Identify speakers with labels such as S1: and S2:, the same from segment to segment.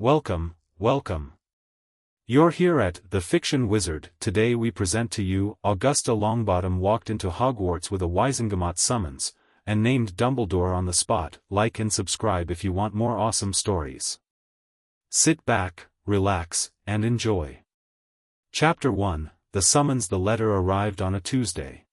S1: Welcome, welcome. You're here at The Fiction Wizard. Today we present to you, Augusta Longbottom walked into Hogwarts with a Wizengamot summons, and named Dumbledore on the spot. Like and subscribe if you want more awesome stories. Sit back, relax, and enjoy. Chapter 1, The Summons. The letter arrived on a Tuesday.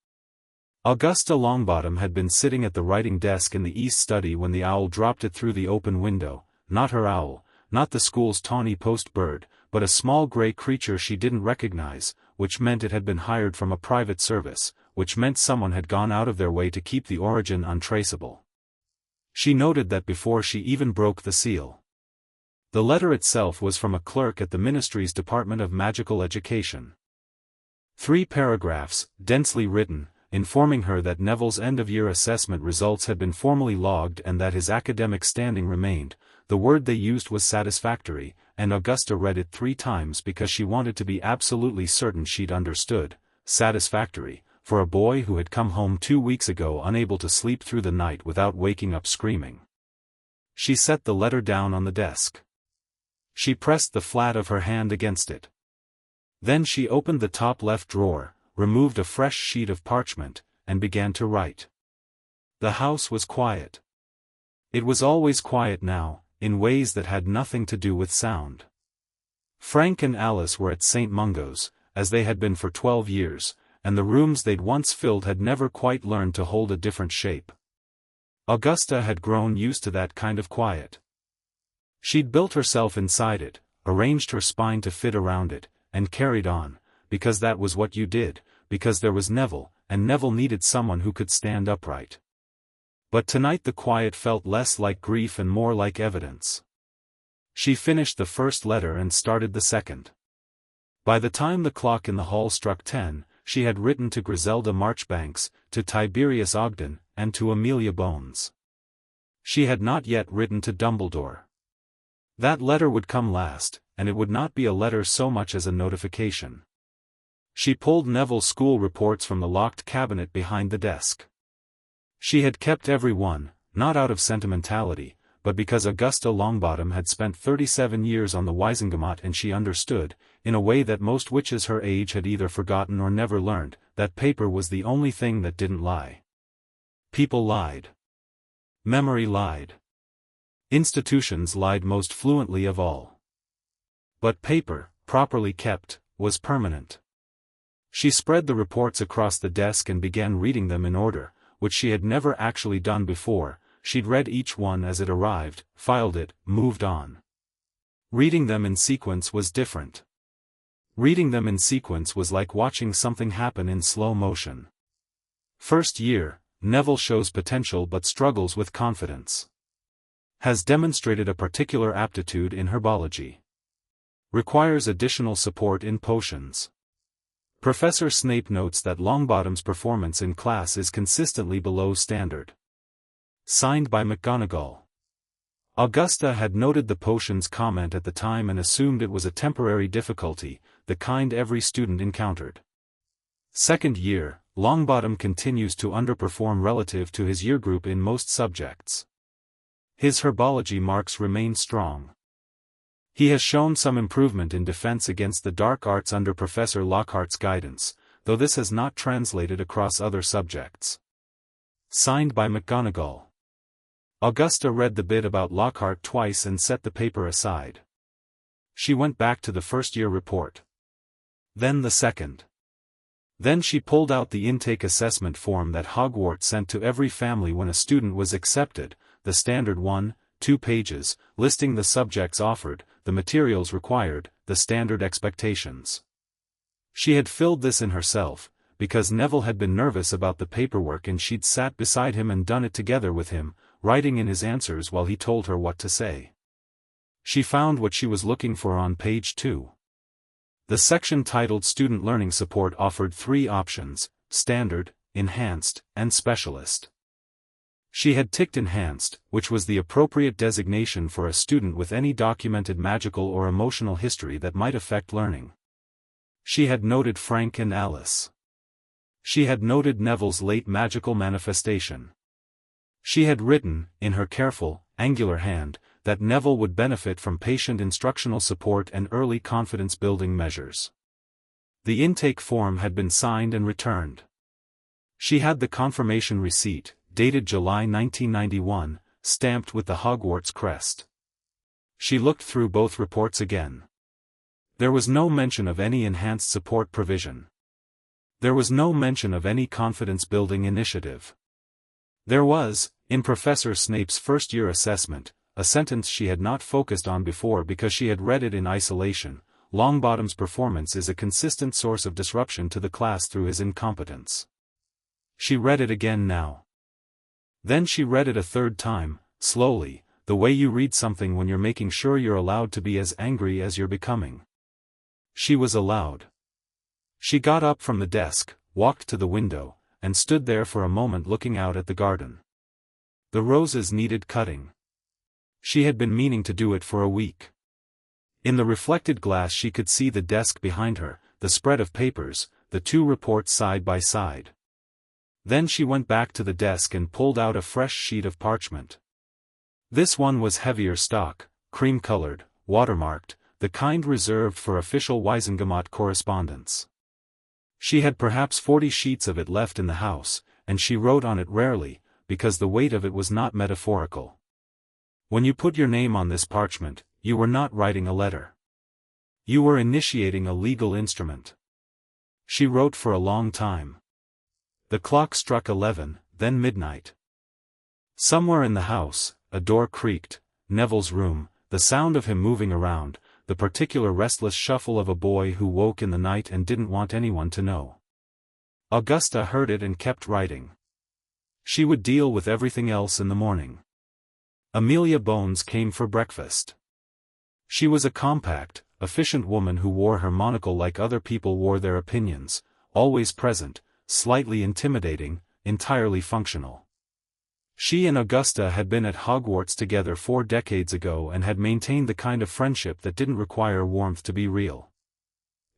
S1: Augusta Longbottom had been sitting at the writing desk in the east study when the owl dropped it through the open window. Not her owl, not the school's tawny post bird, but a small gray creature she didn't recognize, which meant it had been hired from a private service, which meant someone had gone out of their way to keep the origin untraceable. She noted that before she even broke the seal. The letter itself was from a clerk at the Ministry's Department of Magical Education. 3 paragraphs, densely written, informing her that Neville's end-of-year assessment results had been formally logged and that his academic standing remained. The word they used was satisfactory, and Augusta read it 3 times because she wanted to be absolutely certain she'd understood. Satisfactory, for a boy who had come home 2 weeks ago unable to sleep through the night without waking up screaming. She set the letter down on the desk. She pressed the flat of her hand against it. Then she opened the top left drawer, removed a fresh sheet of parchment, and began to write. The house was quiet. It was always quiet now, in ways that had nothing to do with sound. Frank and Alice were at St. Mungo's, as they had been for 12 years, and the rooms they'd once filled had never quite learned to hold a different shape. Augusta had grown used to that kind of quiet. She'd built herself inside it, arranged her spine to fit around it, and carried on, because that was what you did, because there was Neville, and Neville needed someone who could stand upright. But tonight the quiet felt less like grief and more like evidence. She finished the first letter and started the second. By the time the clock in the hall struck 10, she had written to Griselda Marchbanks, to Tiberius Ogden, and to Amelia Bones. She had not yet written to Dumbledore. That letter would come last, and it would not be a letter so much as a notification. She pulled Neville's school reports from the locked cabinet behind the desk. She had kept every one, not out of sentimentality, but because Augusta Longbottom had spent 37 years on the Wizengamot and she understood, in a way that most witches her age had either forgotten or never learned, that paper was the only thing that didn't lie. People lied. Memory lied. Institutions lied most fluently of all. But paper, properly kept, was permanent. She spread the reports across the desk and began reading them in order, which she had never actually done before. She'd read each one as it arrived, filed it, moved on. Reading them in sequence was different. Reading them in sequence was like watching something happen in slow motion. First year, Neville shows potential but struggles with confidence. Has demonstrated a particular aptitude in herbology. Requires additional support in potions. Professor Snape notes that Longbottom's performance in class is consistently below standard. Signed by McGonagall. Augusta had noted the potions comment at the time and assumed it was a temporary difficulty, the kind every student encountered. Second year, Longbottom continues to underperform relative to his year group in most subjects. His herbology marks remain strong. He has shown some improvement in defense against the dark arts under Professor Lockhart's guidance, though this has not translated across other subjects. Signed by McGonagall. Augusta read the bit about Lockhart twice and set the paper aside. She went back to the first-year report. Then the second. Then she pulled out the intake assessment form that Hogwarts sent to every family when a student was accepted, the standard 1, 2 pages, listing the subjects offered, the materials required, the standard expectations. She had filled this in herself, because Neville had been nervous about the paperwork and she'd sat beside him and done it together with him, writing in his answers while he told her what to say. She found what she was looking for on page 2. The section titled Student Learning Support offered 3 options: Standard, Enhanced, and Specialist. She had ticked Enhanced, which was the appropriate designation for a student with any documented magical or emotional history that might affect learning. She had noted Frank and Alice. She had noted Neville's late magical manifestation. She had written, in her careful, angular hand, that Neville would benefit from patient instructional support and early confidence-building measures. The intake form had been signed and returned. She had the confirmation receipt, dated July 1991, stamped with the Hogwarts crest. She looked through both reports again. There was no mention of any enhanced support provision. There was no mention of any confidence-building initiative. There was, in Professor Snape's first-year assessment, a sentence she had not focused on before because she had read it in isolation: Longbottom's performance is a consistent source of disruption to the class through his incompetence. She read it again now. Then she read it a third time, slowly, the way you read something when you're making sure you're allowed to be as angry as you're becoming. She was allowed. She got up from the desk, walked to the window, and stood there for a moment looking out at the garden. The roses needed cutting. She had been meaning to do it for a week. In the reflected glass she could see the desk behind her, the spread of papers, the two reports side by side. Then she went back to the desk and pulled out a fresh sheet of parchment. This one was heavier stock, cream-colored, watermarked, the kind reserved for official Wizengamot correspondence. She had perhaps 40 sheets of it left in the house, and she wrote on it rarely, because the weight of it was not metaphorical. When you put your name on this parchment, you were not writing a letter. You were initiating a legal instrument. She wrote for a long time. The clock struck 11, then midnight. Somewhere in the house, a door creaked. Neville's room, the sound of him moving around, the particular restless shuffle of a boy who woke in the night and didn't want anyone to know. Augusta heard it and kept writing. She would deal with everything else in the morning. Amelia Bones came for breakfast. She was a compact, efficient woman who wore her monocle like other people wore their opinions, always present, slightly intimidating, entirely functional. She and Augusta had been at Hogwarts together 4 decades ago and had maintained the kind of friendship that didn't require warmth to be real.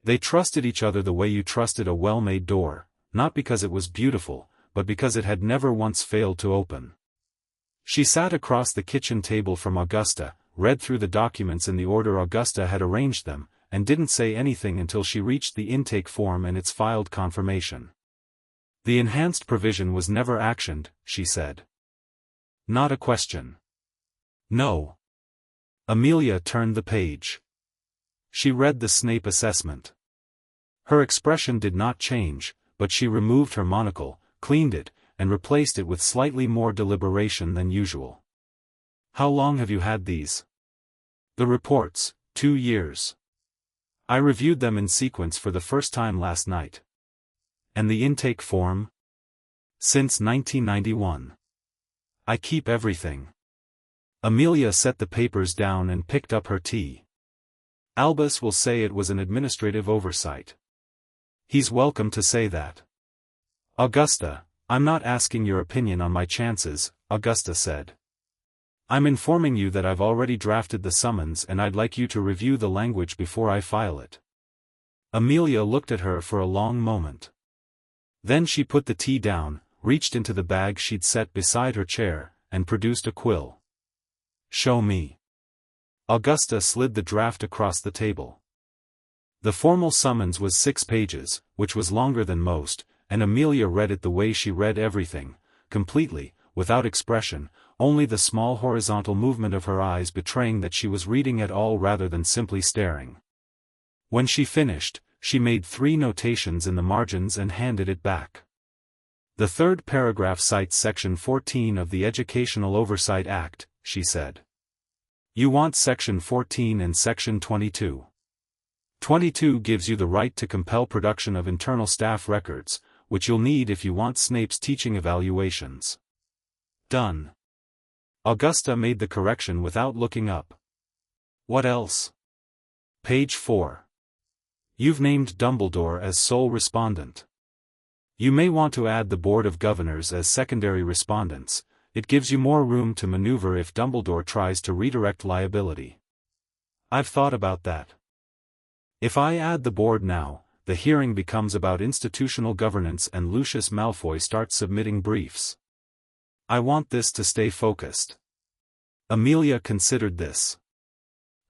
S1: They trusted each other the way you trusted a well-made door, not because it was beautiful, but because it had never once failed to open. She sat across the kitchen table from Augusta, read through the documents in the order Augusta had arranged them, and didn't say anything until she reached the intake form and its filed confirmation. The enhanced provision was never actioned, she said. Not a question. No. Amelia turned the page. She read the Snape assessment. Her expression did not change, but she removed her monocle, cleaned it, and replaced it with slightly more deliberation than usual. How long have you had these? The reports, 2 years. I reviewed them in sequence for the first time last night. And the intake form? Since 1991. I keep everything. Amelia set the papers down and picked up her tea. Albus will say it was an administrative oversight. He's welcome to say that. Augusta, I'm not asking your opinion on my chances, Augusta said. I'm informing you that I've already drafted the summons and I'd like you to review the language before I file it. Amelia looked at her for a long moment. Then she put the tea down, reached into the bag she'd set beside her chair, and produced a quill. Show me. Augusta slid the draft across the table. The formal summons was 6 pages, which was longer than most, and Amelia read it the way she read everything, completely, without expression, only the small horizontal movement of her eyes betraying that she was reading at all rather than simply staring. When she finished, she made 3 notations in the margins and handed it back. The 3rd paragraph cites Section 14 of the Educational Oversight Act, she said. You want Section 14 and Section 22. 22 gives you the right to compel production of internal staff records, which you'll need if you want Snape's teaching evaluations. Done. Augusta made the correction without looking up. What else? Page 4. You've named Dumbledore as sole respondent. You may want to add the Board of Governors as secondary respondents. It gives you more room to maneuver if Dumbledore tries to redirect liability. I've thought about that. If I add the board now, the hearing becomes about institutional governance and Lucius Malfoy starts submitting briefs. I want this to stay focused. Amelia considered this.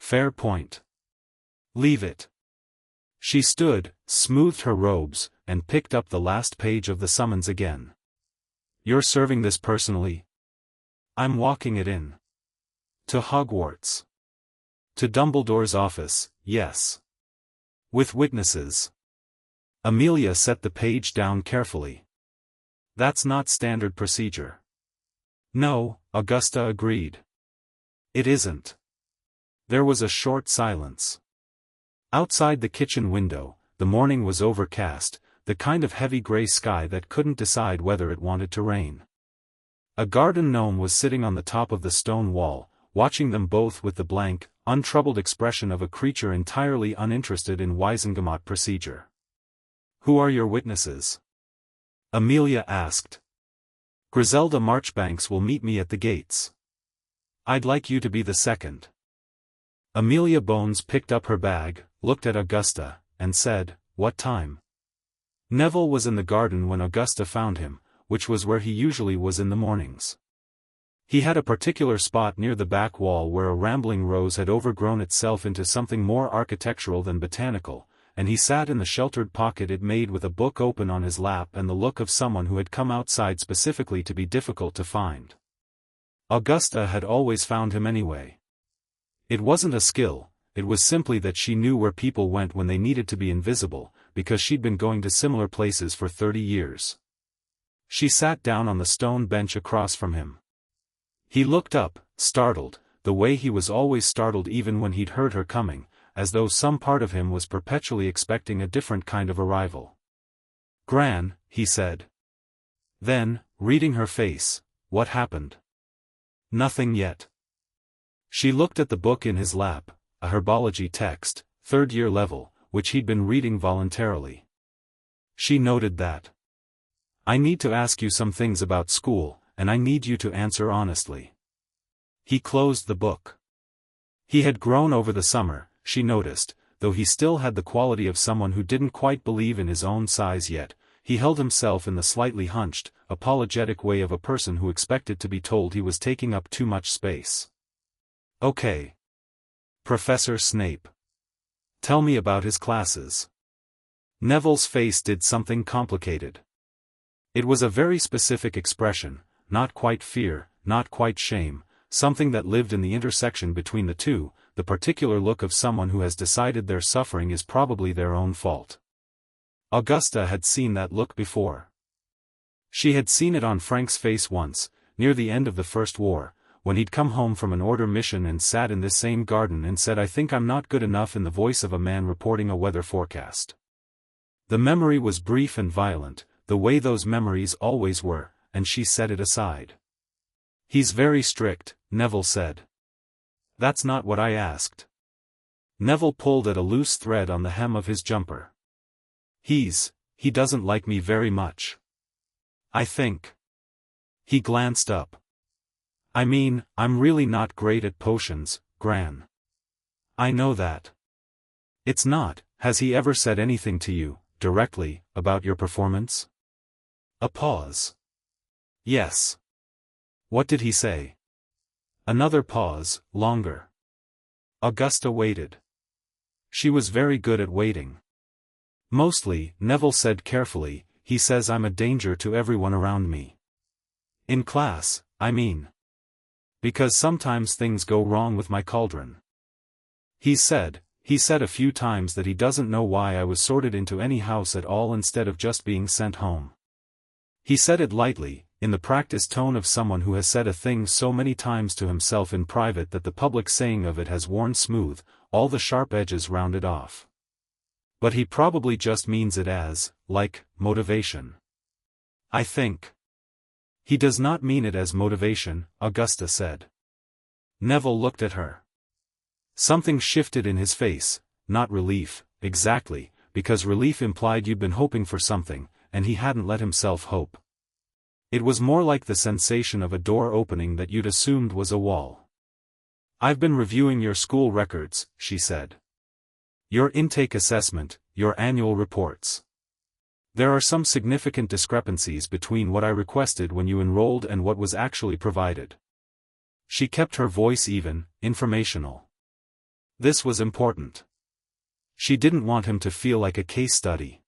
S1: Fair point. Leave it. She stood, smoothed her robes, and picked up the last page of the summons again. You're serving this personally? I'm walking it in. To Hogwarts. To Dumbledore's office, yes. With witnesses. Amelia set the page down carefully. That's not standard procedure. No, Augusta agreed. It isn't. There was a short silence. Outside the kitchen window, the morning was overcast, the kind of heavy gray sky that couldn't decide whether it wanted to rain. A garden gnome was sitting on the top of the stone wall, watching them both with the blank, untroubled expression of a creature entirely uninterested in Wizengamot procedure. Who are your witnesses? Amelia asked. Griselda Marchbanks will meet me at the gates. I'd like you to be the second. Amelia Bones picked up her bag, looked at Augusta, and said, What time? Neville was in the garden when Augusta found him, which was where he usually was in the mornings. He had a particular spot near the back wall where a rambling rose had overgrown itself into something more architectural than botanical, and he sat in the sheltered pocket it made with a book open on his lap and the look of someone who had come outside specifically to be difficult to find. Augusta had always found him anyway. It wasn't a skill, it was simply that she knew where people went when they needed to be invisible, because she'd been going to similar places for 30 years. She sat down on the stone bench across from him. He looked up, startled, the way he was always startled even when he'd heard her coming, as though some part of him was perpetually expecting a different kind of arrival. Gran, he said. Then, reading her face, what happened? Nothing yet. She looked at the book in his lap, a herbology text, third-year level, which he'd been reading voluntarily. She noted that. I need to ask you some things about school, and I need you to answer honestly. He closed the book. He had grown over the summer, she noticed, though he still had the quality of someone who didn't quite believe in his own size yet. He held himself in the slightly hunched, apologetic way of a person who expected to be told he was taking up too much space. Okay. Professor Snape. Tell me about his classes. Neville's face did something complicated. It was a very specific expression, not quite fear, not quite shame, something that lived in the intersection between the two, the particular look of someone who has decided their suffering is probably their own fault. Augusta had seen that look before. She had seen it on Frank's face once, near the end of the First War, when he'd come home from an order mission and sat in this same garden and said, I think I'm not good enough, in the voice of a man reporting a weather forecast. The memory was brief and violent, the way those memories always were, and she set it aside. He's very strict, Neville said. That's not what I asked. Neville pulled at a loose thread on the hem of his jumper. He doesn't like me very much. I think. He glanced up. I mean, I'm really not great at potions, Gran. I know that. It's not. Has he ever said anything to you, directly, about your performance? A pause. Yes. What did he say? Another pause, longer. Augusta waited. She was very good at waiting. Mostly, Neville said carefully, he says I'm a danger to everyone around me. In class, I mean. Because sometimes things go wrong with my cauldron. He said a few times that he doesn't know why I was sorted into any house at all instead of just being sent home. He said it lightly, in the practiced tone of someone who has said a thing so many times to himself in private that the public saying of it has worn smooth, all the sharp edges rounded off. But he probably just means it as, like, motivation. I think. He does not mean it as motivation, Augusta said. Neville looked at her. Something shifted in his face, not relief, exactly, because relief implied you'd been hoping for something, and he hadn't let himself hope. It was more like the sensation of a door opening that you'd assumed was a wall. I've been reviewing your school records, she said. Your intake assessment, your annual reports. There are some significant discrepancies between what I requested when you enrolled and what was actually provided. She kept her voice even, informational. This was important. She didn't want him to feel like a case study.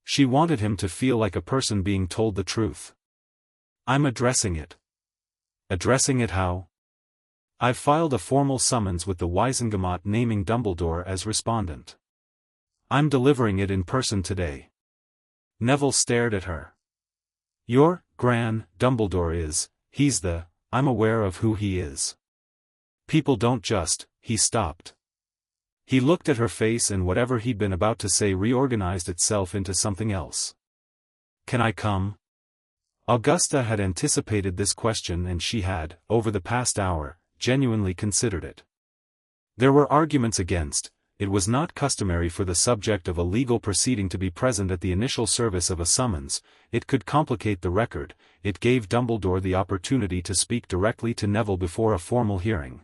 S1: She wanted him to feel like a person being told the truth. I'm addressing it. Addressing it how? I've filed a formal summons with the Wizengamot naming Dumbledore as respondent. I'm delivering it in person today. Neville stared at her. Your Gran Dumbledore is, I'm aware of who he is. People don't just, he stopped. He looked at her face and whatever he'd been about to say reorganized itself into something else. Can I come? Augusta had anticipated this question and she had, over the past hour, genuinely considered it. There were arguments against. It was not customary for the subject of a legal proceeding to be present at the initial service of a summons, it could complicate the record, it gave Dumbledore the opportunity to speak directly to Neville before a formal hearing.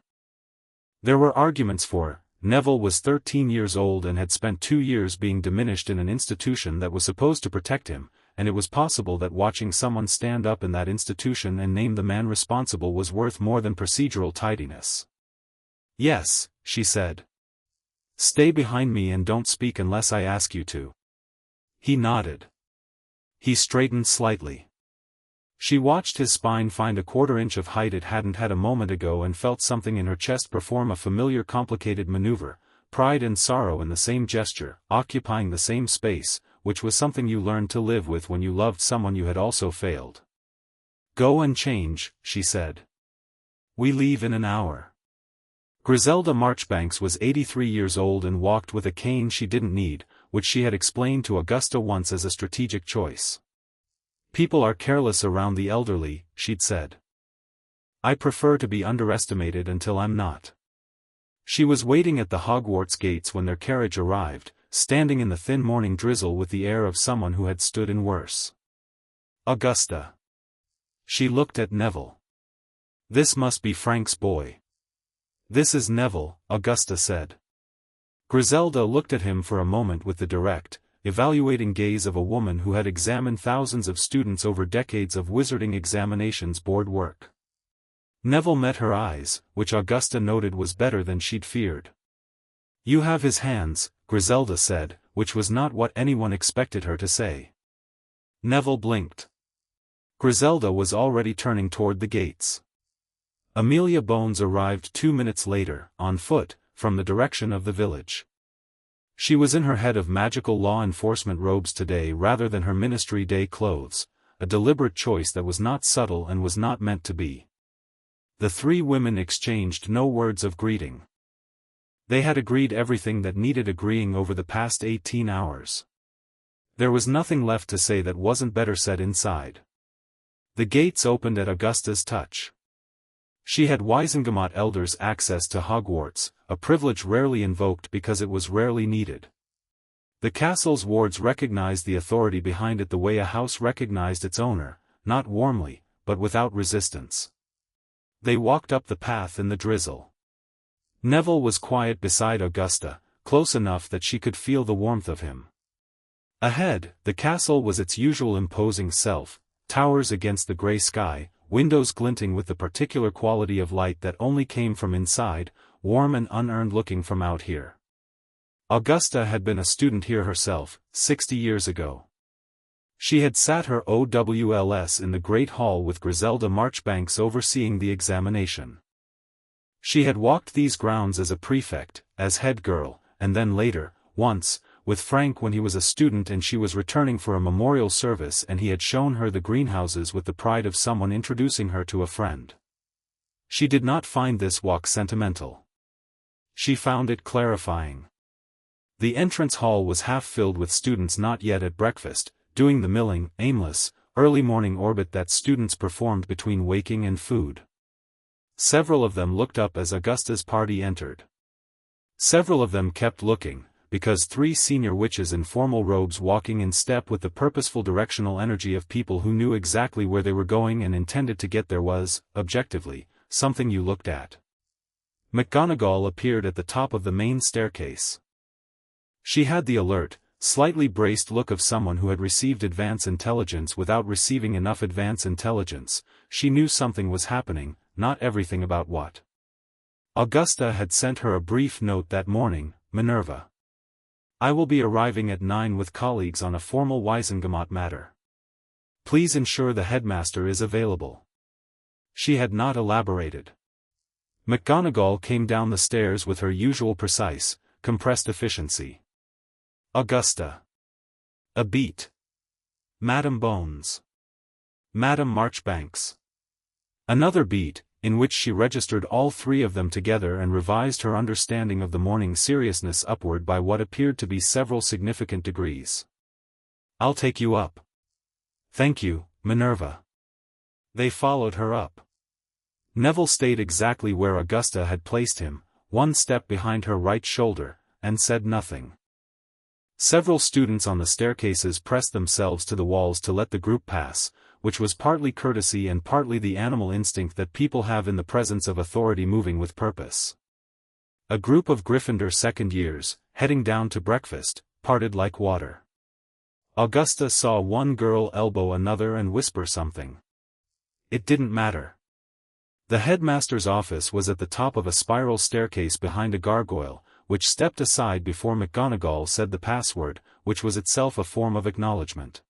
S1: There were arguments for. Neville was 13 years old and had spent 2 years being diminished in an institution that was supposed to protect him, and it was possible that watching someone stand up in that institution and name the man responsible was worth more than procedural tidiness. Yes, she said. Stay behind me and don't speak unless I ask you to. He nodded. He straightened slightly. She watched his spine find a quarter-inch of height it hadn't had a moment ago and felt something in her chest perform a familiar complicated maneuver, pride and sorrow in the same gesture, occupying the same space, which was something you learned to live with when you loved someone you had also failed. Go and change, she said. We leave in an hour. Griselda Marchbanks was 83 years old and walked with a cane she didn't need, which she had explained to Augusta once as a strategic choice. People are careless around the elderly, she'd said. I prefer to be underestimated until I'm not. She was waiting at the Hogwarts gates when their carriage arrived, standing in the thin morning drizzle with the air of someone who had stood in worse. Augusta. She looked at Neville. This must be Frank's boy. This is Neville, Augusta said. Griselda looked at him for a moment with the direct, evaluating gaze of a woman who had examined thousands of students over decades of wizarding examinations board work. Neville met her eyes, which Augusta noted was better than she'd feared. You have his hands, Griselda said, which was not what anyone expected her to say. Neville blinked. Griselda was already turning toward the gates. Amelia Bones arrived 2 minutes later, on foot, from the direction of the village. She was in her head of magical law enforcement robes today rather than her ministry day clothes, a deliberate choice that was not subtle and was not meant to be. The three women exchanged no words of greeting. They had agreed everything that needed agreeing over the past 18 hours. There was nothing left to say that wasn't better said inside. The gates opened at Augusta's touch. She had Wizengamot elders access to Hogwarts, a privilege rarely invoked because it was rarely needed. The castle's wards recognized the authority behind it the way a house recognized its owner, not warmly, but without resistance. They walked up the path in the drizzle. Neville was quiet beside Augusta, close enough that she could feel the warmth of him. Ahead, the castle was its usual imposing self, towers against the gray sky, windows glinting with the particular quality of light that only came from inside, warm and unearned looking from out here. Augusta had been a student here herself, 60 years ago. She had sat her OWLS in the Great Hall with Griselda Marchbanks overseeing the examination. She had walked these grounds as a prefect, as head girl, and then later, once, with Frank when he was a student and she was returning for a memorial service and he had shown her the greenhouses with the pride of someone introducing her to a friend. She did not find this walk sentimental. She found it clarifying. The entrance hall was half filled with students not yet at breakfast, doing the milling, aimless, early morning orbit that students performed between waking and food. Several of them looked up as Augusta's party entered. Several of them kept looking, because three senior witches in formal robes walking in step with the purposeful directional energy of people who knew exactly where they were going and intended to get there was, objectively, something you looked at. McGonagall appeared at the top of the main staircase. She had the alert, slightly braced look of someone who had received advance intelligence without receiving enough advance intelligence. She knew something was happening, not everything about what. Augusta had sent her a brief note that morning. Minerva. I will be arriving at 9 with colleagues on a formal Wizengamot matter. Please ensure the headmaster is available. She had not elaborated. McGonagall came down the stairs with her usual precise, compressed efficiency. Augusta. A beat. Madam Bones. Madam Marchbanks. Another beat, in which she registered all three of them together and revised her understanding of the morning's seriousness upward by what appeared to be several significant degrees. I'll take you up. Thank you, Minerva. They followed her up. Neville stayed exactly where Augusta had placed him, one step behind her right shoulder, and said nothing. Several students on the staircases pressed themselves to the walls to let the group pass, which was partly courtesy and partly the animal instinct that people have in the presence of authority moving with purpose. A group of Gryffindor second years, heading down to breakfast, parted like water. Augusta saw one girl elbow another and whisper something. It didn't matter. The headmaster's office was at the top of a spiral staircase behind a gargoyle, which stepped aside before McGonagall said the password, which was itself a form of acknowledgement.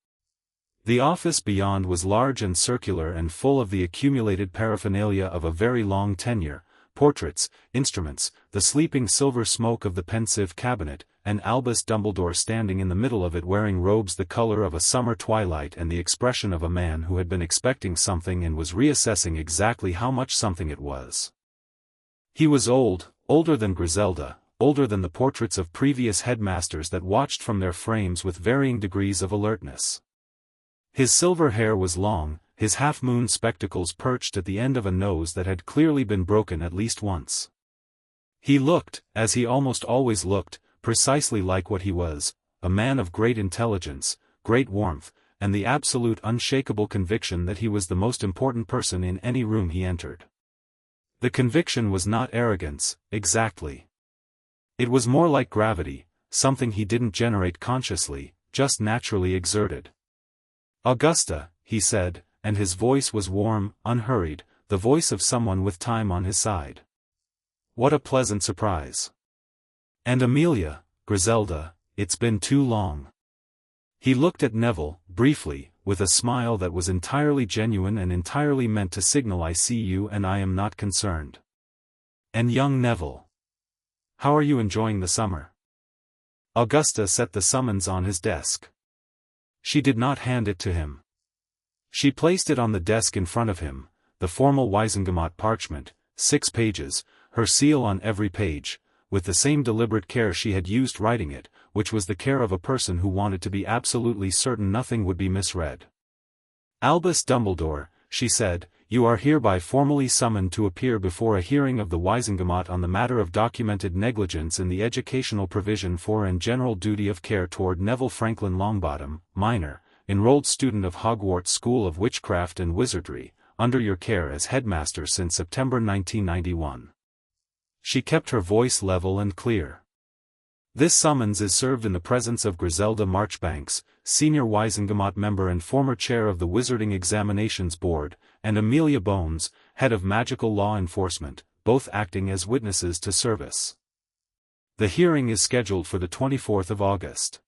S1: The office beyond was large and circular and full of the accumulated paraphernalia of a very long tenure, portraits, instruments, the sleeping silver smoke of the pensive cabinet, and Albus Dumbledore standing in the middle of it wearing robes the color of a summer twilight and the expression of a man who had been expecting something and was reassessing exactly how much something it was. He was old, older than Griselda, older than the portraits of previous headmasters that watched from their frames with varying degrees of alertness. His silver hair was long, his half-moon spectacles perched at the end of a nose that had clearly been broken at least once. He looked, as he almost always looked, precisely like what he was, a man of great intelligence, great warmth, and the absolute unshakable conviction that he was the most important person in any room he entered. The conviction was not arrogance, exactly. It was more like gravity, something he didn't generate consciously, just naturally exerted. Augusta, he said, and his voice was warm, unhurried, the voice of someone with time on his side. What a pleasant surprise. And Amelia, Griselda, it's been too long. He looked at Neville, briefly, with a smile that was entirely genuine and entirely meant to signal I see you and I am not concerned. And young Neville. How are you enjoying the summer? Augusta set the summons on his desk. She did not hand it to him. She placed it on the desk in front of him, the formal Wizengamot parchment, 6 pages, her seal on every page, with the same deliberate care she had used writing it, which was the care of a person who wanted to be absolutely certain nothing would be misread. Albus Dumbledore, she said, you are hereby formally summoned to appear before a hearing of the Wizengamot on the matter of documented negligence in the educational provision for and general duty of care toward Neville Franklin Longbottom, minor, enrolled student of Hogwarts School of Witchcraft and Wizardry, under your care as headmaster since September 1991. She kept her voice level and clear. This summons is served in the presence of Griselda Marchbanks, senior Wizengamot member and former chair of the Wizarding Examinations Board, and Amelia Bones, head of magical law enforcement, both acting as witnesses to service. The hearing is scheduled for the 24th of August.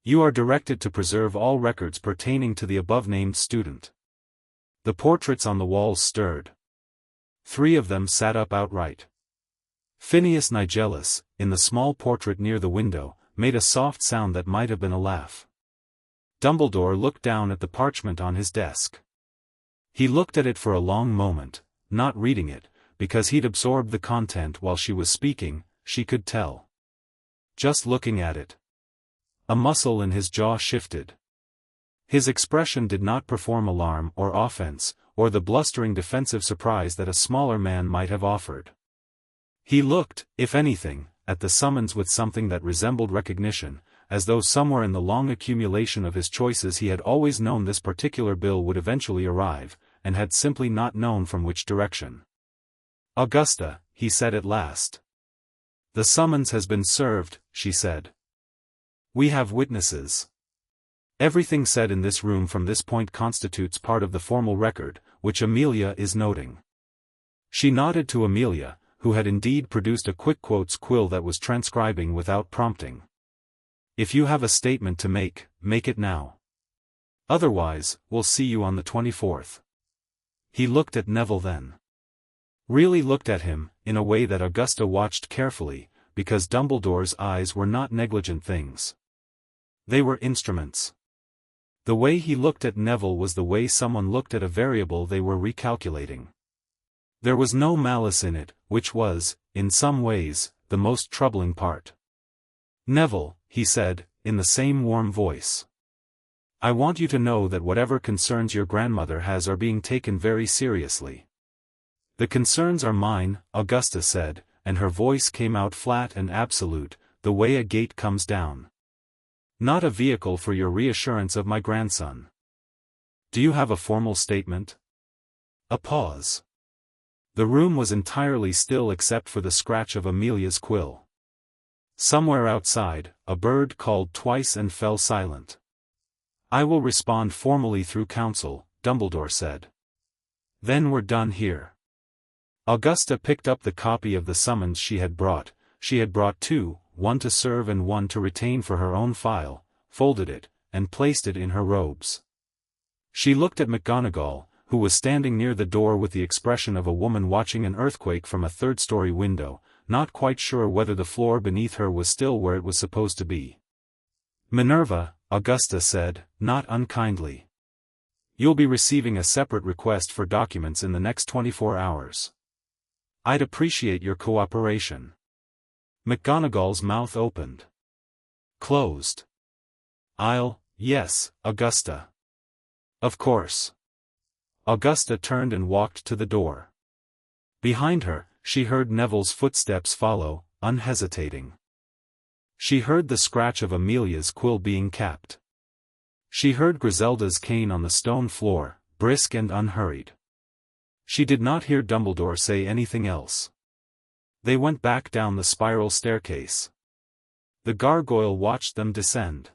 S1: You are directed to preserve all records pertaining to the above-named student. The portraits on the walls stirred. 3 of them sat up outright. Phineas Nigellus, in the small portrait near the window, made a soft sound that might have been a laugh. Dumbledore looked down at the parchment on his desk. He looked at it for a long moment, not reading it, because he'd absorbed the content while she was speaking, she could tell. Just looking at it. A muscle in his jaw shifted. His expression did not perform alarm or offense, or the blustering defensive surprise that a smaller man might have offered. He looked, if anything, at the summons with something that resembled recognition, as though somewhere in the long accumulation of his choices he had always known this particular bill would eventually arrive, and had simply not known from which direction. Augusta, he said at last. The summons has been served, she said. We have witnesses. Everything said in this room from this point constitutes part of the formal record, which Amelia is noting. She nodded to Amelia, who had indeed produced a quick quotes quill that was transcribing without prompting. If you have a statement to make it now. Otherwise, we'll see you on the 24th. He looked at Neville then. Really looked at him, in a way that Augusta watched carefully, because Dumbledore's eyes were not negligent things. They were instruments. The way he looked at Neville was the way someone looked at a variable they were recalculating. There was no malice in it, which was, in some ways, the most troubling part. Neville, he said, in the same warm voice. I want you to know that whatever concerns your grandmother has are being taken very seriously. The concerns are mine, Augusta said, and her voice came out flat and absolute, the way a gate comes down. Not a vehicle for your reassurance of my grandson. Do you have a formal statement? A pause. The room was entirely still except for the scratch of Amelia's quill. Somewhere outside, a bird called twice and fell silent. I will respond formally through council, Dumbledore said. Then we're done here. Augusta picked up the copy of the summons she had brought. She had brought two, one to serve and one to retain for her own file, folded it, and placed it in her robes. She looked at McGonagall, who was standing near the door with the expression of a woman watching an earthquake from a third-story window, not quite sure whether the floor beneath her was still where it was supposed to be. Minerva, Augusta said, not unkindly. You'll be receiving a separate request for documents in the next 24 hours. I'd appreciate your cooperation. McGonagall's mouth opened. Closed. Yes, Augusta. Of course. Augusta turned and walked to the door. Behind her, she heard Neville's footsteps follow, unhesitating. She heard the scratch of Amelia's quill being capped. She heard Griselda's cane on the stone floor, brisk and unhurried. She did not hear Dumbledore say anything else. They went back down the spiral staircase. The gargoyle watched them descend.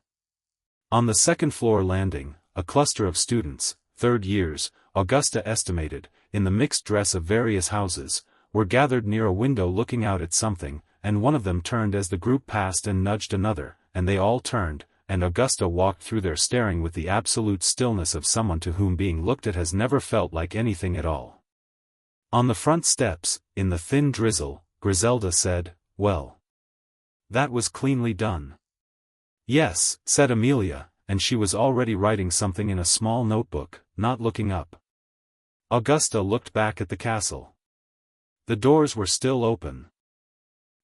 S1: On the second-floor landing, a cluster of students, third years, Augusta estimated, in the mixed dress of various houses, were gathered near a window looking out at something, and one of them turned as the group passed and nudged another, and they all turned, and Augusta walked through there staring with the absolute stillness of someone to whom being looked at has never felt like anything at all. On the front steps, in the thin drizzle, Griselda said, well. That was cleanly done. Yes, said Amelia, and she was already writing something in a small notebook, not looking up. Augusta looked back at the castle. The doors were still open.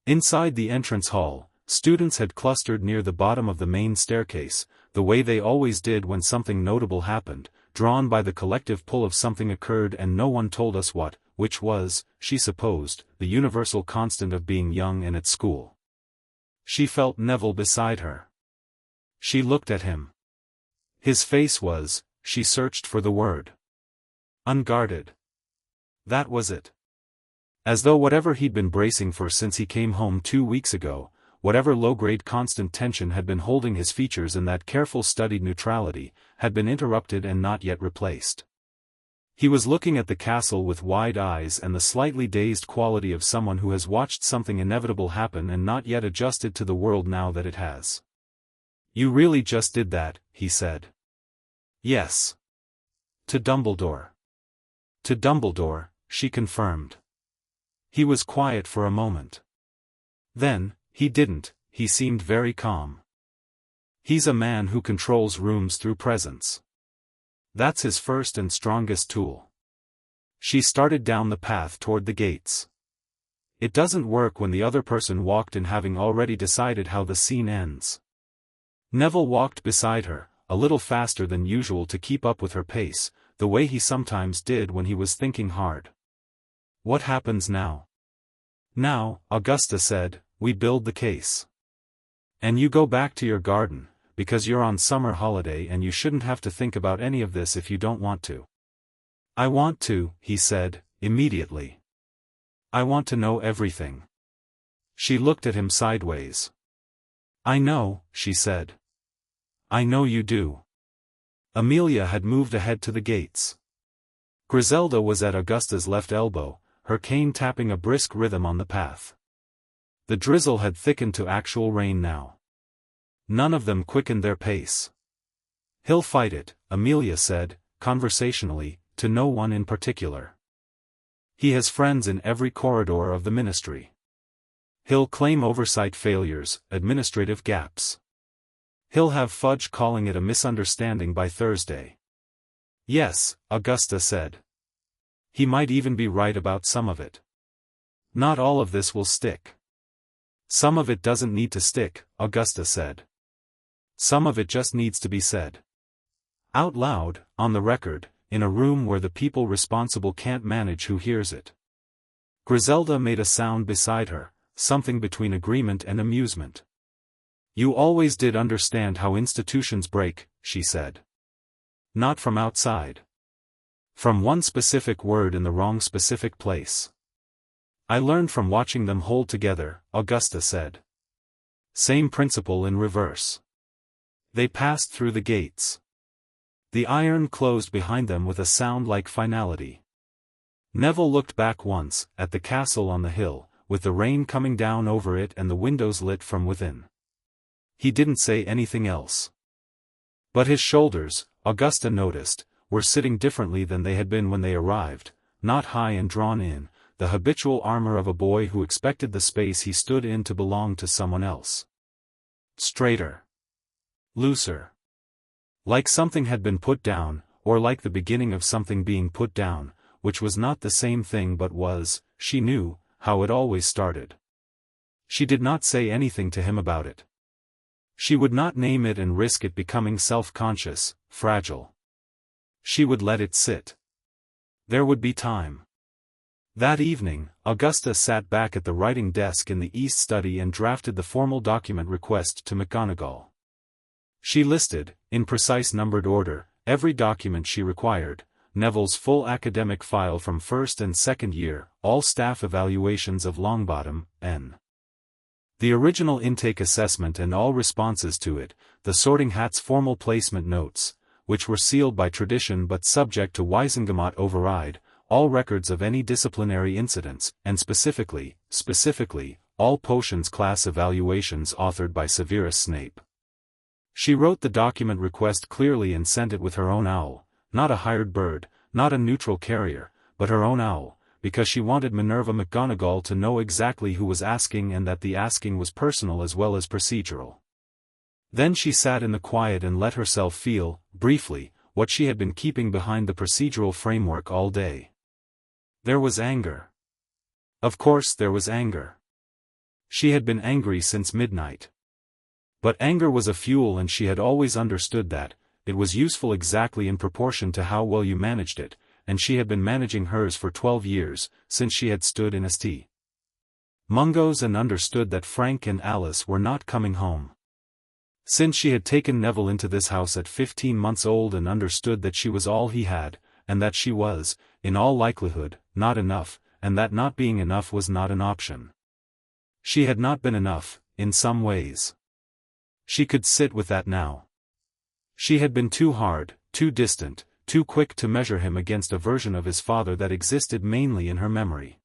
S1: Inside the entrance hall, students had clustered near the bottom of the main staircase, the way they always did when something notable happened, drawn by the collective pull of something occurred and no one told us what, which was, she supposed, the universal constant of being young and at school. She felt Neville beside her. She looked at him. His face was, she searched for the word. Unguarded. That was it. As though whatever he'd been bracing for since he came home 2 weeks ago, whatever low-grade constant tension had been holding his features in that careful studied neutrality, had been interrupted and not yet replaced. He was looking at the castle with wide eyes and the slightly dazed quality of someone who has watched something inevitable happen and not yet adjusted to the world now that it has. You really just did that, he said. Yes. To Dumbledore. To Dumbledore, she confirmed. He was quiet for a moment. Then, he didn't, he seemed very calm. He's a man who controls rooms through presence. That's his first and strongest tool. She started down the path toward the gates. It doesn't work when the other person walked in having already decided how the scene ends. Neville walked beside her, a little faster than usual to keep up with her pace, the way he sometimes did when he was thinking hard. What happens now? Now, Augusta said, we build the case. And you go back to your garden, because you're on summer holiday and you shouldn't have to think about any of this if you don't want to. I want to, he said, immediately. I want to know everything. She looked at him sideways. I know, she said. I know you do. Amelia had moved ahead to the gates. Griselda was at Augusta's left elbow, her cane tapping a brisk rhythm on the path. The drizzle had thickened to actual rain now. None of them quickened their pace. "He'll fight it," Amelia said, conversationally, to no one in particular. "He has friends in every corridor of the ministry. He'll claim oversight failures, administrative gaps. He'll have Fudge calling it a misunderstanding by Thursday." "Yes," Augusta said. "He might even be right about some of it. Not all of this will stick." "Some of it doesn't need to stick," Augusta said. "Some of it just needs to be said. Out loud, on the record, in a room where the people responsible can't manage who hears it." Griselda made a sound beside her, something between agreement and amusement. "You always did understand how institutions break," she said. "Not from outside. From one specific word in the wrong specific place. I learned from watching them hold together," Augusta said. "Same principle in reverse." They passed through the gates. The iron closed behind them with a sound like finality. Neville looked back once, at the castle on the hill, with the rain coming down over it and the windows lit from within. He didn't say anything else. But his shoulders, Augusta noticed, were sitting differently than they had been when they arrived, not high and drawn in, the habitual armor of a boy who expected the space he stood in to belong to someone else. Straighter. Looser. Like something had been put down, or like the beginning of something being put down, which was not the same thing but was, she knew, how it always started. She did not say anything to him about it. She would not name it and risk it becoming self-conscious, fragile. She would let it sit. There would be time. That evening, Augusta sat back at the writing desk in the East Study and drafted the formal document request to McGonagall. She listed, in precise numbered order, every document she required: Neville's full academic file from first and second year, all staff evaluations of Longbottom, N. the original intake assessment and all responses to it, the Sorting Hat's formal placement notes, which were sealed by tradition but subject to Wizengamot override, all records of any disciplinary incidents, and specifically, all potions class evaluations authored by Severus Snape. She wrote the document request clearly and sent it with her own owl, not a hired bird, not a neutral carrier, but her own owl, because she wanted Minerva McGonagall to know exactly who was asking and that the asking was personal as well as procedural. Then she sat in the quiet and let herself feel, briefly, what she had been keeping behind the procedural framework all day. There was anger. Of course there was anger. She had been angry since midnight. But anger was a fuel, and she had always understood that it was useful exactly in proportion to how well you managed it, and she had been managing hers for 12 years, since she had stood in St. Mungo's and understood that Frank and Alice were not coming home. Since she had taken Neville into this house at 15 months old and understood that she was all he had, and that she was, in all likelihood, not enough, and that not being enough was not an option. She had not been enough, in some ways. She could sit with that now. She had been too hard, too distant, too quick to measure him against a version of his father that existed mainly in her memory.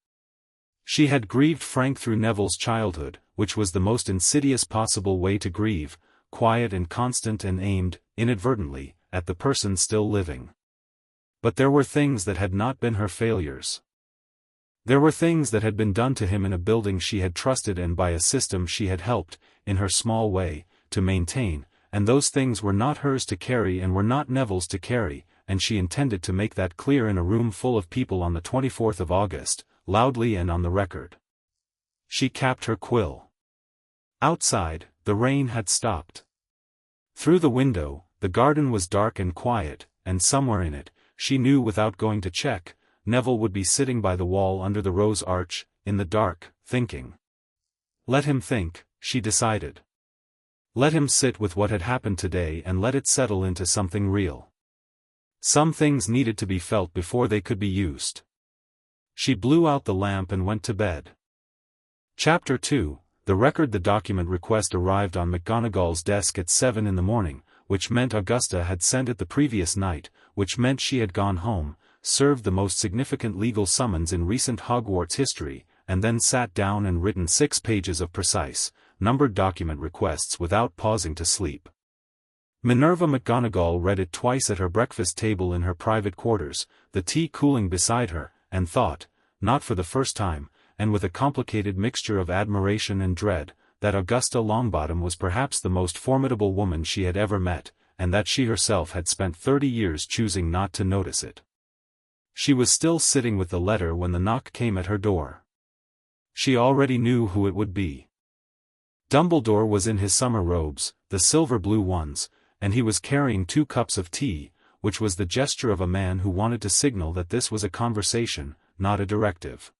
S1: She had grieved Frank through Neville's childhood, which was the most insidious possible way to grieve, quiet and constant and aimed, inadvertently, at the person still living. But there were things that had not been her failures. There were things that had been done to him in a building she had trusted and by a system she had helped, in her small way, to maintain, and those things were not hers to carry and were not Neville's to carry, and she intended to make that clear in a room full of people on the 24th of August, loudly and on the record. She capped her quill. Outside, the rain had stopped. Through the window, the garden was dark and quiet, and somewhere in it, she knew without going to check, Neville would be sitting by the wall under the rose arch, in the dark, thinking. Let him think, she decided. Let him sit with what had happened today and let it settle into something real. Some things needed to be felt before they could be used. She blew out the lamp and went to bed. Chapter 2, The document request arrived on McGonagall's desk at 7 in the morning, which meant Augusta had sent it the previous night, which meant she had gone home, served the most significant legal summons in recent Hogwarts history, and then sat down and written 6 pages of precise, numbered document requests without pausing to sleep. Minerva McGonagall read it twice at her breakfast table in her private quarters, the tea cooling beside her, and thought, not for the first time, and with a complicated mixture of admiration and dread, that Augusta Longbottom was perhaps the most formidable woman she had ever met, and that she herself had spent 30 years choosing not to notice it. She was still sitting with the letter when the knock came at her door. She already knew who it would be. Dumbledore was in his summer robes, the silver-blue ones, and he was carrying 2 cups of tea, which was the gesture of a man who wanted to signal that this was a conversation, not a directive.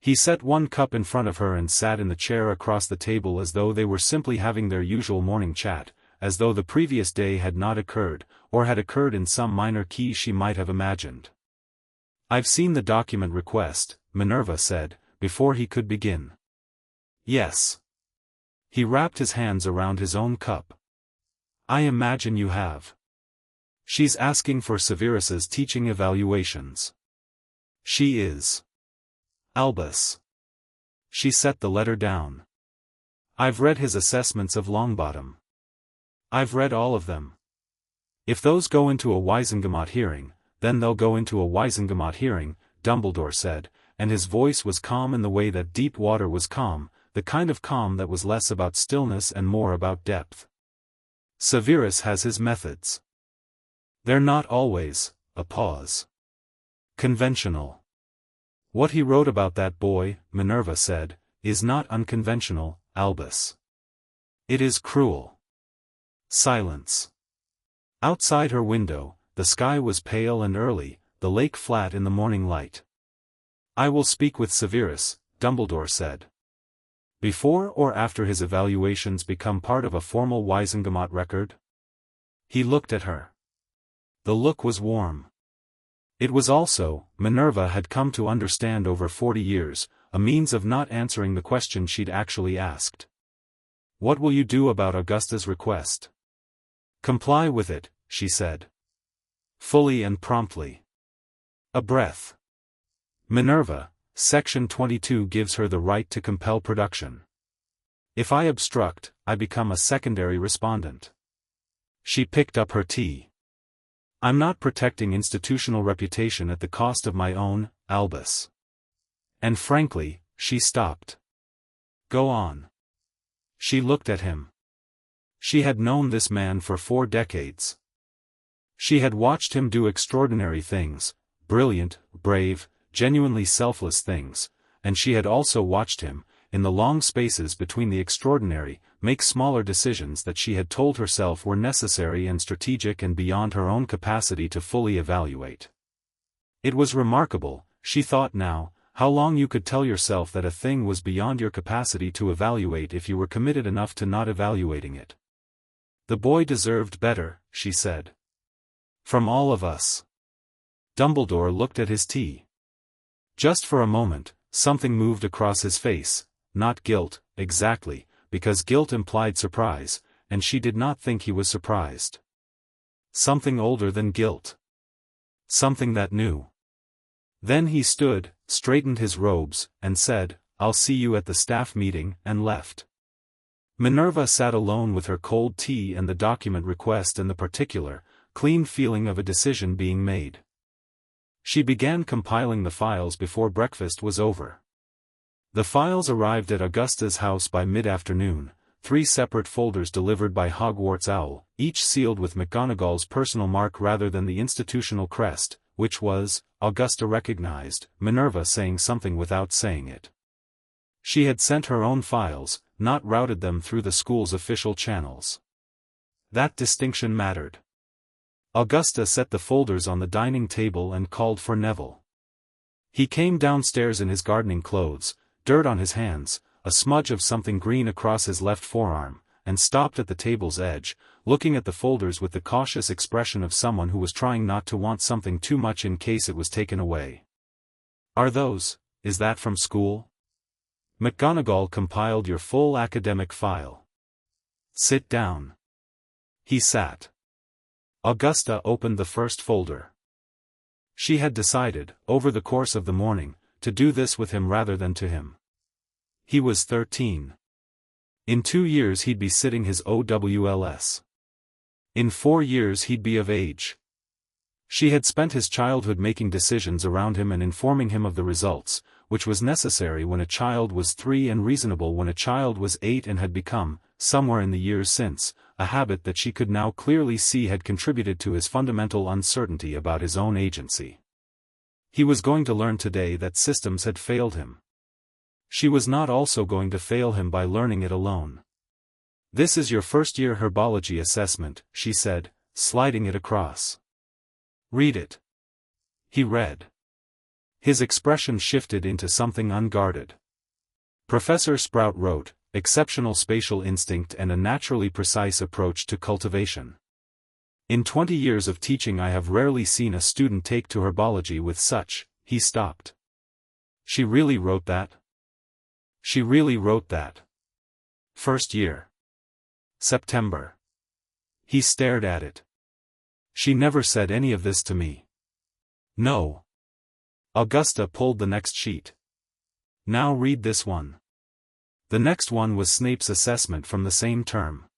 S1: He set 1 cup in front of her and sat in the chair across the table as though they were simply having their usual morning chat, as though the previous day had not occurred, or had occurred in some minor key she might have imagined. "I've seen the document request," Minerva said, before he could begin. "Yes." He wrapped his hands around his own cup. "I imagine you have. She's asking for Severus's teaching evaluations." "She is. Albus." She set the letter down. "I've read his assessments of Longbottom. I've read all of them. If those go into a Wizengamot hearing, then they'll go into a Wizengamot hearing," Dumbledore said, and his voice was calm in the way that deep water was calm, the kind of calm that was less about stillness and more about depth. "Severus has his methods. They're not always," a pause, "conventional. What he wrote about that boy," Minerva said, "is not unconventional, Albus. It is cruel." Silence. Outside her window, the sky was pale and early, the lake flat in the morning light. "I will speak with Severus," Dumbledore said. "Before or after his evaluations become part of a formal Wizengamot record?" He looked at her. The look was warm. It was also, Minerva had come to understand over 40 years, a means of not answering the question she'd actually asked. "What will you do about Augusta's request?" "Comply with it," she said. Fully and promptly. A breath. "Minerva, Section 22 gives her the right to compel production. If I obstruct, I become a secondary respondent." She picked up her tea. "I'm not protecting institutional reputation at the cost of my own, Albus." And frankly, she stopped. "Go on." She looked at him. She had known this man for 4 decades. She had watched him do extraordinary things, brilliant, brave, genuinely selfless things, and she had also watched him, in the long spaces between the extraordinary, make smaller decisions that she had told herself were necessary and strategic and beyond her own capacity to fully evaluate. It was remarkable, she thought now, how long you could tell yourself that a thing was beyond your capacity to evaluate if you were committed enough to not evaluating it. "The boy deserved better," she said. "From all of us." Dumbledore looked at his tea. Just for a moment, something moved across his face, not guilt, exactly, because guilt implied surprise, and she did not think he was surprised. Something older than guilt. Something that knew. Then he stood, straightened his robes, and said, "I'll see you at the staff meeting," and left. Minerva sat alone with her cold tea and the document request and the particular, clean feeling of a decision being made. She began compiling the files before breakfast was over. The files arrived at Augusta's house by mid-afternoon, 3 separate folders delivered by Hogwarts Owl, each sealed with McGonagall's personal mark rather than the institutional crest, which was, Augusta recognized, Minerva saying something without saying it. She had sent her own files, not routed them through the school's official channels. That distinction mattered. Augusta set the folders on the dining table and called for Neville. He came downstairs in his gardening clothes, dirt on his hands, a smudge of something green across his left forearm, and stopped at the table's edge, looking at the folders with the cautious expression of someone who was trying not to want something too much in case it was taken away. Is that from school? McGonagall compiled your full academic file. Sit down." He sat. Augusta opened the first folder. She had decided, over the course of the morning, to do this with him rather than to him. He was 13. In 2 years he'd be sitting his OWLS. In 4 years he'd be of age. She had spent his childhood making decisions around him and informing him of the results, which was necessary when a child was 3 and reasonable when a child was 8, and had become, somewhere in the years since, a habit that she could now clearly see had contributed to his fundamental uncertainty about his own agency. He was going to learn today that systems had failed him. She was not also going to fail him by learning it alone. "This is your first-year herbology assessment," she said, sliding it across. "Read it." He read. His expression shifted into something unguarded. Professor Sprout wrote, "Exceptional spatial instinct and a naturally precise approach to cultivation. In 20 years of teaching I have rarely seen a student take to herbology with such." He stopped. "She really wrote that?" "She really wrote that. First year. September." He stared at it. "She never said any of this to me." "No." Augusta pulled the next sheet. "Now read this one." The next one was Snape's assessment from the same term.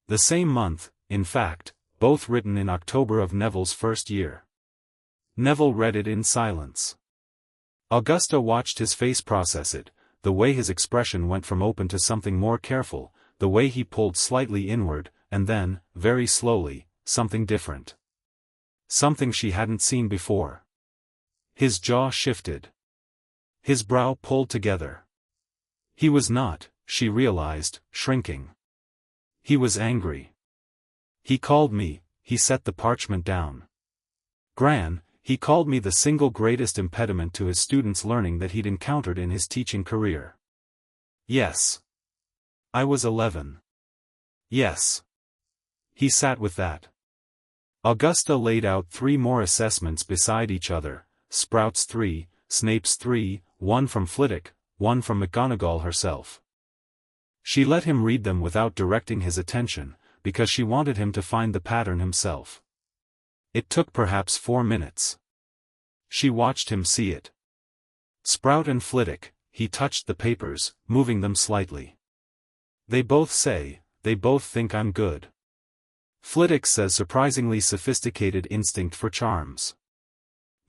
S1: The same month, in fact, both written in October of Neville's first year. Neville read it in silence. Augusta watched his face process it, the way his expression went from open to something more careful, the way he pulled slightly inward, and then, very slowly, something different. Something she hadn't seen before. His jaw shifted. His brow pulled together. He was not, she realized, shrinking. He was angry. "He called me," he set the parchment down. "Gran, he called me the single greatest impediment to his students' learning that he'd encountered in his teaching career." "Yes. I was 11. Yes." He sat with that. Augusta laid out 3 more assessments beside each other, Sprout's 3, Snape's 3, one from Flitwick, one from McGonagall herself. She let him read them without directing his attention, because she wanted him to find the pattern himself. It took perhaps 4 minutes. She watched him see it. Sprout and Flitwick, he touched the papers, moving them slightly. "They both say, they both think I'm good. Flitwick says surprisingly sophisticated instinct for charms.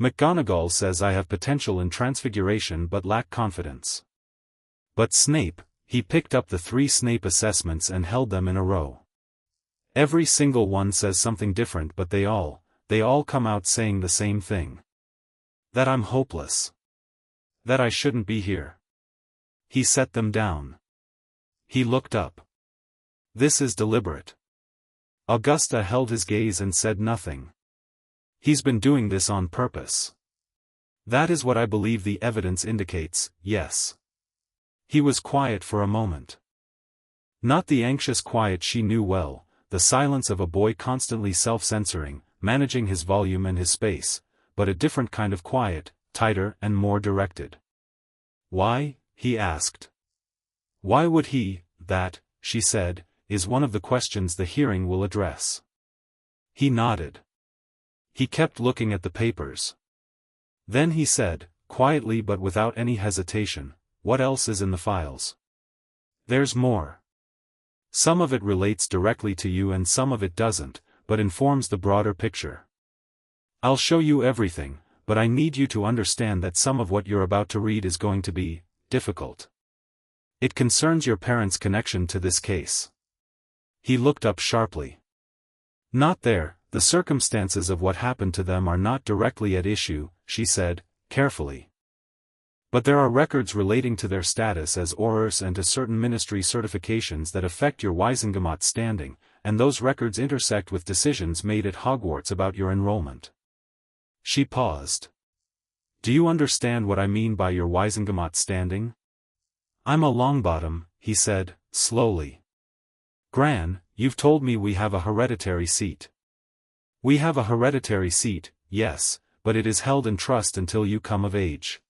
S1: McGonagall says I have potential in transfiguration but lack confidence. But Snape," he picked up the 3 Snape assessments and held them in a row. "Every single one says something different, but they all come out saying the same thing. That I'm hopeless. That I shouldn't be here." He set them down. He looked up. "This is deliberate." Augusta held his gaze and said nothing. "He's been doing this on purpose. That is what I believe the evidence indicates, yes." He was quiet for a moment. Not the anxious quiet she knew well, the silence of a boy constantly self-censoring, managing his volume and his space, but a different kind of quiet, tighter and more directed. "Why?" he asked. "Why would he?" "That," she said, "is one of the questions the hearing will address." He nodded. He kept looking at the papers. Then he said, quietly but without any hesitation, "What else is in the files?" "There's more. Some of it relates directly to you and some of it doesn't, but informs the broader picture. I'll show you everything, but I need you to understand that some of what you're about to read is going to be difficult. It concerns your parents' connection to this case." He looked up sharply. "Not there, the circumstances of what happened to them are not directly at issue," she said, carefully. "But there are records relating to their status as Aurors and to certain ministry certifications that affect your Wizengamot standing, and those records intersect with decisions made at Hogwarts about your enrollment." She paused. "Do you understand what I mean by your Wizengamot standing?" "I'm a Longbottom," he said, slowly. "Gran, you've told me we have a hereditary seat." "We have a hereditary seat, yes, but it is held in trust until you come of age.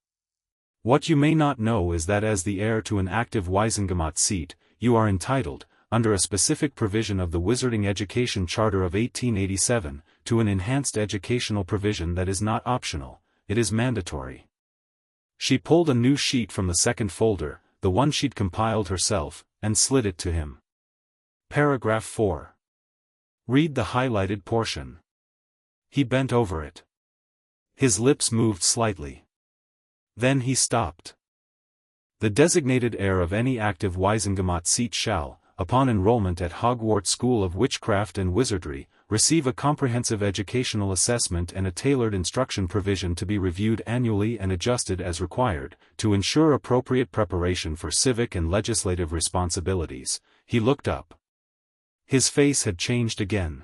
S1: What you may not know is that as the heir to an active Wizengamot seat, you are entitled, under a specific provision of the Wizarding Education Charter of 1887, to an enhanced educational provision that is not optional, it is mandatory. She pulled a new sheet from the second folder, the one she'd compiled herself, and slid it to him. Paragraph 4. Read the highlighted portion. He bent over it. His lips moved slightly. Then he stopped. The designated heir of any active Wizengamot seat shall, upon enrollment at Hogwarts School of Witchcraft and Wizardry, receive a comprehensive educational assessment and a tailored instruction provision to be reviewed annually and adjusted as required, to ensure appropriate preparation for civic and legislative responsibilities. He looked up. His face had changed again.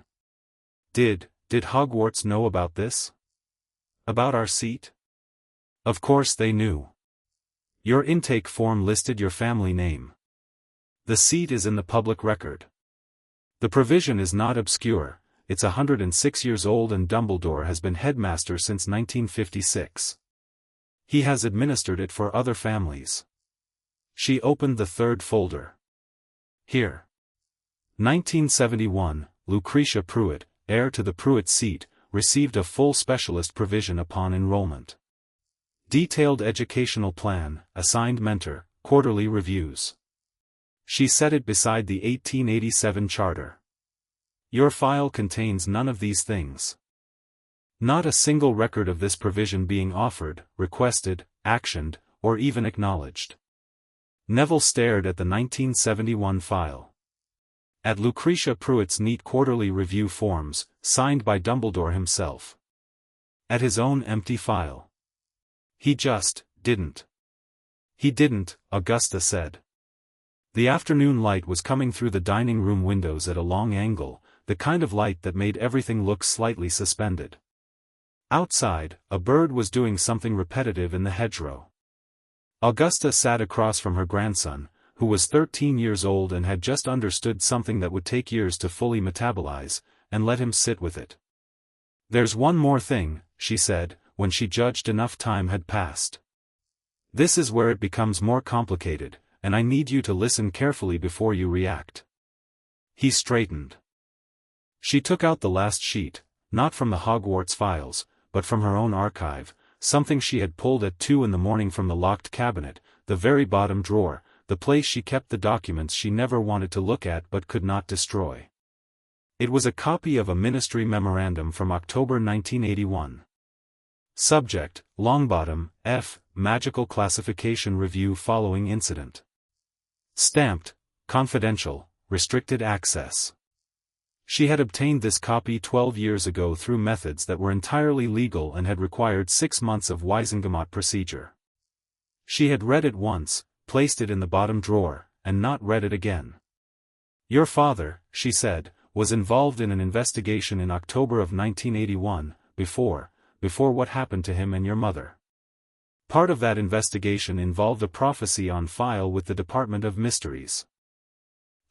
S1: Did Hogwarts know about this? About our seat? Of course they knew. Your intake form listed your family name. The seat is in the public record. The provision is not obscure, it's 106 years old and Dumbledore has been headmaster since 1956. He has administered it for other families. She opened the third folder. Here. 1971, Lucretia Pruitt, heir to the Pruitt seat, received a full specialist provision upon enrollment. Detailed educational plan, assigned mentor, quarterly reviews. She set it beside the 1887 charter. Your file contains none of these things. Not a single record of this provision being offered, requested, actioned, or even acknowledged. Neville stared at the 1971 file. At Lucretia Pruitt's neat quarterly review forms, signed by Dumbledore himself. At his own empty file. He just didn't. He didn't, Augusta said. The afternoon light was coming through the dining room windows at a long angle, the kind of light that made everything look slightly suspended. Outside, a bird was doing something repetitive in the hedgerow. Augusta sat across from her grandson, who was 13 years old and had just understood something that would take years to fully metabolize, and let him sit with it. There's one more thing, she said, when she judged enough time had passed. This is where it becomes more complicated, and I need you to listen carefully before you react. He straightened. She took out the last sheet, not from the Hogwarts files, but from her own archive, something she had pulled at 2 a.m. from the locked cabinet, the very bottom drawer, the place she kept the documents she never wanted to look at but could not destroy. It was a copy of a ministry memorandum from October 1981. Subject, Longbottom, F. Magical Classification Review following incident. Stamped, confidential, restricted access. She had obtained this copy 12 years ago through methods that were entirely legal and had required 6 months of Wizengamot procedure. She had read it once, placed it in the bottom drawer, and not read it again. Your father, she said, was involved in an investigation in October of 1981, before what happened to him and your mother. Part of that investigation involved a prophecy on file with the Department of Mysteries.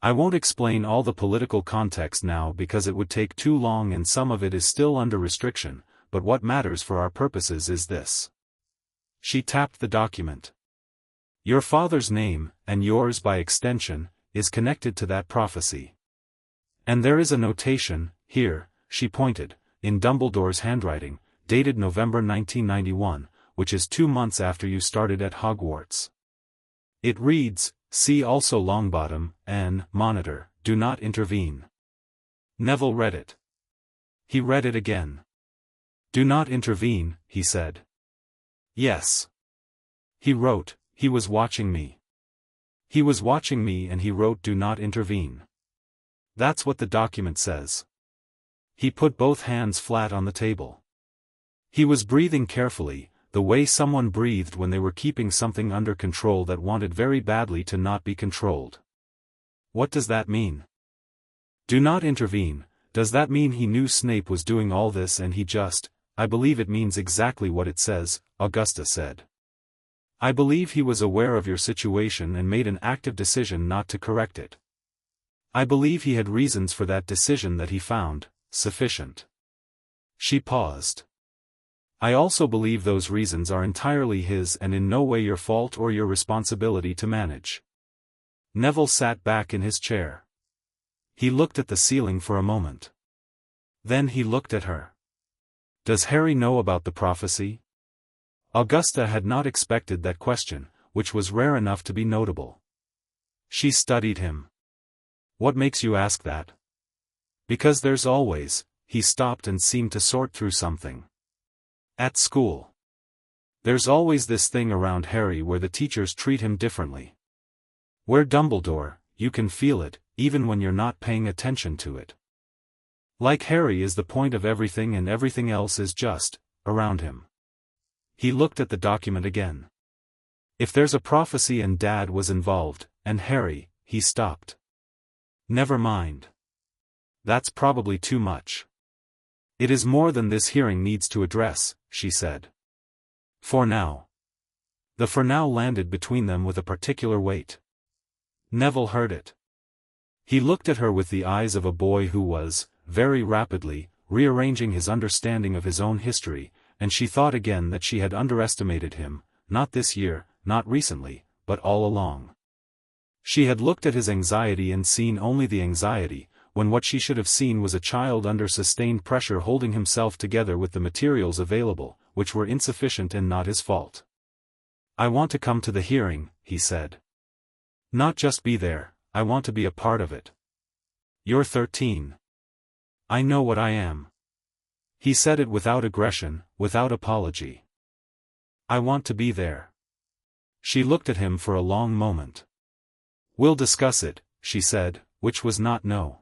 S1: I won't explain all the political context now because it would take too long and some of it is still under restriction, but what matters for our purposes is this. She tapped the document. Your father's name, and yours by extension, is connected to that prophecy. And there is a notation, here, she pointed, in Dumbledore's handwriting, dated November 1991, which is 2 months after you started at Hogwarts. It reads, see also Longbottom, N. Monitor, do not intervene. Neville read it. He read it again. Do not intervene, he said. Yes. He wrote, he was watching me. He was watching me and he wrote do not intervene. That's what the document says. He put both hands flat on the table. He was breathing carefully, the way someone breathed when they were keeping something under control that wanted very badly to not be controlled. What does that mean? Do not intervene, does that mean he knew Snape was doing all this and he just, I believe it means exactly what it says, Augusta said. I believe he was aware of your situation and made an active decision not to correct it. I believe he had reasons for that decision that he found sufficient. She paused. I also believe those reasons are entirely his and in no way your fault or your responsibility to manage. Neville sat back in his chair. He looked at the ceiling for a moment. Then he looked at her. Does Harry know about the prophecy? Augusta had not expected that question, which was rare enough to be notable. She studied him. What makes you ask that? Because there's always, he stopped and seemed to sort through something. At school. There's always this thing around Harry where the teachers treat him differently. Where Dumbledore, you can feel it, even when you're not paying attention to it. Like Harry is the point of everything and everything else is just, around him. He looked at the document again. If there's a prophecy and Dad was involved, and Harry, he stopped. Never mind. That's probably too much. It is more than this hearing needs to address, she said. For now. The for now landed between them with a particular weight. Neville heard it. He looked at her with the eyes of a boy who was, very rapidly, rearranging his understanding of his own history, and she thought again that she had underestimated him, not this year, not recently, but all along. She had looked at his anxiety and seen only the anxiety, when what she should have seen was a child under sustained pressure holding himself together with the materials available, which were insufficient and not his fault. I want to come to the hearing, he said. Not just be there, I want to be a part of it. You're 13. I know what I am. He said it without aggression, without apology. I want to be there. She looked at him for a long moment. We'll discuss it, she said, which was not no.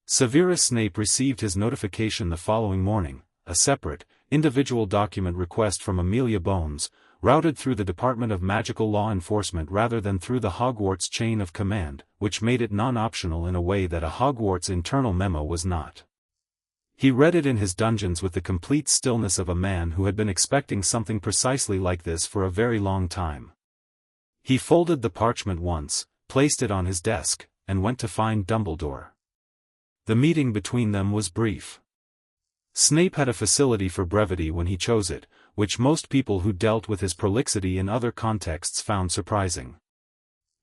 S1: Severus Snape received his notification the following morning, a separate, individual document request from Amelia Bones, routed through the Department of Magical Law Enforcement rather than through the Hogwarts chain of command, which made it non-optional in a way that a Hogwarts internal memo was not. He read it in his dungeons with the complete stillness of a man who had been expecting something precisely like this for a very long time. He folded the parchment once, placed it on his desk, and went to find Dumbledore. The meeting between them was brief. Snape had a facility for brevity when he chose it, which most people who dealt with his prolixity in other contexts found surprising.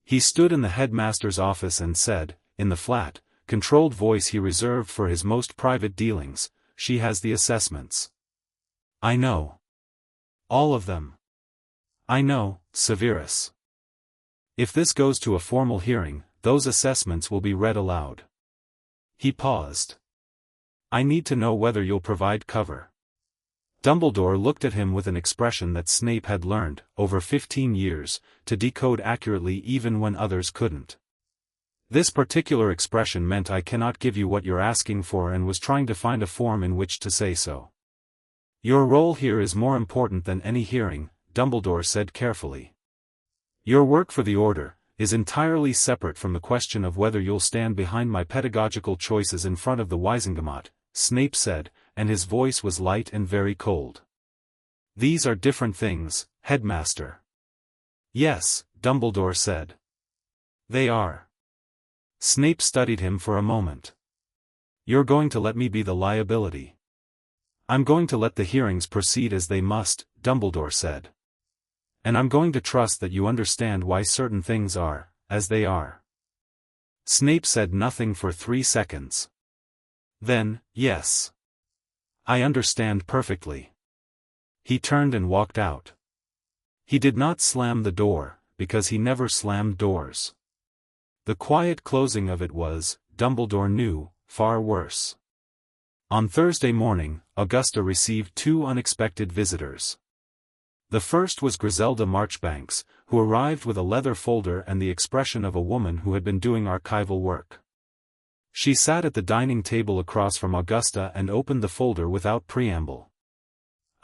S1: He stood in the headmaster's office and said, in the flat, controlled voice he reserved for his most private dealings, "She has the assessments." "I know. All of them. I know, Severus. If this goes to a formal hearing, those assessments will be read aloud." He paused. "I need to know whether you'll provide cover." Dumbledore looked at him with an expression that Snape had learned, over 15 years, to decode accurately even when others couldn't. This particular expression meant "I cannot give you what you're asking for," and was trying to find a form in which to say so. "Your role here is more important than any hearing," Dumbledore said carefully. "Your work for the Order is entirely separate from the question of whether you'll stand behind my pedagogical choices in front of the Wizengamot," Snape said, and his voice was light and very cold. "These are different things, Headmaster." "Yes," Dumbledore said. "They are." Snape studied him for a moment. "You're going to let me be the liability." "I'm going to let the hearings proceed as they must," Dumbledore said. "And I'm going to trust that you understand why certain things are, as they are." Snape said nothing for 3 seconds. Then, "Yes. I understand perfectly." He turned and walked out. He did not slam the door, because he never slammed doors. The quiet closing of it was, Dumbledore knew, far worse. On Thursday morning, Augusta received 2 unexpected visitors. The first was Griselda Marchbanks, who arrived with a leather folder and the expression of a woman who had been doing archival work. She sat at the dining table across from Augusta and opened the folder without preamble.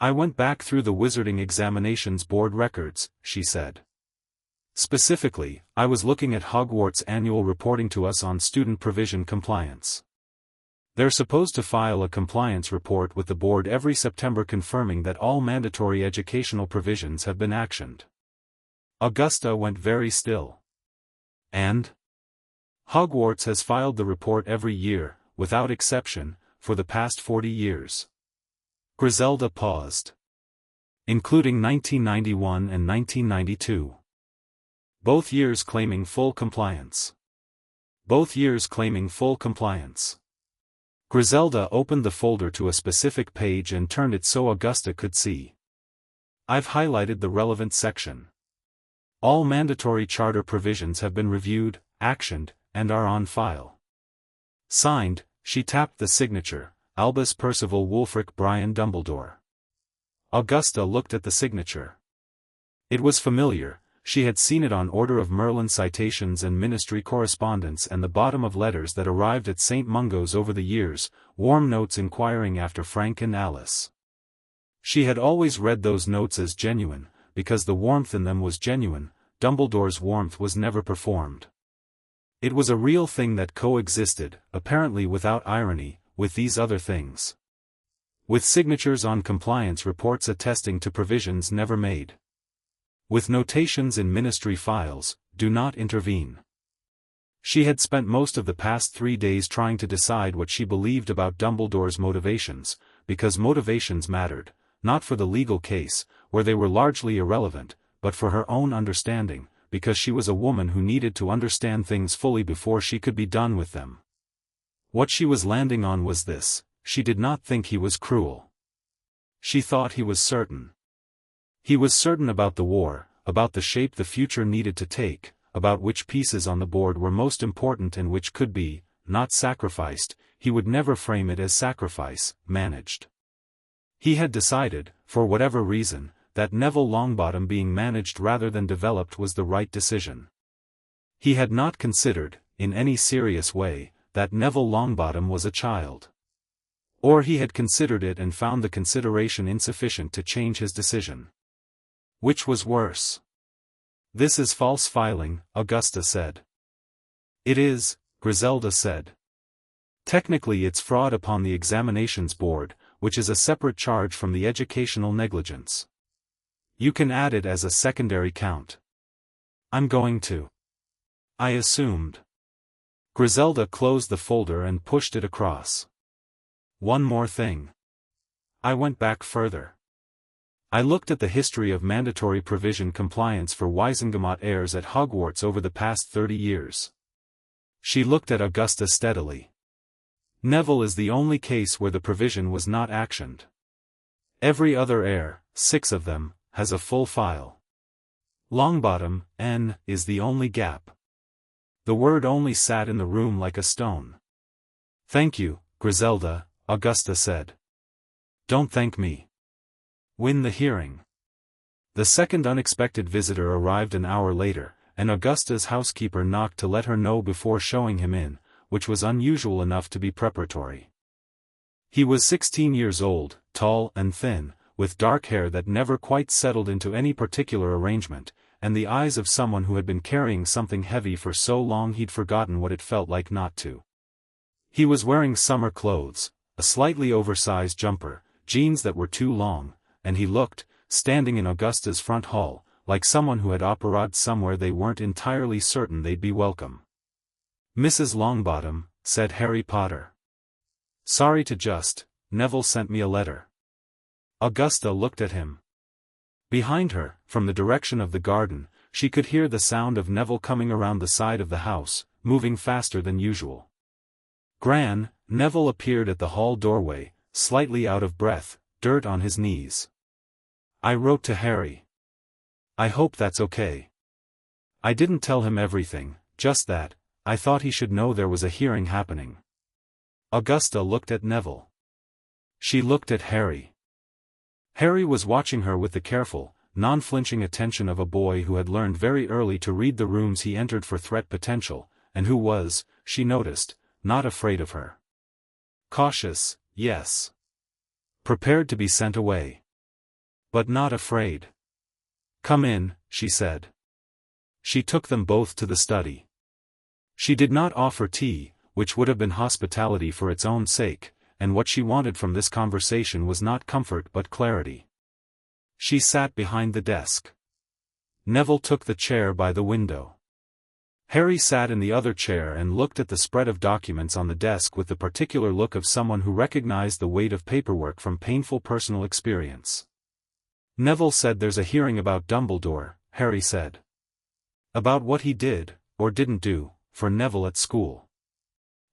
S1: "I went back through the Wizarding Examinations Board records," she said. "Specifically, I was looking at Hogwarts' annual reporting to us on student provision compliance. They're supposed to file a compliance report with the board every September confirming that all mandatory educational provisions have been actioned." Augusta went very still. "And?" "Hogwarts has filed the report every year, without exception, for the past 40 years. Griselda paused. "Including 1991 and 1992. Both years claiming full compliance." both years claiming full compliance. Griselda opened the folder to a specific page and turned it so Augusta could see. I've highlighted the relevant section. All mandatory charter provisions have been reviewed, actioned, and are on file. Signed, she tapped the signature, Albus Percival Wulfric Brian Dumbledore. Augusta looked at the signature. It was familiar. She had seen it on Order of Merlin citations and ministry correspondence and the bottom of letters that arrived at St. Mungo's over the years, warm notes inquiring after Frank and Alice. She had always read those notes as genuine, because the warmth in them was genuine. Dumbledore's warmth was never performed. It was a real thing that coexisted, apparently without irony, with these other things. With signatures on compliance reports attesting to provisions never made. With notations in ministry files, do not intervene. She had spent most of the past 3 days trying to decide what she believed about Dumbledore's motivations, because motivations mattered, not for the legal case, where they were largely irrelevant, but for her own understanding, because she was a woman who needed to understand things fully before she could be done with them. What she was landing on was this: she did not think he was cruel. She thought he was certain. He was certain about the war, about the shape the future needed to take, about which pieces on the board were most important and which could be, not sacrificed. He would never frame it as sacrifice, managed. He had decided, for whatever reason, that Neville Longbottom being managed rather than developed was the right decision. He had not considered, in any serious way, that Neville Longbottom was a child. Or he had considered it and found the consideration insufficient to change his decision. Which was worse? This is false filing, Augusta said. It is, Griselda said. Technically it's fraud upon the examinations board, which is a separate charge from the educational negligence. You can add it as a secondary count. I'm going to. I assumed. Griselda closed the folder and pushed it across. One more thing. I went back further. I looked at the history of mandatory provision compliance for Wizengamot heirs at Hogwarts over the past 30 years. She looked at Augusta steadily. Neville is the only case where the provision was not actioned. Every other heir, 6 of them, has a full file. Longbottom, N, is the only gap. The word only sat in the room like a stone. Thank you, Griselda, Augusta said. Don't thank me. Win the hearing. The second unexpected visitor arrived an hour later, and Augusta's housekeeper knocked to let her know before showing him in, which was unusual enough to be preparatory. He was 16 years old, tall and thin, with dark hair that never quite settled into any particular arrangement, and the eyes of someone who had been carrying something heavy for so long he'd forgotten what it felt like not to. He was wearing summer clothes, a slightly oversized jumper, jeans that were too long, and he looked, standing in Augusta's front hall, like someone who had operated somewhere they weren't entirely certain they'd be welcome. Mrs. Longbottom, said Harry Potter. Sorry to just, Neville sent me a letter. Augusta looked at him. Behind her, from the direction of the garden, she could hear the sound of Neville coming around the side of the house, moving faster than usual. Gran, Neville appeared at the hall doorway, slightly out of breath, dirt on his knees. I wrote to Harry. I hope that's okay. I didn't tell him everything, just that, I thought he should know there was a hearing happening. Augusta looked at Neville. She looked at Harry. Harry was watching her with the careful, non-flinching attention of a boy who had learned very early to read the rooms he entered for threat potential, and who was, she noticed, not afraid of her. Cautious, yes. Prepared to be sent away. But not afraid. Come in, she said. She took them both to the study. She did not offer tea, which would have been hospitality for its own sake, and what she wanted from this conversation was not comfort but clarity. She sat behind the desk. Neville took the chair by the window. Harry sat in the other chair and looked at the spread of documents on the desk with the particular look of someone who recognized the weight of paperwork from painful personal experience. Neville said there's a hearing about Dumbledore, Harry said. About what he did, or didn't do, for Neville at school.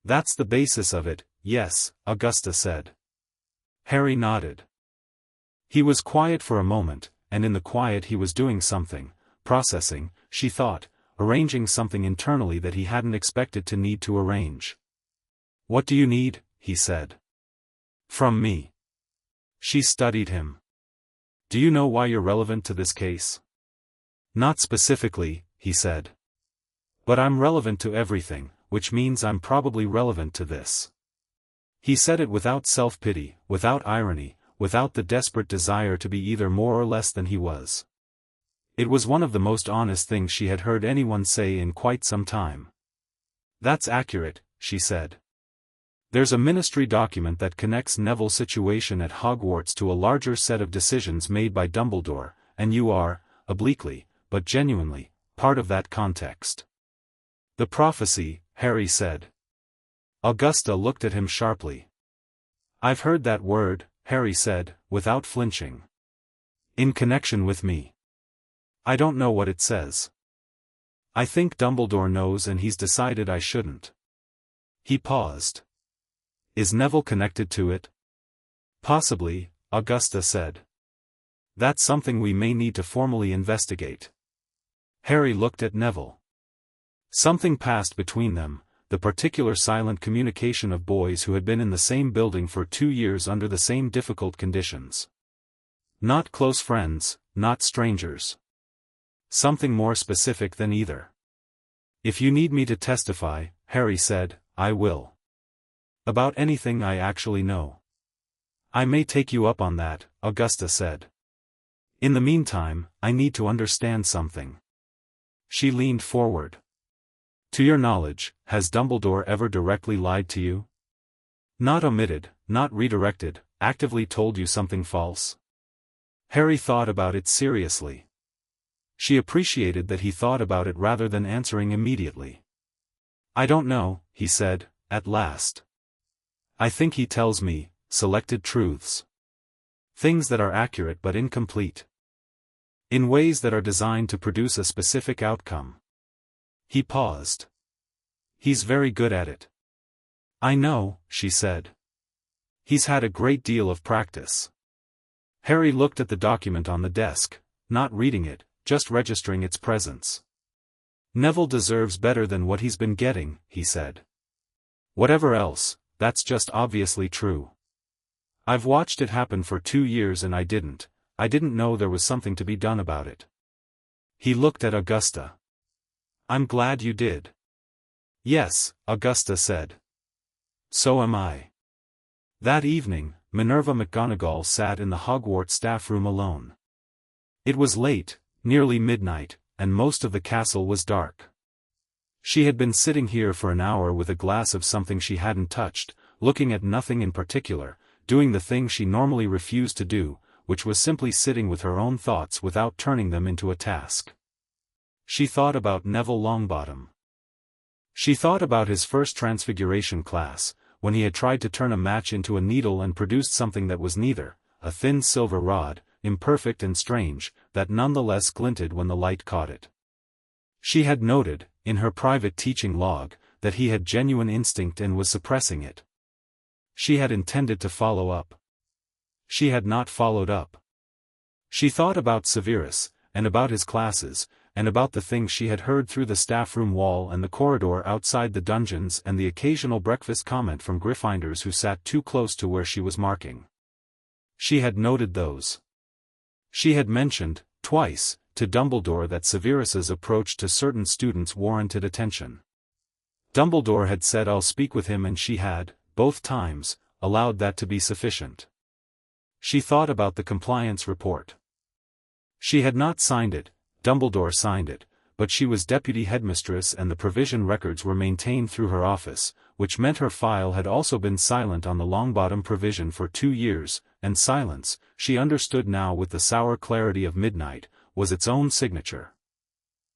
S1: That's the basis of it, yes, Augusta said. Harry nodded. He was quiet for a moment, and in the quiet he was doing something, processing, she thought, arranging something internally that he hadn't expected to need to arrange. "What do you need?" he said. "From me." She studied him. "Do you know why you're relevant to this case?" "Not specifically," he said. "But I'm relevant to everything, which means I'm probably relevant to this." He said it without self-pity, without irony, without the desperate desire to be either more or less than he was. It was one of the most honest things she had heard anyone say in quite some time. "That's accurate," she said. "There's a ministry document that connects Neville's situation at Hogwarts to a larger set of decisions made by Dumbledore, and you are, obliquely, but genuinely, part of that context." "The prophecy," Harry said. Augusta looked at him sharply. "I've heard that word," Harry said, without flinching. "In connection with me. I don't know what it says. I think Dumbledore knows and he's decided I shouldn't." He paused. "Is Neville connected to it?" "Possibly," Augusta said. "That's something we may need to formally investigate." Harry looked at Neville. Something passed between them, the particular silent communication of boys who had been in the same building for 2 years under the same difficult conditions. Not close friends, not strangers. Something more specific than either. "If you need me to testify," Harry said, "I will. About anything I actually know." "I may take you up on that," Augusta said. "In the meantime, I need to understand something." She leaned forward. "To your knowledge, has Dumbledore ever directly lied to you? Not omitted, not redirected, actively told you something false?" Harry thought about it seriously. She appreciated that he thought about it rather than answering immediately. "I don't know," he said, at last. "I think he tells me selected truths. Things that are accurate but incomplete. In ways that are designed to produce a specific outcome." He paused. "He's very good at it." "I know," she said. "He's had a great deal of practice." Harry looked at the document on the desk, not reading it, just registering its presence. "Neville deserves better than what he's been getting," he said. "Whatever else, that's just obviously true. I've watched it happen for 2 years and I didn't know there was something to be done about it." He looked at Augusta. "I'm glad you did." "Yes," Augusta said. "So am I." That evening, Minerva McGonagall sat in the Hogwarts staff room alone. It was late, nearly midnight, and most of the castle was dark. She had been sitting here for an hour with a glass of something she hadn't touched, looking at nothing in particular, doing the thing she normally refused to do, which was simply sitting with her own thoughts without turning them into a task. She thought about Neville Longbottom. She thought about his first transfiguration class, when he had tried to turn a match into a needle and produced something that was neither, a thin silver rod, imperfect and strange, that nonetheless glinted when the light caught it. She had noted, in her private teaching log, that he had genuine instinct and was suppressing it. She had intended to follow up. She had not followed up. She thought about Severus, and about his classes, and about the things she had heard through the staff room wall and the corridor outside the dungeons and the occasional breakfast comment from Gryffindors who sat too close to where she was marking. She had noted those. She had mentioned, twice, to Dumbledore that Severus's approach to certain students warranted attention. Dumbledore had said I'll speak with him and she had, both times, allowed that to be sufficient. She thought about the compliance report. She had not signed it, Dumbledore signed it, but she was deputy headmistress and the provision records were maintained through her office, which meant her file had also been silent on the Longbottom provision for 2 years, and silence, she understood now with the sour clarity of midnight, was its own signature.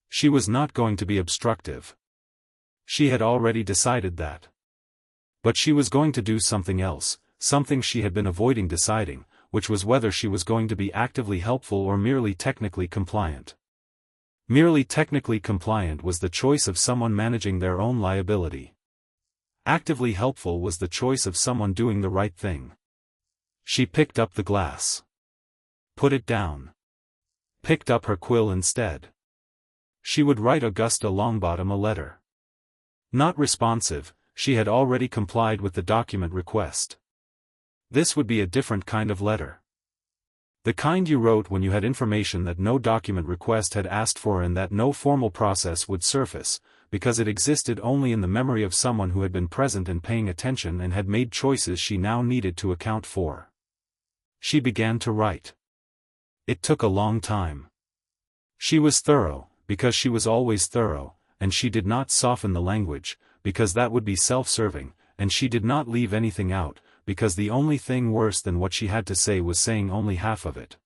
S1: She was not going to be obstructive. She had already decided that. But she was going to do something else, something she had been avoiding deciding, which was whether she was going to be actively helpful or merely technically compliant. Merely technically compliant was the choice of someone managing their own liability. Actively helpful was the choice of someone doing the right thing. She picked up the glass. Put it down. Picked up her quill instead. She would write Augusta Longbottom a letter. Not responsive, she had already complied with the document request. This would be a different kind of letter. The kind you wrote when you had information that no document request had asked for and that no formal process would surface, because it existed only in the memory of someone who had been present and paying attention and had made choices she now needed to account for. She began to write. It took a long time. She was thorough, because she was always thorough, and she did not soften the language, because that would be self-serving, and she did not leave anything out, because the only thing worse than what she had to say was saying only half of it.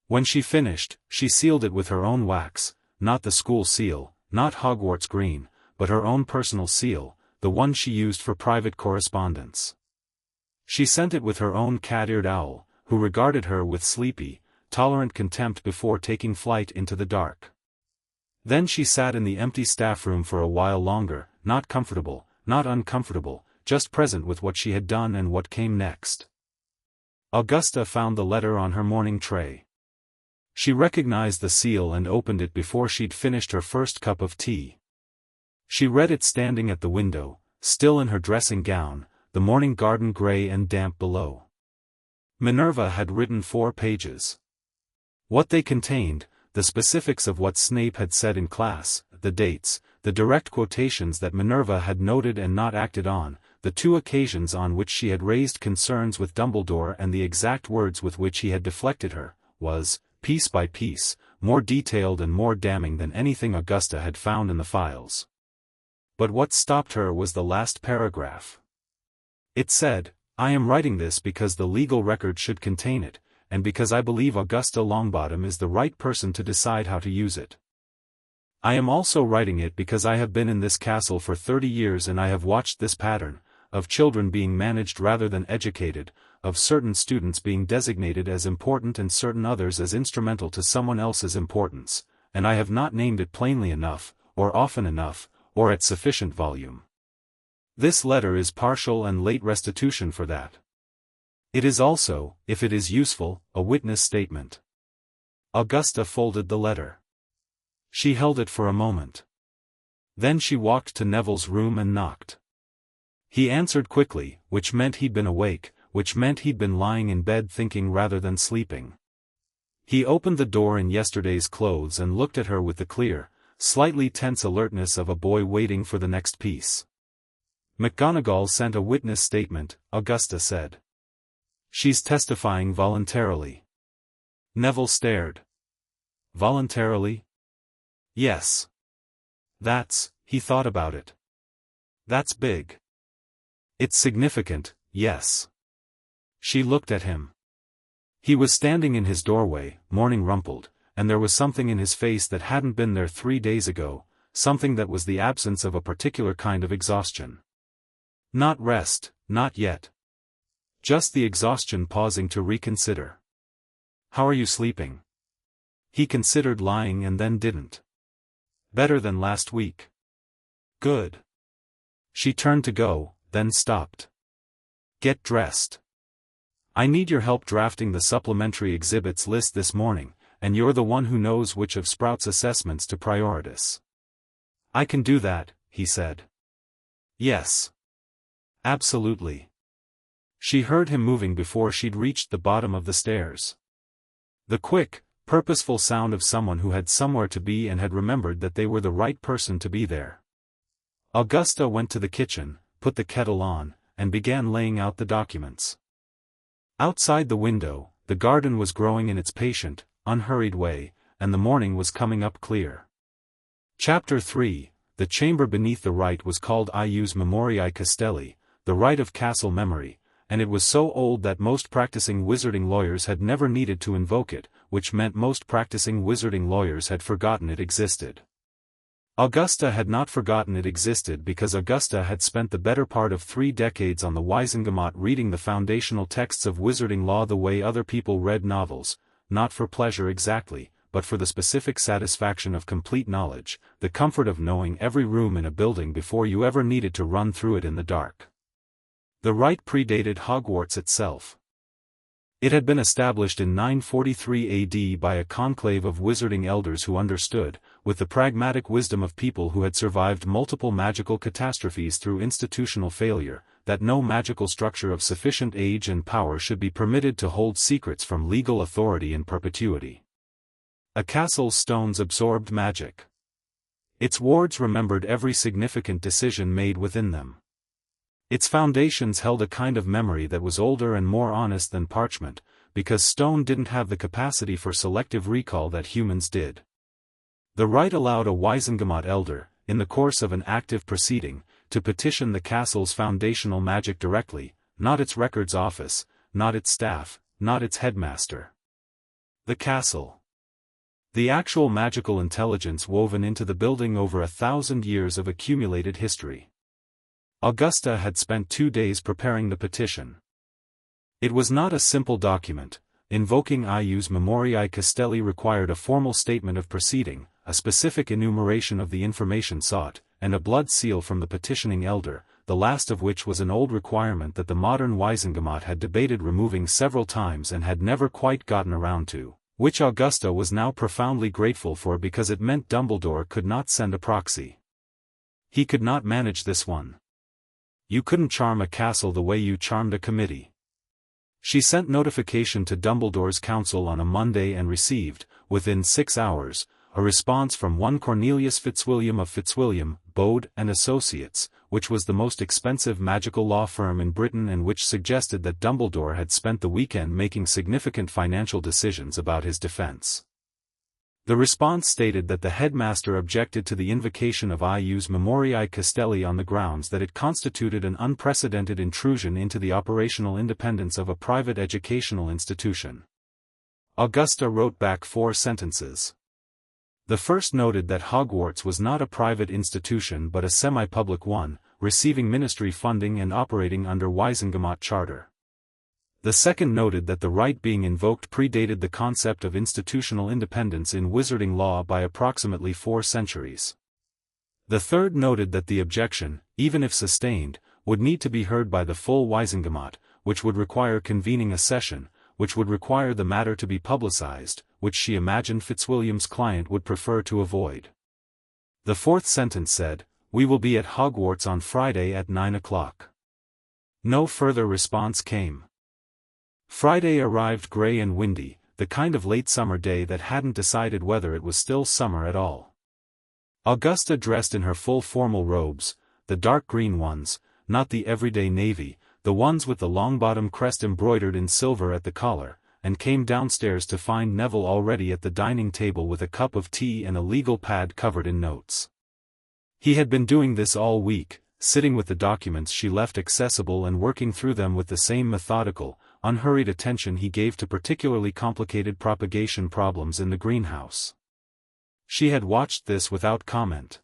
S1: When she finished, she sealed it with her own wax, not the school seal, not Hogwarts green, but her own personal seal, the one she used for private correspondence. She sent it with her own cat-eared owl, who regarded her with sleepy, tolerant contempt before taking flight into the dark. Then she sat in the empty staff room for a while longer, not comfortable, not uncomfortable, just present with what she had done and what came next. Augusta found the letter on her morning tray. She recognized the seal and opened it before she'd finished her first cup of tea. She read it standing at the window, still in her dressing gown, the morning garden gray and damp below. Minerva had written 4 pages. What they contained, the specifics of what Snape had said in class, the dates, the direct quotations that Minerva had noted and not acted on, the 2 occasions on which she had raised concerns with Dumbledore and the exact words with which he had deflected her, was, piece by piece, more detailed and more damning than anything Augusta had found in the files. But what stopped her was the last paragraph. It said, "I am writing this because the legal record should contain it, and because I believe Augusta Longbottom is the right person to decide how to use it. I am also writing it because I have been in this castle for 30 years and I have watched this pattern, of children being managed rather than educated, of certain students being designated as important and certain others as instrumental to someone else's importance, and I have not named it plainly enough, or often enough, or at sufficient volume. This letter is partial and late restitution for that. It is also, if it is useful, a witness statement." Augusta folded the letter. She held it for a moment. Then she walked to Neville's room and knocked. He answered quickly, which meant he'd been awake, which meant he'd been lying in bed thinking rather than sleeping. He opened the door in yesterday's clothes and looked at her with the clear, slightly tense alertness of a boy waiting for the next piece. "McGonagall sent a witness statement," Augusta said. "She's testifying voluntarily." Neville stared. "Voluntarily?" "Yes. He thought about it. That's big. It's significant, yes." She looked at him. He was standing in his doorway, morning rumpled, and there was something in his face that hadn't been there 3 days ago, something that was the absence of a particular kind of exhaustion. Not rest, not yet. Just the exhaustion pausing to reconsider. "How are you sleeping?" He considered lying and then didn't. "Better than last week." "Good." She turned to go, then stopped. "Get dressed. I need your help drafting the supplementary exhibits list this morning, and you're the one who knows which of Sprout's assessments to prioritize." "I can do that," he said. "Yes. Absolutely." She heard him moving before she'd reached the bottom of the stairs. The quick, purposeful sound of someone who had somewhere to be and had remembered that they were the right person to be there. Augusta went to the kitchen, put the kettle on, and began laying out the documents. Outside the window, the garden was growing in its patient, unhurried way, and the morning was coming up clear. Chapter 3, The chamber beneath the rite was called Ius Memoriae Castelli, the rite of castle memory, and it was so old that most practicing wizarding lawyers had never needed to invoke it, which meant most practicing wizarding lawyers had forgotten it existed. Augusta had not forgotten it existed because Augusta had spent the better part of 3 decades on the Wizengamot reading the foundational texts of wizarding law the way other people read novels, not for pleasure exactly, but for the specific satisfaction of complete knowledge, the comfort of knowing every room in a building before you ever needed to run through it in the dark. The right predated Hogwarts itself. It had been established in 943 AD by a conclave of wizarding elders who understood, with the pragmatic wisdom of people who had survived multiple magical catastrophes through institutional failure, that no magical structure of sufficient age and power should be permitted to hold secrets from legal authority in perpetuity. A castle's stones absorbed magic. Its wards remembered every significant decision made within them. Its foundations held a kind of memory that was older and more honest than parchment, because stone didn't have the capacity for selective recall that humans did. The right allowed a Wizengamot elder, in the course of an active proceeding, to petition the castle's foundational magic directly, not its records office, not its staff, not its headmaster. The castle. The actual magical intelligence woven into the building over 1,000 years of accumulated history. Augusta had spent 2 days preparing the petition. It was not a simple document. Invoking ius memoriae castelli required a formal statement of proceeding, a specific enumeration of the information sought, and a blood seal from the petitioning elder, the last of which was an old requirement that the modern Wizengamot had debated removing several times and had never quite gotten around to, which Augusta was now profoundly grateful for because it meant Dumbledore could not send a proxy. He could not manage this one. You couldn't charm a castle the way you charmed a committee. She sent notification to Dumbledore's council on a Monday and received, within 6 hours, a response from one Cornelius Fitzwilliam of Fitzwilliam, Bode and Associates, which was the most expensive magical law firm in Britain and which suggested that Dumbledore had spent the weekend making significant financial decisions about his defense. The response stated that the headmaster objected to the invocation of ius memoriae castelli on the grounds that it constituted an unprecedented intrusion into the operational independence of a private educational institution. Augusta wrote back 4 sentences. The first noted that Hogwarts was not a private institution but a semi-public one, receiving ministry funding and operating under Wizengamot charter. The second noted that the right being invoked predated the concept of institutional independence in wizarding law by approximately 4 centuries. The third noted that the objection, even if sustained, would need to be heard by the full Wizengamot, which would require convening a session, which would require the matter to be publicized, which she imagined Fitzwilliam's client would prefer to avoid. The fourth sentence said, "We will be at Hogwarts on Friday at 9 o'clock." No further response came. Friday arrived grey and windy, the kind of late summer day that hadn't decided whether it was still summer at all. Augusta dressed in her full formal robes, the dark green ones, not the everyday navy, the ones with the Longbottom crest embroidered in silver at the collar, and came downstairs to find Neville already at the dining table with a cup of tea and a legal pad covered in notes. He had been doing this all week, sitting with the documents she left accessible and working through them with the same methodical, unhurried attention he gave to particularly complicated propagation problems in the greenhouse. She had watched this without comment.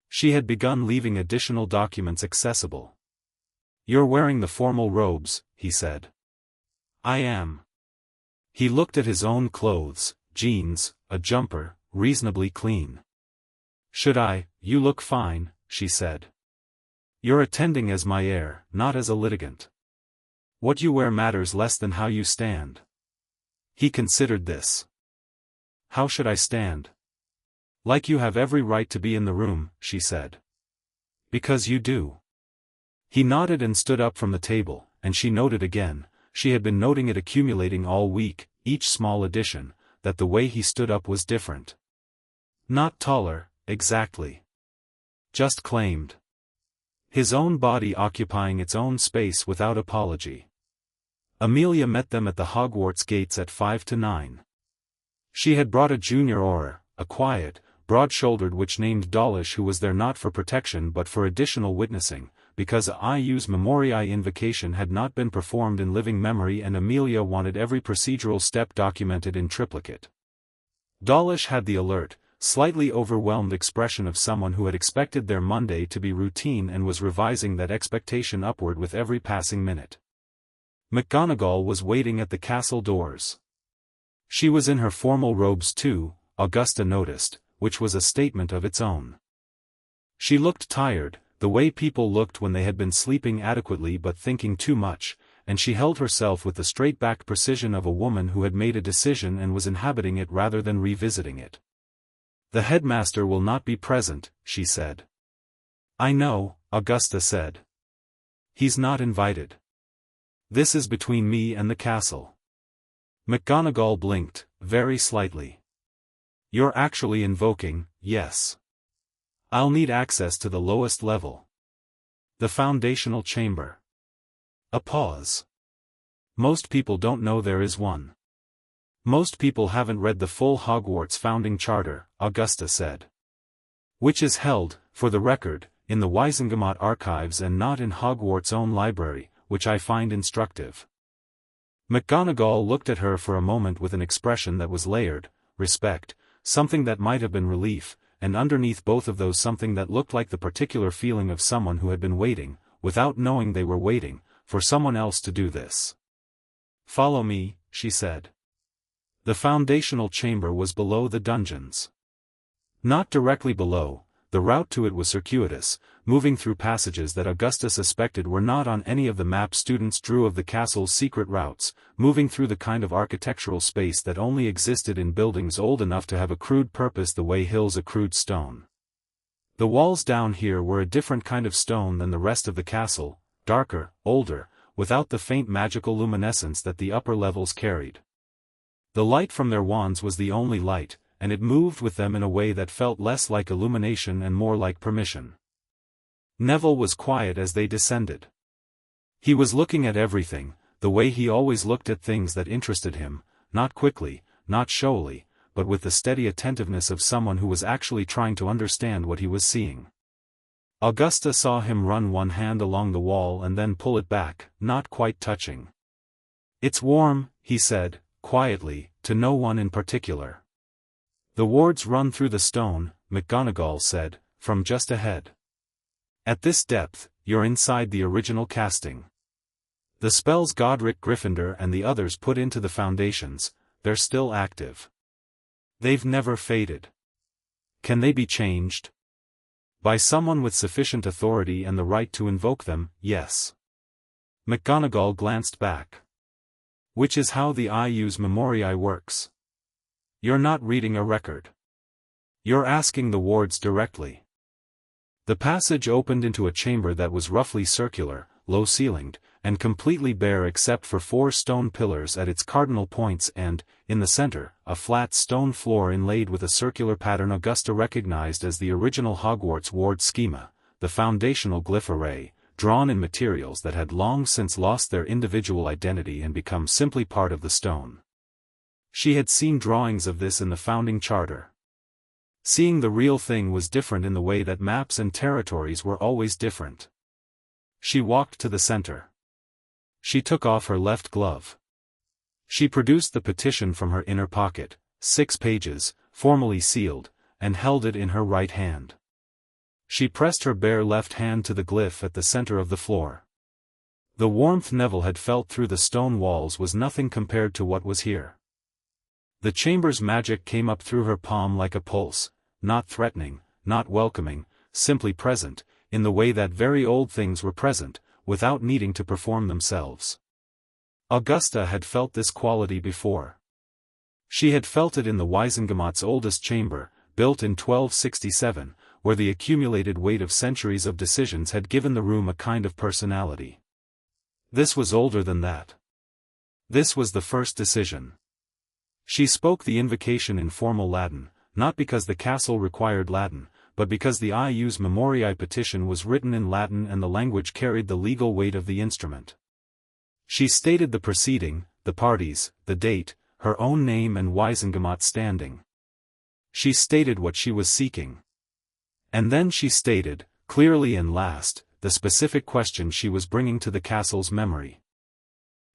S1: She had begun leaving additional documents accessible. "You're wearing the formal robes," he said. "I am." He looked at his own clothes, jeans, a jumper, reasonably clean. "Should I? You look fine," she said. "You're attending as my heir, not as a litigant. What you wear matters less than how you stand." He considered this. "How should I stand?" "Like you have every right to be in the room," she said. "Because you do." He nodded and stood up from the table, and she noted again, she had been noting it accumulating all week, each small addition, that the way he stood up was different. Not taller, exactly. Just claimed. His own body occupying its own space without apology. Amelia met them at the Hogwarts gates at 5 to 9. She had brought a junior auror, a quiet, broad-shouldered witch named Dawlish who was there not for protection but for additional witnessing, because a ius memoriae invocation had not been performed in living memory and Amelia wanted every procedural step documented in triplicate. Dawlish had the alert, slightly overwhelmed expression of someone who had expected their Monday to be routine and was revising that expectation upward with every passing minute. McGonagall was waiting at the castle doors. She was in her formal robes too, Augusta noticed, which was a statement of its own. She looked tired, the way people looked when they had been sleeping adequately but thinking too much, and she held herself with the straight-back precision of a woman who had made a decision and was inhabiting it rather than revisiting it. "The headmaster will not be present," she said. "I know," Augusta said. "He's not invited. This is between me and the castle." McGonagall blinked, very slightly. "You're actually invoking, yes. I'll need access to the lowest level. The foundational chamber." A pause. "Most people don't know there is one. Most people haven't read the full Hogwarts founding charter," Augusta said. "Which is held, for the record, in the Wizengamot archives and not in Hogwarts' own library, which I find instructive." McGonagall looked at her for a moment with an expression that was layered: respect, something that might have been relief, and underneath both of those something that looked like the particular feeling of someone who had been waiting, without knowing they were waiting, for someone else to do this. "Follow me," she said. The foundational chamber was below the dungeons. Not directly below, the route to it was circuitous, moving through passages that Augusta suspected were not on any of the maps students drew of the castle's secret routes, moving through the kind of architectural space that only existed in buildings old enough to have a crude purpose the way hills accrued stone. The walls down here were a different kind of stone than the rest of the castle, darker, older, without the faint magical luminescence that the upper levels carried. The light from their wands was the only light, and it moved with them in a way that felt less like illumination and more like permission. Neville was quiet as they descended. He was looking at everything, the way he always looked at things that interested him, not quickly, not showily, but with the steady attentiveness of someone who was actually trying to understand what he was seeing. Augusta saw him run one hand along the wall and then pull it back, not quite touching. "It's warm," he said, quietly, to no one in particular. "The wards run through the stone," McGonagall said, "from just ahead. At this depth, you're inside the original casting. The spells Godric Gryffindor and the others put into the foundations, they're still active. They've never faded. Can they be changed? By someone with sufficient authority and the right to invoke them, yes." McGonagall glanced back. "Which is how the Ius Memoriae works. You're not reading a record. You're asking the wards directly." The passage opened into a chamber that was roughly circular, low-ceilinged, and completely bare except for 4 stone pillars at its cardinal points and, in the center, a flat stone floor inlaid with a circular pattern Augusta recognized as the original Hogwarts ward schema, the foundational glyph array, drawn in materials that had long since lost their individual identity and become simply part of the stone. She had seen drawings of this in the founding charter. Seeing the real thing was different in the way that maps and territories were always different. She walked to the center. She took off her left glove. She produced the petition from her inner pocket, 6 pages, formally sealed, and held it in her right hand. She pressed her bare left hand to the glyph at the center of the floor. The warmth Neville had felt through the stone walls was nothing compared to what was here. The chamber's magic came up through her palm like a pulse, not threatening, not welcoming, simply present, in the way that very old things were present, without needing to perform themselves. Augusta had felt this quality before. She had felt it in the Wizengamot's oldest chamber, built in 1267, where the accumulated weight of centuries of decisions had given the room a kind of personality. This was older than that. This was the first decision. She spoke the invocation in formal Latin, not because the castle required Latin, but because the Ius Memoriae petition was written in Latin and the language carried the legal weight of the instrument. She stated the proceeding, the parties, the date, her own name and Wizengamot's standing. She stated what she was seeking. And then she stated, clearly and last, the specific question she was bringing to the castle's memory.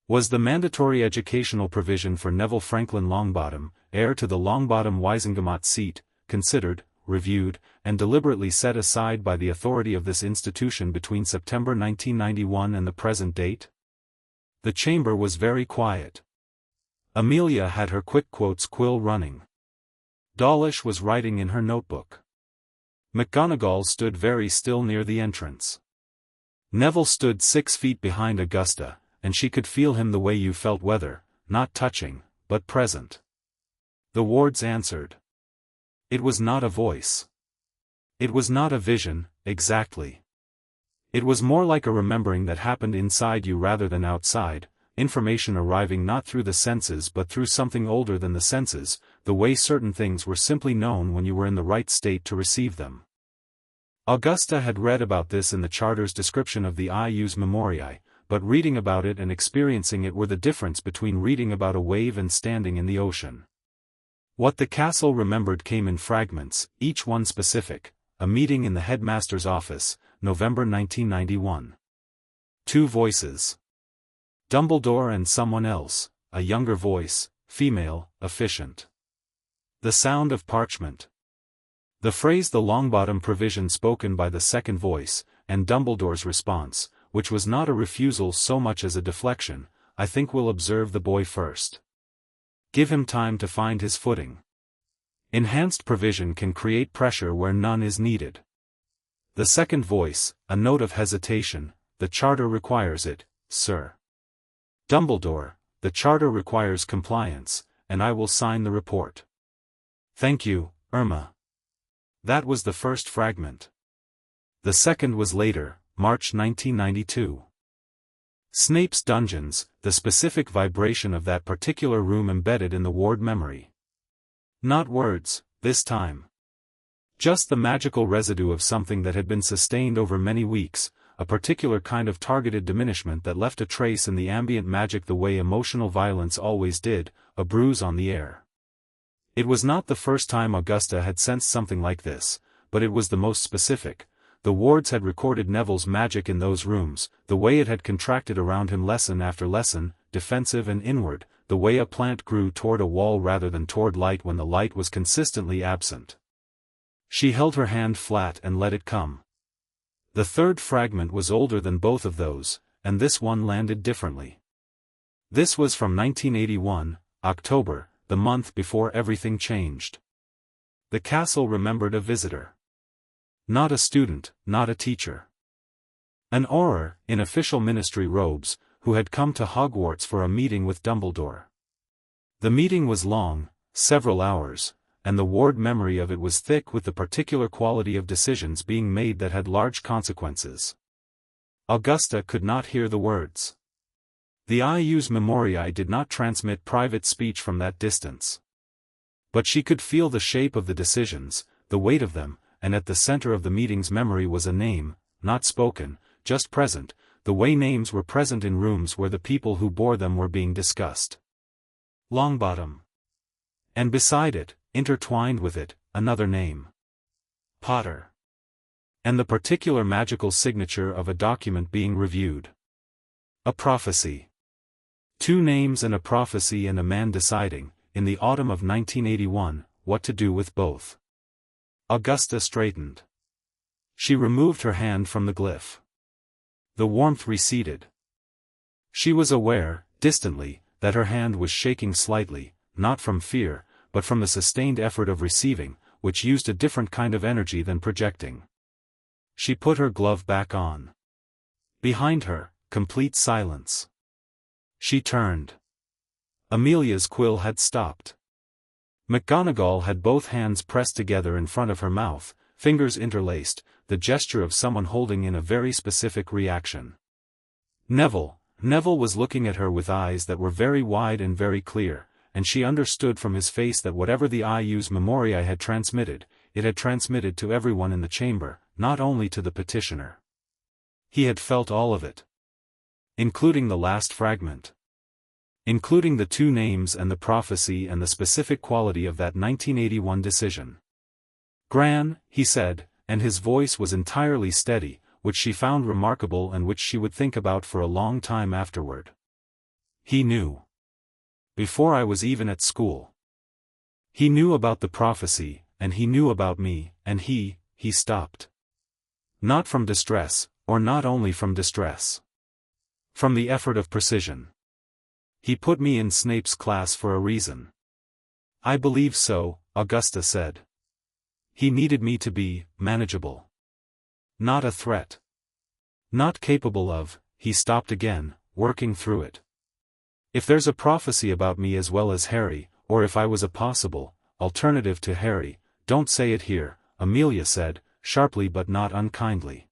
S1: Was the mandatory educational provision for Neville Franklin Longbottom, heir to the Longbottom Wizengamot seat, considered, reviewed, and deliberately set aside by the authority of this institution between September 1991 and the present date? The chamber was very quiet. Amelia had her quick quotes quill running. Dawlish was writing in her notebook. McGonagall stood very still near the entrance. Neville stood 6 feet behind Augusta, and she could feel him the way you felt whether, not touching, but present. The wards answered. It was not a voice. It was not a vision, exactly. It was more like a remembering that happened inside you rather than outside, information arriving not through the senses but through something older than the senses, the way certain things were simply known when you were in the right state to receive them. Augusta had read about this in the Charter's description of the Ius Memoriae, but reading about it and experiencing it were the difference between reading about a wave and standing in the ocean. What the castle remembered came in fragments, each one specific. A meeting in the headmaster's office, November 1991. 2 voices. Dumbledore and someone else, a younger voice, female, efficient. The sound of parchment. The phrase the Longbottom provision spoken by the second voice, and Dumbledore's response, which was not a refusal so much as a deflection, I think we'll observe the boy first. Give him time to find his footing. Enhanced provision can create pressure where none is needed. The second voice, a note of hesitation, the Charter requires it, sir. Dumbledore, the Charter requires compliance, and I will sign the report. Thank you, Irma. That was the first fragment. The second was later, March 1992. Snape's dungeons, the specific vibration of that particular room embedded in the ward memory. Not words, this time. Just the magical residue of something that had been sustained over many weeks, a particular kind of targeted diminishment that left a trace in the ambient magic the way emotional violence always did, a bruise on the air. It was not the first time Augusta had sensed something like this, but it was the most specific. The wards had recorded Neville's magic in those rooms, the way it had contracted around him lesson after lesson, defensive and inward, the way a plant grew toward a wall rather than toward light when the light was consistently absent. She held her hand flat and let it come. The third fragment was older than both of those, and this one landed differently. This was from 1981, October, the month before everything changed. The castle remembered a visitor. Not a student, not a teacher. An Auror, in official ministry robes, who had come to Hogwarts for a meeting with Dumbledore. The meeting was long, several hours, and the ward memory of it was thick with the particular quality of decisions being made that had large consequences. Augusta could not hear the words. The Ius Memoriae did not transmit private speech from that distance. But she could feel the shape of the decisions, the weight of them, and at the center of the meeting's memory was a name, not spoken, just present, the way names were present in rooms where the people who bore them were being discussed. Longbottom. And beside it, intertwined with it, another name. Potter. And the particular magical signature of a document being reviewed. A prophecy. 2 names and a prophecy and a man deciding, in the autumn of 1981, what to do with both. Augusta straightened. She removed her hand from the glyph. The warmth receded. She was aware, distantly, that her hand was shaking slightly, not from fear, but from the sustained effort of receiving, which used a different kind of energy than projecting. She put her glove back on. Behind her, complete silence. She turned. Amelia's quill had stopped. McGonagall had both hands pressed together in front of her mouth, fingers interlaced, the gesture of someone holding in a very specific reaction. Neville was looking at her with eyes that were very wide and very clear, and she understood from his face that whatever the Ius Memoriae had transmitted, it had transmitted to everyone in the chamber, not only to the petitioner. He had felt all of it. Including the last fragment. Including the 2 names and the prophecy and the specific quality of that 1981 decision. Gran, he said, and his voice was entirely steady, which she found remarkable and which she would think about for a long time afterward. He knew. Before I was even at school. He knew about the prophecy, and he knew about me, and he stopped. Not from distress, or not only from distress. From the effort of precision. He put me in Snape's class for a reason. I believe so, Augusta said. He needed me to be manageable. Not a threat. Not capable of, he stopped again, working through it. If there's a prophecy about me as well as Harry, or if I was a possible alternative to Harry, don't say it here, Amelia said, sharply but not unkindly.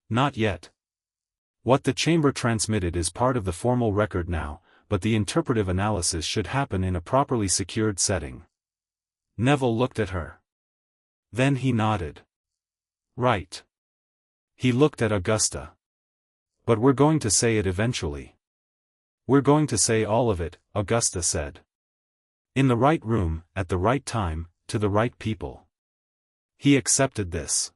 S1: Not yet. What the chamber transmitted is part of the formal record now, but the interpretive analysis should happen in a properly secured setting. Neville looked at her. Then he nodded. Right. He looked at Augusta. But we're going to say it eventually. We're going to say all of it, Augusta said. In the right room, at the right time, to the right people. He accepted this.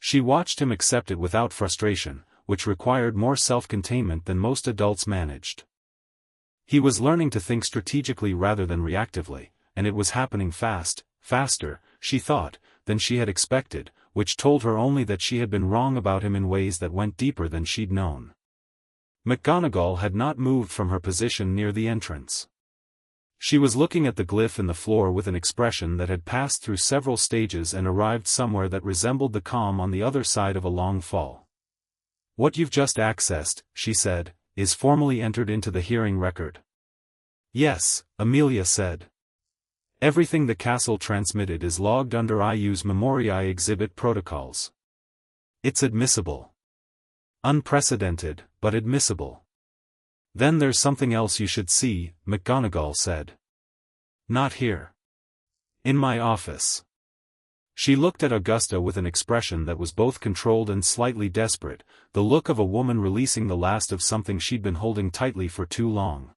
S1: She watched him accept it without frustration, which required more self-containment than most adults managed. He was learning to think strategically rather than reactively, and it was happening faster, she thought, than she had expected, which told her only that she had been wrong about him in ways that went deeper than she'd known. McGonagall had not moved from her position near the entrance. She was looking at the glyph in the floor with an expression that had passed through several stages and arrived somewhere that resembled the calm on the other side of a long fall. What you've just accessed, she said, is formally entered into the hearing record. Yes, Amelia said. Everything the castle transmitted is logged under ius memoriae exhibit protocols. It's admissible. Unprecedented, but admissible. Then there's something else you should see, McGonagall said. Not here. In my office. She looked at Augusta with an expression that was both controlled and slightly desperate, the look of a woman releasing the last of something she'd been holding tightly for too long.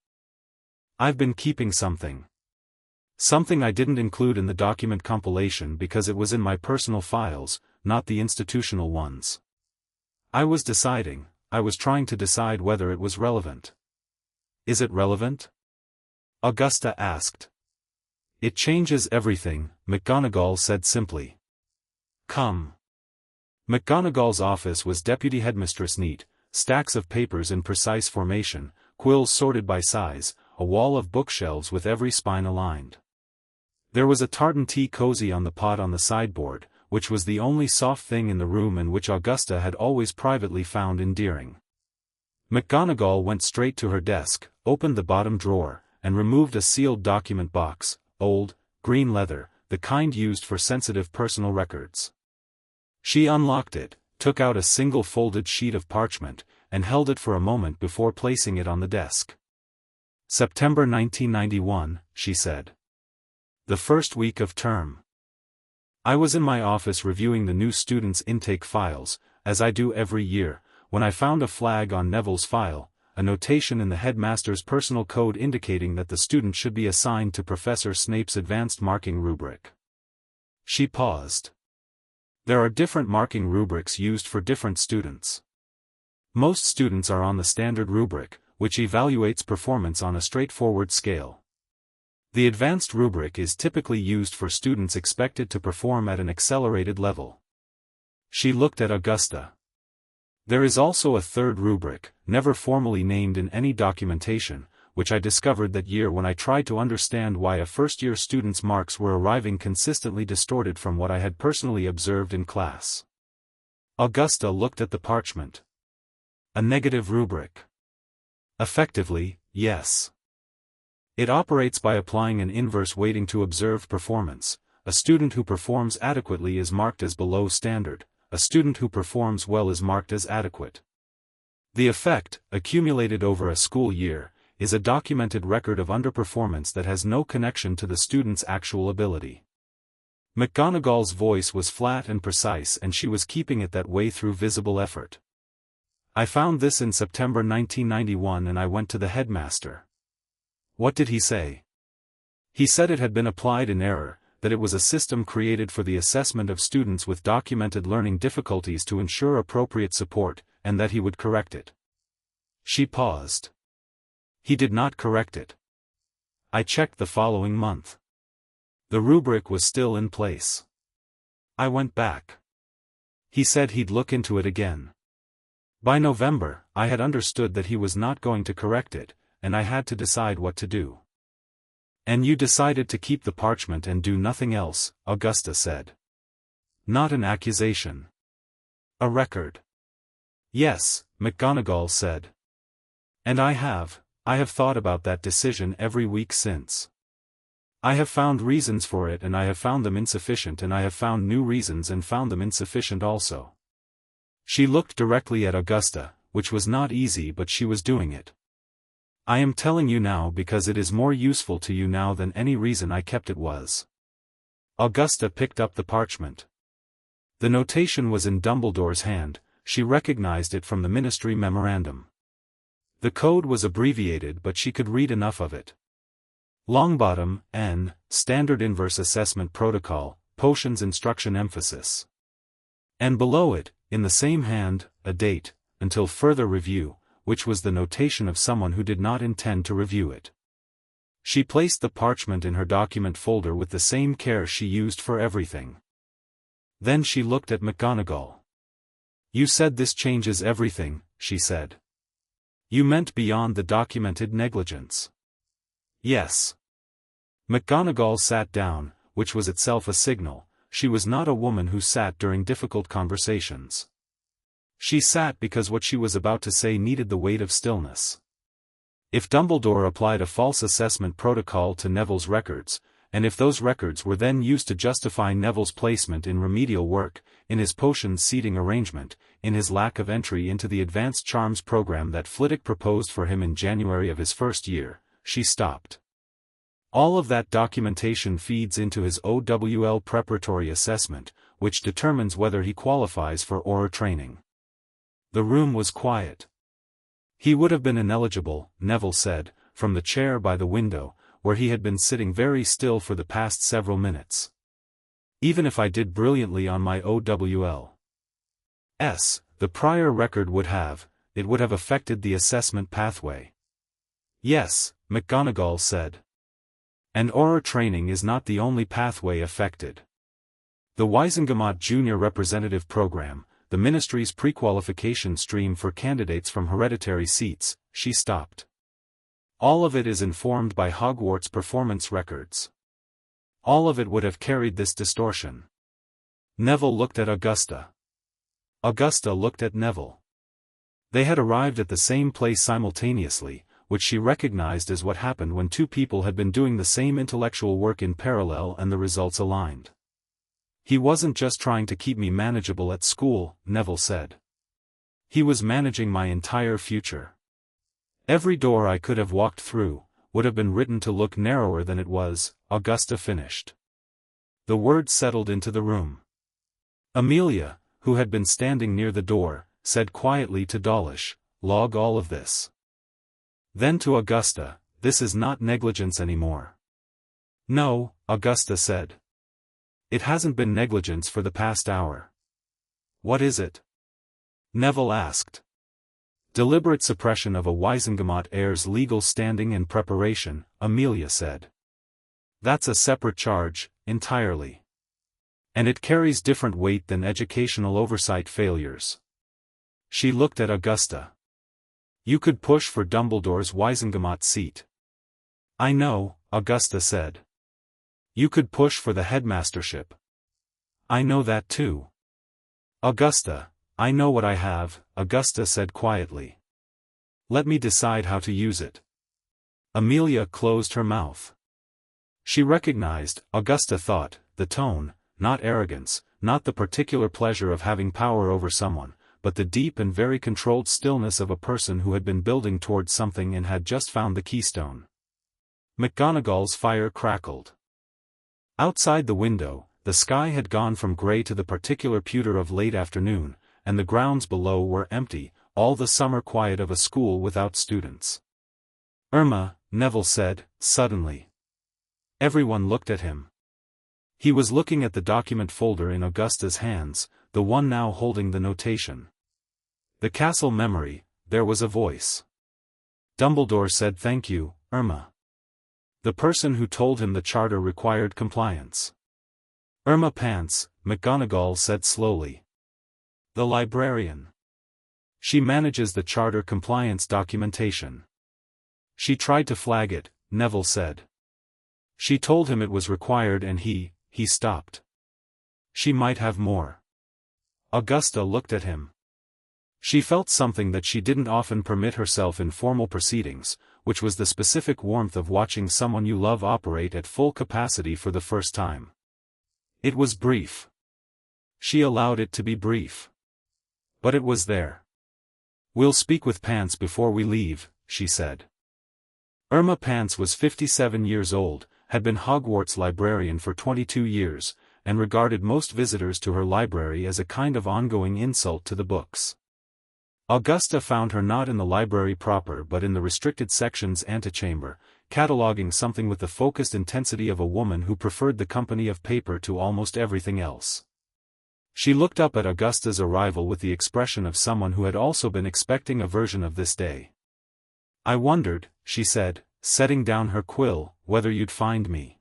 S1: I've been keeping something. Something I didn't include in the document compilation because it was in my personal files, not the institutional ones. I was trying to decide whether it was relevant. Is it relevant? Augusta asked. It changes everything, McGonagall said simply. Come. McGonagall's office was deputy headmistress neat, stacks of papers in precise formation, quills sorted by size, a wall of bookshelves with every spine aligned. There was a tartan tea cozy on the pot on the sideboard, which was the only soft thing in the room and which Augusta had always privately found endearing. McGonagall went straight to her desk, opened the bottom drawer, and removed a sealed document box, old, green leather, the kind used for sensitive personal records. She unlocked it, took out a single folded sheet of parchment, and held it for a moment before placing it on the desk. September 1991, she said. The first week of term. I was in my office reviewing the new students' intake files, as I do every year, when I found a flag on Neville's file, a notation in the headmaster's personal code indicating that the student should be assigned to Professor Snape's advanced marking rubric. She paused. There are different marking rubrics used for different students. Most students are on the standard rubric, which evaluates performance on a straightforward scale. The advanced rubric is typically used for students expected to perform at an accelerated level. She looked at Augusta. There is also a third rubric, never formally named in any documentation, which I discovered that year when I tried to understand why a first-year student's marks were arriving consistently distorted from what I had personally observed in class. Augusta looked at the parchment. A negative rubric. Effectively, yes. It operates by applying an inverse weighting to observed performance. A student who performs adequately is marked as below standard, a student who performs well is marked as adequate. The effect, accumulated over a school year, is a documented record of underperformance that has no connection to the student's actual ability. McGonagall's voice was flat and precise and she was keeping it that way through visible effort. I found this in September 1991 and I went to the headmaster. What did he say? He said it had been applied in error, that it was a system created for the assessment of students with documented learning difficulties to ensure appropriate support, and that he would correct it. She paused. He did not correct it. I checked the following month. The rubric was still in place. I went back. He said he'd look into it again. By November, I had understood that he was not going to correct it, and I had to decide what to do. And you decided to keep the parchment and do nothing else, Augusta said. Not an accusation. A record. Yes, McGonagall said. And I have thought about that decision every week since. I have found reasons for it and I have found them insufficient and I have found new reasons and found them insufficient also. She looked directly at Augusta, which was not easy but she was doing it. I am telling you now because it is more useful to you now than any reason I kept it was. Augusta picked up the parchment. The notation was in Dumbledore's hand, she recognized it from the Ministry memorandum. The code was abbreviated but she could read enough of it. Longbottom, N, Standard Inverse Assessment Protocol, Potions Instruction Emphasis. And below it, in the same hand, a date, until further review, which was the notation of someone who did not intend to review it. She placed the parchment in her document folder with the same care she used for everything. Then she looked at McGonagall. You said this changes everything, she said. You meant beyond the documented negligence. Yes. McGonagall sat down, which was itself a signal. She was not a woman who sat during difficult conversations. She sat because what she was about to say needed the weight of stillness. If Dumbledore applied a false assessment protocol to Neville's records, and if those records were then used to justify Neville's placement in remedial work, in his potions seating arrangement, in his lack of entry into the advanced charms program that Flitwick proposed for him in January of his first year, she stopped. All of that documentation feeds into his OWL preparatory assessment, which determines whether he qualifies for Auror training. The room was quiet. He would have been ineligible, Neville said, from the chair by the window, where he had been sitting very still for the past several minutes. Even if I did brilliantly on my OWL. The prior record would have affected the assessment pathway. Yes, McGonagall said. And Auror training is not the only pathway affected. The Wizengamot Junior Representative Program, the Ministry's pre-qualification stream for candidates from hereditary seats, she stopped. All of it is informed by Hogwarts performance records. All of it would have carried this distortion. Neville looked at Augusta. Augusta looked at Neville. They had arrived at the same place simultaneously, which she recognized as what happened when two people had been doing the same intellectual work in parallel and the results aligned. He wasn't just trying to keep me manageable at school, Neville said. He was managing my entire future. Every door I could have walked through, would have been written to look narrower than it was, Augusta finished. The words settled into the room. Amelia, who had been standing near the door, said quietly to Dawlish, log all of this. Then to Augusta, this is not negligence anymore. No, Augusta said. It hasn't been negligence for the past hour. What is it? Neville asked. Deliberate suppression of a Wizengamot heir's legal standing and preparation, Amelia said. That's a separate charge, entirely. And it carries different weight than educational oversight failures. She looked at Augusta. You could push for Dumbledore's Wizengamot seat. I know, Augusta said. You could push for the headmastership. I know that too. Augusta, I know what I have, Augusta said quietly. Let me decide how to use it. Amelia closed her mouth. She recognized, Augusta thought, the tone, not arrogance, not the particular pleasure of having power over someone, but the deep and very controlled stillness of a person who had been building towards something and had just found the keystone. McGonagall's fire crackled. Outside the window, the sky had gone from grey to the particular pewter of late afternoon, and the grounds below were empty, all the summer quiet of a school without students. Irma, Neville said, suddenly. Everyone looked at him. He was looking at the document folder in Augusta's hands, the one now holding the notation. The castle memory, there was a voice. Dumbledore said thank you, Irma. The person who told him the charter required compliance. Irma pants, McGonagall said slowly. The librarian. She manages the charter compliance documentation. She tried to flag it, Neville said. She told him it was required and he stopped. She might have more. Augusta looked at him. She felt something that she didn't often permit herself in formal proceedings, which was the specific warmth of watching someone you love operate at full capacity for the first time. It was brief. She allowed it to be brief. But it was there. "We'll speak with Pants before we leave," she said. Irma Pants was 57 years old, had been Hogwarts librarian for 22 years, and regarded most visitors to her library as a kind of ongoing insult to the books. Augusta found her not in the library proper but in the restricted section's antechamber, cataloguing something with the focused intensity of a woman who preferred the company of paper to almost everything else. She looked up at Augusta's arrival with the expression of someone who had also been expecting a version of this day. "I wondered," she said, setting down her quill, "whether you'd find me."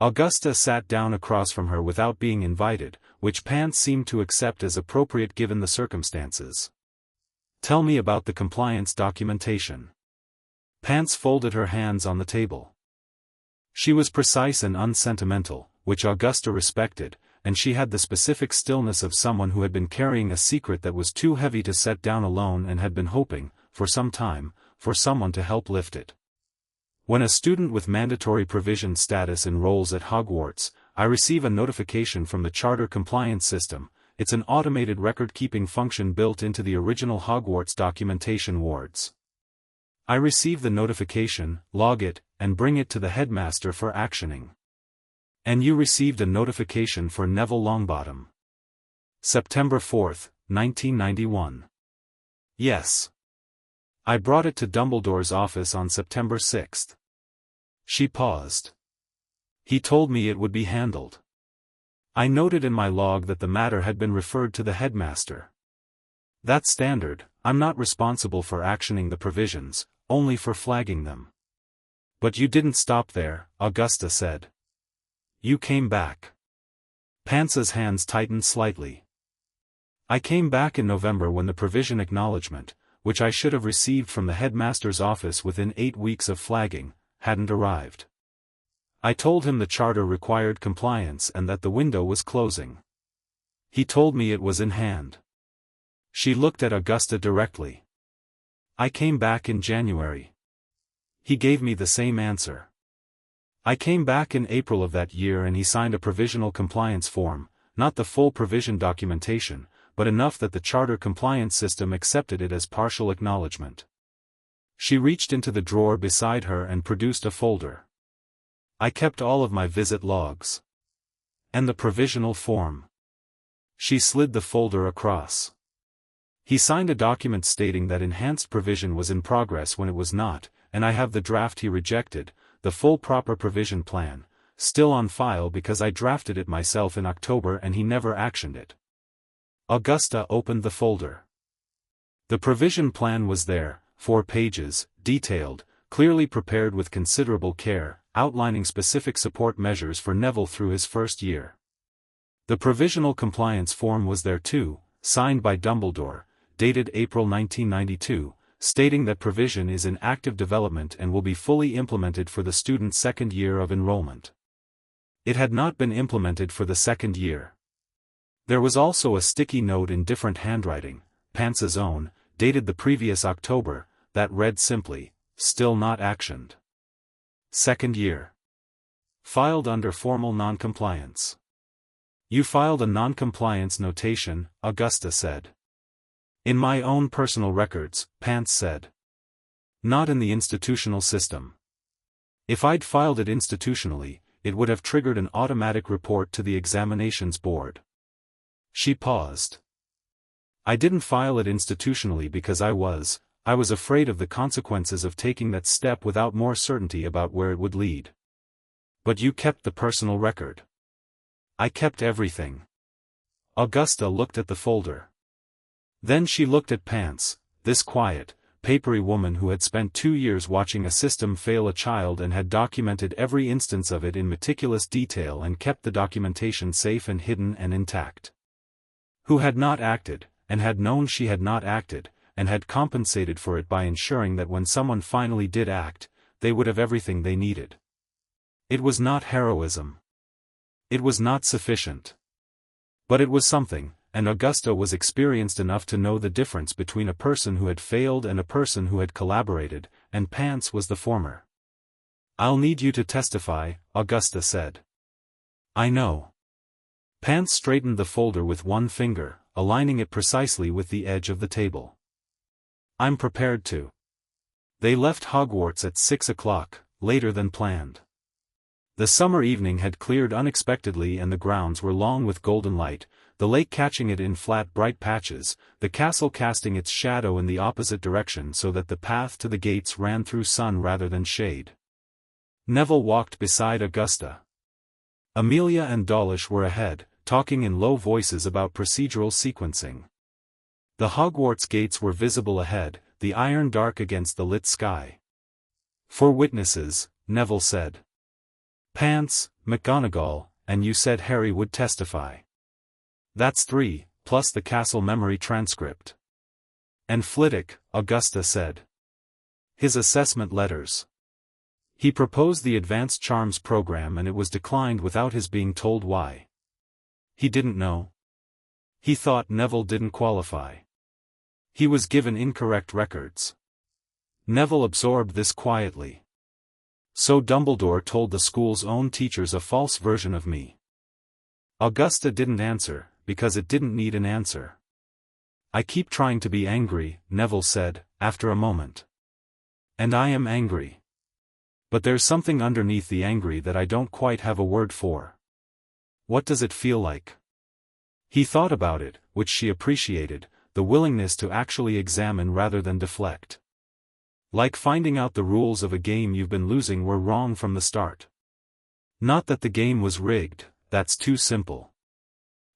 S1: Augusta sat down across from her without being invited, which Pants seemed to accept as appropriate given the circumstances. "Tell me about the compliance documentation." Pants folded her hands on the table. She was precise and unsentimental, which Augusta respected, and she had the specific stillness of someone who had been carrying a secret that was too heavy to set down alone and had been hoping, for some time, for someone to help lift it. "When a student with mandatory provision status enrolls at Hogwarts, I receive a notification from the charter compliance system. It's an automated record-keeping function built into the original Hogwarts documentation wards. I receive the notification, log it, and bring it to the headmaster for actioning." "And you received a notification for Neville Longbottom." September 4, 1991. "Yes. I brought it to Dumbledore's office on September 6. She paused. "He told me it would be handled. I noted in my log that the matter had been referred to the headmaster. That's standard. I'm not responsible for actioning the provisions, only for flagging them." "But you didn't stop there," Augusta said. "You came back." Pants's hands tightened slightly. "I came back in November when the provision acknowledgement, which I should have received from the headmaster's office within 8 weeks of flagging, hadn't arrived. I told him the charter required compliance and that the window was closing. He told me it was in hand." She looked at Augusta directly. "I came back in January. He gave me the same answer. I came back in April of that year and he signed a provisional compliance form, not the full provision documentation, but enough that the charter compliance system accepted it as partial acknowledgement." She reached into the drawer beside her and produced a folder. "I kept all of my visit logs. And the provisional form." She slid the folder across. "He signed a document stating that enhanced provision was in progress when it was not, and I have the draft he rejected, the full proper provision plan, still on file because I drafted it myself in October and he never actioned it." Augusta opened the folder. The provision plan was there, 4 pages, detailed, clearly prepared with considerable care, outlining specific support measures for Neville through his first year. The provisional compliance form was there too, signed by Dumbledore, dated April 1992, stating that provision is in active development and will be fully implemented for the student's second year of enrollment. It had not been implemented for the second year. There was also a sticky note in different handwriting, Pants's own, dated the previous October, that read simply, "Still not actioned. Second year. Filed under formal noncompliance." "You filed a noncompliance notation," Augusta said. "In my own personal records," Pants said. "Not in the institutional system. If I'd filed it institutionally, it would have triggered an automatic report to the examinations board." She paused. "I didn't file it institutionally because I was afraid of the consequences of taking that step without more certainty about where it would lead." "But you kept the personal record." "I kept everything." Augusta looked at the folder. Then she looked at Pants, this quiet, papery woman who had spent 2 years watching a system fail a child and had documented every instance of it in meticulous detail and kept the documentation safe and hidden and intact. Who had not acted, and had known she had not acted, and had compensated for it by ensuring that when someone finally did act, they would have everything they needed. It was not heroism. It was not sufficient. But it was something, and Augusta was experienced enough to know the difference between a person who had failed and a person who had collaborated, and Pants was the former. "I'll need you to testify," Augusta said. "I know." Pants straightened the folder with one finger, aligning it precisely with the edge of the table. "I'm prepared to." They left Hogwarts at 6 o'clock, later than planned. The summer evening had cleared unexpectedly and the grounds were long with golden light, the lake catching it in flat bright patches, the castle casting its shadow in the opposite direction so that the path to the gates ran through sun rather than shade. Neville walked beside Augusta. Amelia and Dawlish were ahead, talking in low voices about procedural sequencing. The Hogwarts gates were visible ahead, the iron dark against the lit sky. "For witnesses," Neville said. "Pants, McGonagall, and you said Harry would testify." "That's 3, plus the castle memory transcript." "And Flitwick," Augusta said. "His assessment letters. He proposed the advanced charms program and it was declined without his being told why. He didn't know. He thought Neville didn't qualify. He was given incorrect records." Neville absorbed this quietly. "So Dumbledore told the school's own teachers a false version of me." Augusta didn't answer, because it didn't need an answer. "I keep trying to be angry," Neville said, after a moment. "And I am angry. But there's something underneath the angry that I don't quite have a word for. What does it feel like?" He thought about it, which she appreciated, the willingness to actually examine rather than deflect. "Like finding out the rules of a game you've been losing were wrong from the start. Not that the game was rigged, that's too simple.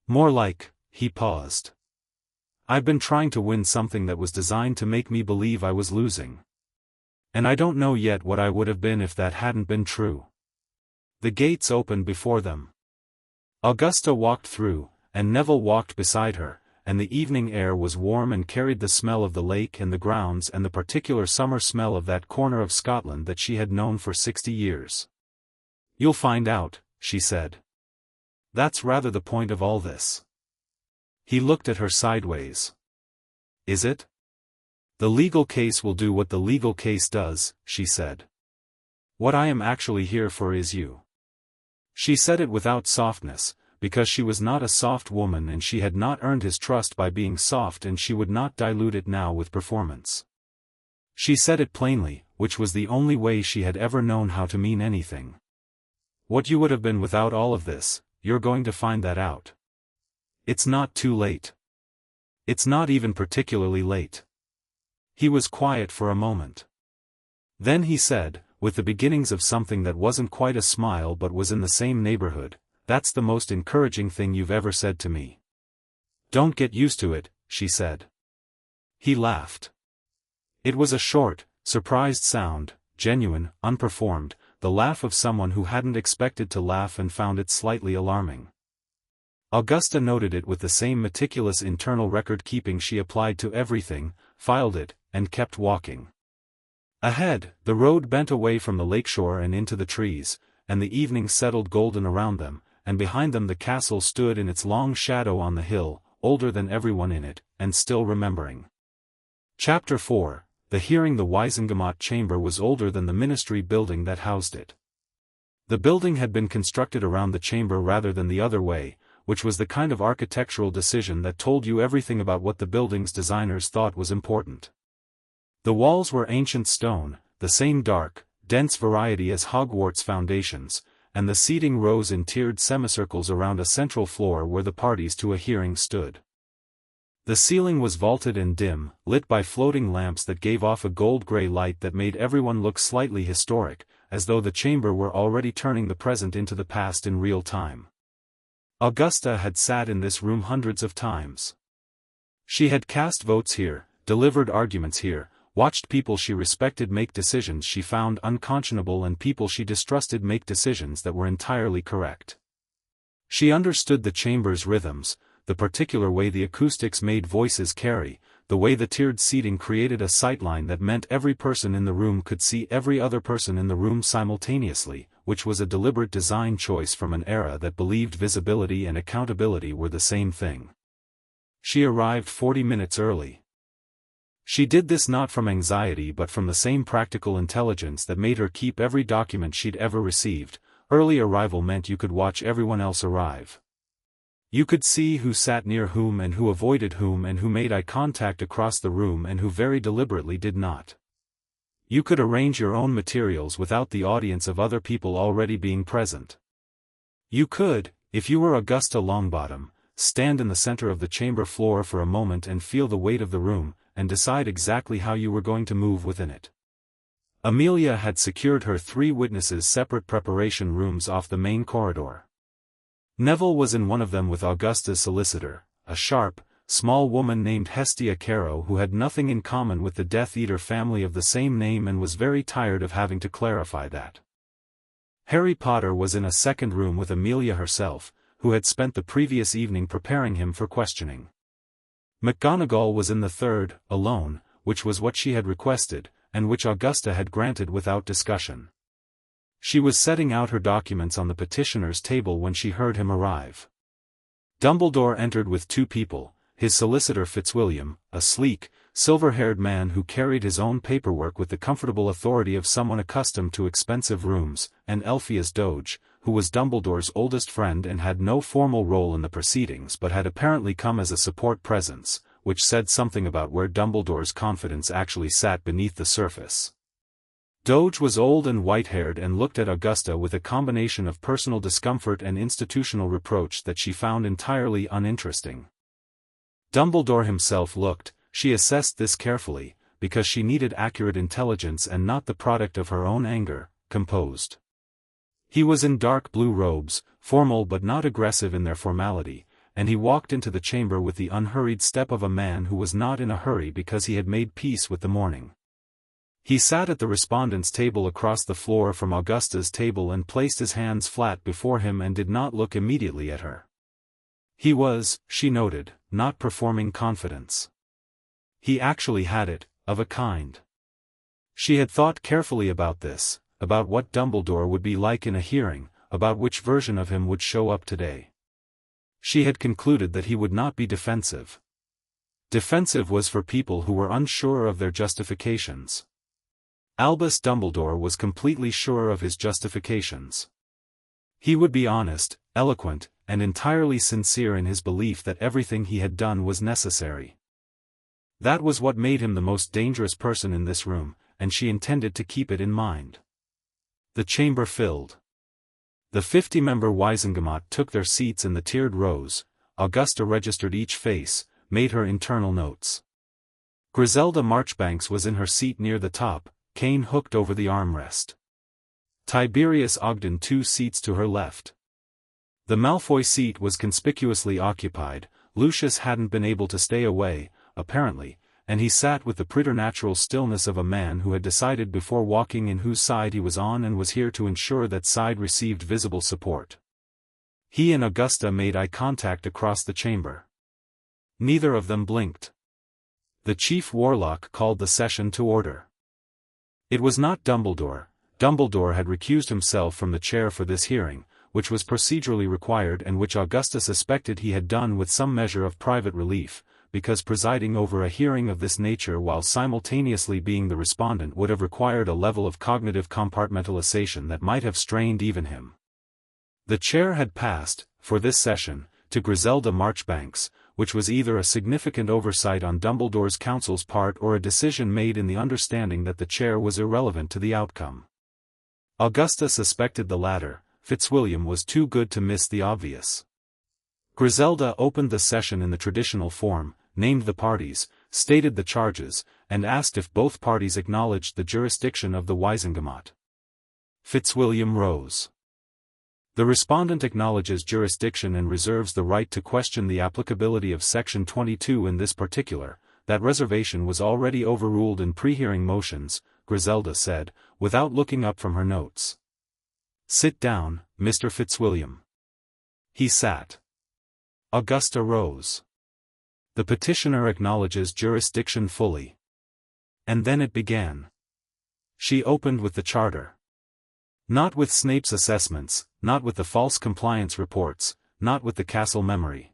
S1: More like," he paused. "I've been trying to win something that was designed to make me believe I was losing. And I don't know yet what I would have been if that hadn't been true." The gates opened before them. Augusta walked through, and Neville walked beside her, and the evening air was warm and carried the smell of the lake and the grounds and the particular summer smell of that corner of Scotland that she had known for 60 years. "You'll find out," she said. "That's rather the point of all this." He looked at her sideways. "Is it?" "The legal case will do what the legal case does," she said. "What I am actually here for is you." She said it without softness, because she was not a soft woman and she had not earned his trust by being soft and she would not dilute it now with performance. She said it plainly, which was the only way she had ever known how to mean anything. "What you would have been without all of this, you're going to find that out. It's not too late. It's not even particularly late." He was quiet for a moment. Then he said, with the beginnings of something that wasn't quite a smile but was in the same neighborhood, "That's the most encouraging thing you've ever said to me." "Don't get used to it," she said. He laughed. It was a short, surprised sound, genuine, unperformed, the laugh of someone who hadn't expected to laugh and found it slightly alarming. Augusta noted it with the same meticulous internal record-keeping she applied to everything, filed it, and kept walking. Ahead, the road bent away from the lakeshore and into the trees, and the evening settled golden around them, and behind them the castle stood in its long shadow on the hill, older than everyone in it, and still remembering. Chapter 4, The Hearing. The Wizengamot chamber was older than the ministry building that housed it. The building had been constructed around the chamber rather than the other way, which was the kind of architectural decision that told you everything about what the building's designers thought was important. The walls were ancient stone, the same dark, dense variety as Hogwarts foundations, and the seating rose in tiered semicircles around a central floor where the parties to a hearing stood. The ceiling was vaulted and dim, lit by floating lamps that gave off a gold-gray light that made everyone look slightly historic, as though the chamber were already turning the present into the past in real time. Augusta had sat in this room hundreds of times. She had cast votes here, delivered arguments here, watched people she respected make decisions she found unconscionable and people she distrusted make decisions that were entirely correct. She understood the chamber's rhythms, the particular way the acoustics made voices carry, the way the tiered seating created a sightline that meant every person in the room could see every other person in the room simultaneously, which was a deliberate design choice from an era that believed visibility and accountability were the same thing. She arrived 40 minutes early. She did this not from anxiety but from the same practical intelligence that made her keep every document she'd ever received. Early arrival meant you could watch everyone else arrive. You could see who sat near whom and who avoided whom and who made eye contact across the room and who very deliberately did not. You could arrange your own materials without the audience of other people already being present. You could, if you were Augusta Longbottom, stand in the center of the chamber floor for a moment and feel the weight of the room, and decide exactly how you were going to move within it. Amelia had secured her 3 witnesses separate preparation rooms off the main corridor. Neville was in one of them with Augusta's solicitor, a sharp, small woman named Hestia Caro who had nothing in common with the Death Eater family of the same name and was very tired of having to clarify that. Harry Potter was in a second room with Amelia herself, who had spent the previous evening preparing him for questioning. McGonagall was in the third, alone, which was what she had requested, and which Augusta had granted without discussion. She was setting out her documents on the petitioner's table when she heard him arrive. Dumbledore entered with 2 people, his solicitor Fitzwilliam, a sleek, silver-haired man who carried his own paperwork with the comfortable authority of someone accustomed to expensive rooms, and Elphias Doge, who was Dumbledore's oldest friend and had no formal role in the proceedings but had apparently come as a support presence, which said something about where Dumbledore's confidence actually sat beneath the surface. Doge was old and white-haired and looked at Augusta with a combination of personal discomfort and institutional reproach that she found entirely uninteresting. Dumbledore himself looked, she assessed this carefully, because she needed accurate intelligence and not the product of her own anger, composed. He was in dark blue robes, formal but not aggressive in their formality, and he walked into the chamber with the unhurried step of a man who was not in a hurry because he had made peace with the morning. He sat at the respondent's table across the floor from Augusta's table and placed his hands flat before him and did not look immediately at her. He was, she noted, not performing confidence. He actually had it, of a kind. She had thought carefully about this, about what Dumbledore would be like in a hearing, about which version of him would show up today. She had concluded that he would not be defensive. Defensive was for people who were unsure of their justifications. Albus Dumbledore was completely sure of his justifications. He would be honest, eloquent, and entirely sincere in his belief that everything he had done was necessary. That was what made him the most dangerous person in this room, and she intended to keep it in mind. The chamber filled. The 50-member Wizengamot took their seats in the tiered rows. Augusta registered each face, made her internal notes. Griselda Marchbanks was in her seat near the top, cane hooked over the armrest. Tiberius Ogden 2 seats to her left. The Malfoy seat was conspicuously occupied. Lucius hadn't been able to stay away, apparently, and he sat with the preternatural stillness of a man who had decided before walking in whose side he was on and was here to ensure that side received visible support. He and Augusta made eye contact across the chamber. Neither of them blinked. The chief warlock called the session to order. It was not Dumbledore. Dumbledore had recused himself from the chair for this hearing, which was procedurally required and which Augusta suspected he had done with some measure of private relief, because presiding over a hearing of this nature while simultaneously being the respondent would have required a level of cognitive compartmentalization that might have strained even him. The chair had passed, for this session, to Griselda Marchbanks, which was either a significant oversight on Dumbledore's counsel's part or a decision made in the understanding that the chair was irrelevant to the outcome. Augusta suspected the latter. Fitzwilliam was too good to miss the obvious. Griselda opened the session in the traditional form, named the parties, stated the charges, and asked if both parties acknowledged the jurisdiction of the Wizengamot. Fitzwilliam rose. The respondent acknowledges jurisdiction and reserves the right to question the applicability of Section 22 in this particular. That reservation was already overruled in pre-hearing motions, Griselda said, without looking up from her notes. "Sit down, Mr. Fitzwilliam." He sat. Augusta rose. The petitioner acknowledges jurisdiction fully. And then it began. She opened with the charter. Not with Snape's assessments, not with the false compliance reports, not with the castle memory.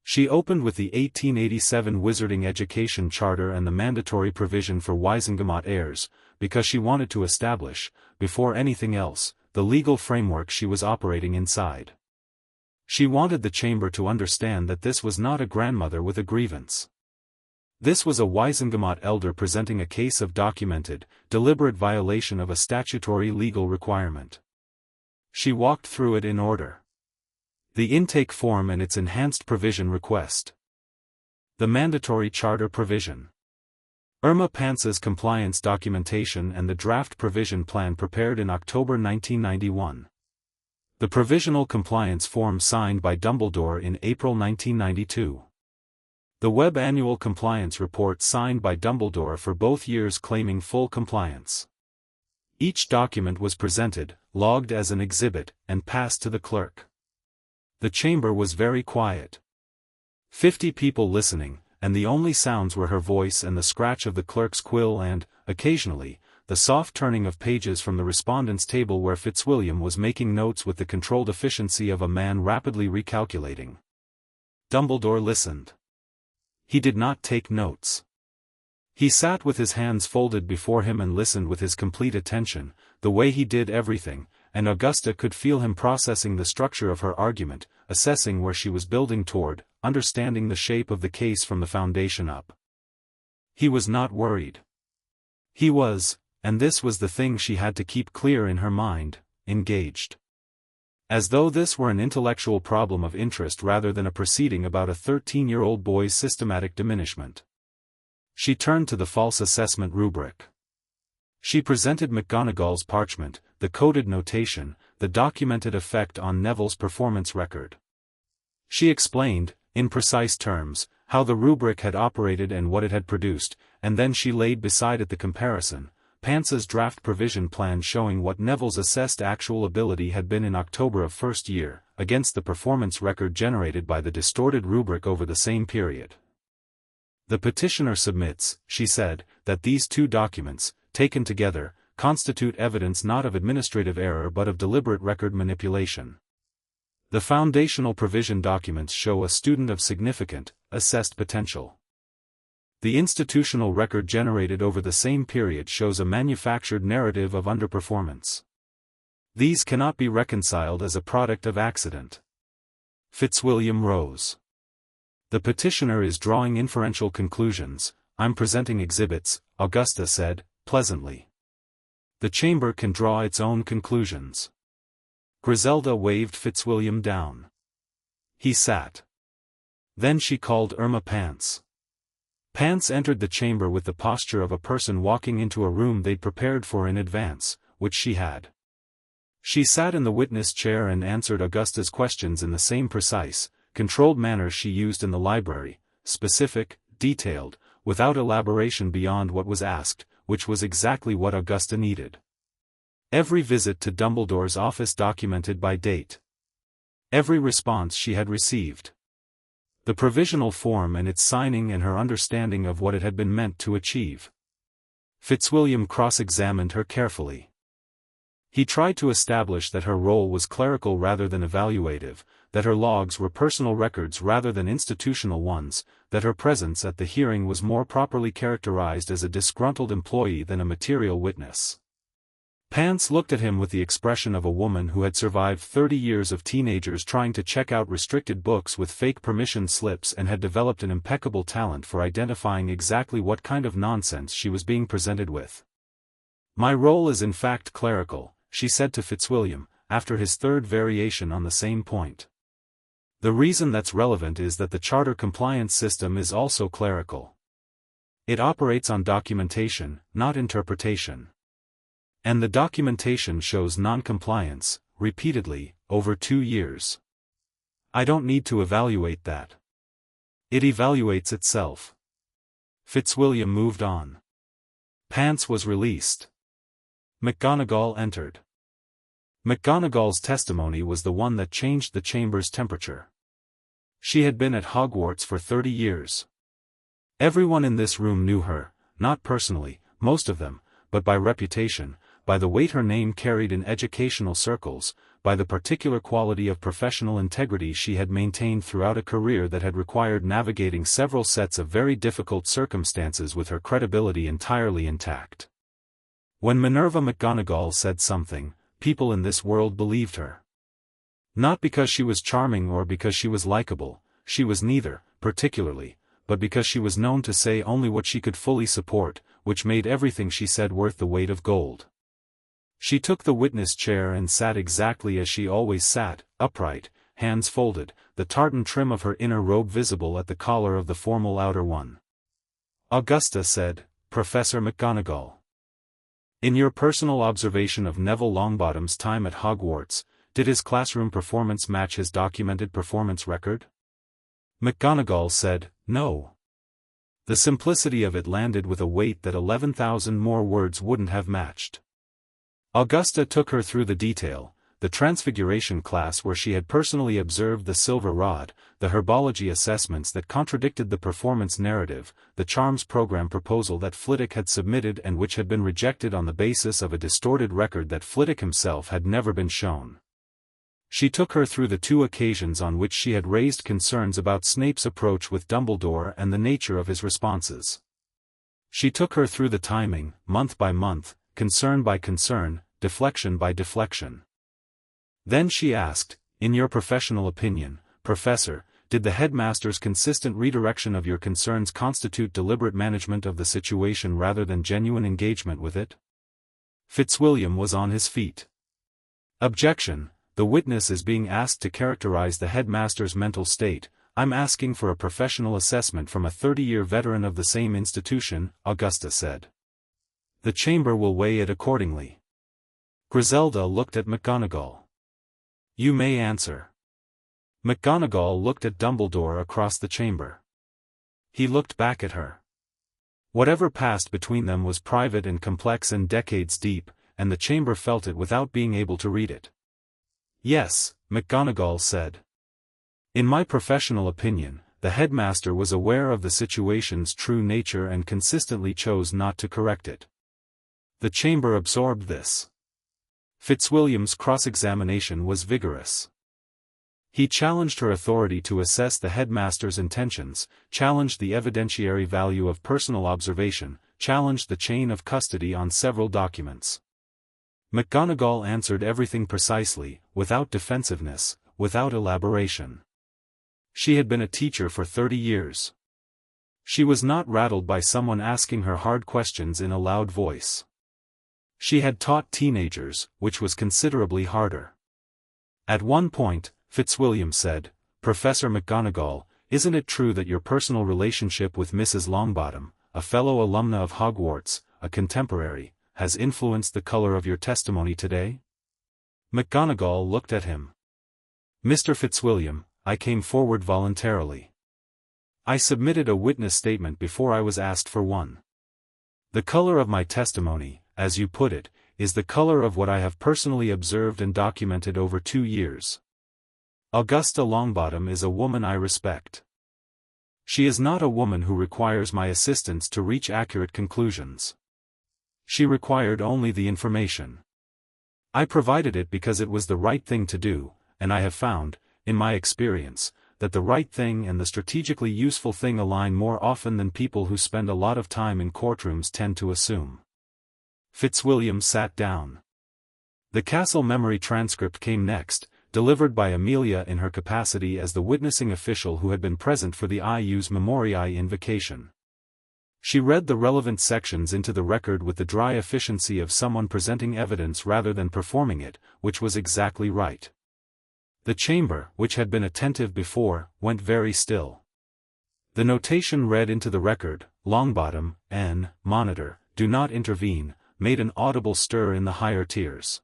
S1: She opened with the 1887 Wizarding Education Charter and the mandatory provision for Wizengamot heirs, because she wanted to establish, before anything else, the legal framework she was operating inside. She wanted the chamber to understand that this was not a grandmother with a grievance. This was a Wizengamot elder presenting a case of documented, deliberate violation of a statutory legal requirement. She walked through it in order. The intake form and its enhanced provision request. The mandatory charter provision. Irma Pance's compliance documentation and the draft provision plan prepared in October 1991. The provisional compliance form signed by Dumbledore in April 1992. The Webb Annual Compliance Report signed by Dumbledore for both years claiming full compliance. Each document was presented, logged as an exhibit, and passed to the clerk. The chamber was very quiet. 50 people listening, and the only sounds were her voice and the scratch of the clerk's quill and, occasionally, the soft turning of pages from the respondent's table where Fitzwilliam was making notes with the controlled efficiency of a man rapidly recalculating. Dumbledore listened. He did not take notes. He sat with his hands folded before him and listened with his complete attention, the way he did everything, and Augusta could feel him processing the structure of her argument, assessing where she was building toward, understanding the shape of the case from the foundation up. He was not worried. He was, and this was the thing she had to keep clear in her mind, engaged. As though this were an intellectual problem of interest rather than a proceeding about a 13-year-old boy's systematic diminishment. She turned to the false assessment rubric. She presented McGonagall's parchment, the coded notation, the documented effect on Neville's performance record. She explained, in precise terms, how the rubric had operated and what it had produced, and then she laid beside it the comparison, Pance's draft provision plan showing what Neville's assessed actual ability had been in October of first year, against the performance record generated by the distorted rubric over the same period. The petitioner submits, she said, that these two documents, taken together, constitute evidence not of administrative error but of deliberate record manipulation. The foundational provision documents show a student of significant, assessed potential. The institutional record generated over the same period shows a manufactured narrative of underperformance. These cannot be reconciled as a product of accident. Fitzwilliam rose. The petitioner is drawing inferential conclusions, I'm presenting exhibits, Augusta said, pleasantly. The chamber can draw its own conclusions. Griselda waved Fitzwilliam down. He sat. Then she called Irma Pance. Pance entered the chamber with the posture of a person walking into a room they'd prepared for in advance, which she had. She sat in the witness chair and answered Augusta's questions in the same precise, controlled manner she used in the library, specific, detailed, without elaboration beyond what was asked, which was exactly what Augusta needed. Every visit to Dumbledore's office documented by date. Every response she had received. The provisional form and its signing and her understanding of what it had been meant to achieve. Fitzwilliam cross-examined her carefully. He tried to establish that her role was clerical rather than evaluative, that her logs were personal records rather than institutional ones, that her presence at the hearing was more properly characterized as a disgruntled employee than a material witness. Pance looked at him with the expression of a woman who had survived 30 years of teenagers trying to check out restricted books with fake permission slips and had developed an impeccable talent for identifying exactly what kind of nonsense she was being presented with. My role is in fact clerical, she said to Fitzwilliam, after his third variation on the same point. The reason that's relevant is that the charter compliance system is also clerical. It operates on documentation, not interpretation. And the documentation shows non-compliance, repeatedly, over 2 years. I don't need to evaluate that. It evaluates itself. Fitzwilliam moved on. Pance was released. McGonagall entered. McGonagall's testimony was the one that changed the chamber's temperature. She had been at Hogwarts for 30 years. Everyone in this room knew her, not personally, most of them, but by reputation, by the weight her name carried in educational circles, by the particular quality of professional integrity she had maintained throughout a career that had required navigating several sets of very difficult circumstances with her credibility entirely intact. When Minerva McGonagall said something, people in this world believed her. Not because she was charming or because she was likable, she was neither, particularly, but because she was known to say only what she could fully support, which made everything she said worth the weight of gold. She took the witness chair and sat exactly as she always sat, upright, hands folded, the tartan trim of her inner robe visible at the collar of the formal outer one. Augusta said, "Professor McGonagall. In your personal observation of Neville Longbottom's time at Hogwarts, did his classroom performance match his documented performance record?" McGonagall said, "No." The simplicity of it landed with a weight that 11,000 more words wouldn't have matched. Augusta took her through the detail, the transfiguration class where she had personally observed the silver rod, the herbology assessments that contradicted the performance narrative, the charms program proposal that Flitwick had submitted and which had been rejected on the basis of a distorted record that Flitwick himself had never been shown. She took her through the 2 occasions on which she had raised concerns about Snape's approach with Dumbledore and the nature of his responses. She took her through the timing, month by month, concern by concern, deflection by deflection. Then she asked, "In your professional opinion, Professor, did the headmaster's consistent redirection of your concerns constitute deliberate management of the situation rather than genuine engagement with it?" Fitzwilliam was on his feet. "Objection. The witness is being asked to characterize the headmaster's mental state. I'm asking for a professional assessment from a 30-year veteran of the same institution," Augusta said. "The chamber will weigh it accordingly." Griselda looked at McGonagall. "You may answer." McGonagall looked at Dumbledore across the chamber. He looked back at her. Whatever passed between them was private and complex and decades deep, and the chamber felt it without being able to read it. "Yes," McGonagall said. "In my professional opinion, the headmaster was aware of the situation's true nature and consistently chose not to correct it." The chamber absorbed this. Fitzwilliam's cross-examination was vigorous. He challenged her authority to assess the headmaster's intentions, challenged the evidentiary value of personal observation, challenged the chain of custody on several documents. McGonagall answered everything precisely, without defensiveness, without elaboration. She had been a teacher for 30 years. She was not rattled by someone asking her hard questions in a loud voice. She had taught teenagers, which was considerably harder. At one point, Fitzwilliam said, "Professor McGonagall, isn't it true that your personal relationship with Mrs. Longbottom, a fellow alumna of Hogwarts, a contemporary, has influenced the color of your testimony today?" McGonagall looked at him. "Mr. Fitzwilliam, I came forward voluntarily. I submitted a witness statement before I was asked for one. The color of my testimony, as you put it, is the color of what I have personally observed and documented over 2 years. Augusta Longbottom is a woman I respect. She is not a woman who requires my assistance to reach accurate conclusions. She required only the information. I provided it because it was the right thing to do, and I have found, in my experience, that the right thing and the strategically useful thing align more often than people who spend a lot of time in courtrooms tend to assume." Fitzwilliam sat down. The Castle Memory transcript came next, delivered by Amelia in her capacity as the witnessing official who had been present for the Ius Memoriae invocation. She read the relevant sections into the record with the dry efficiency of someone presenting evidence rather than performing it, which was exactly right. The chamber, which had been attentive before, went very still. The notation read into the record, "Longbottom, N, monitor, do not intervene," made an audible stir in the higher tiers.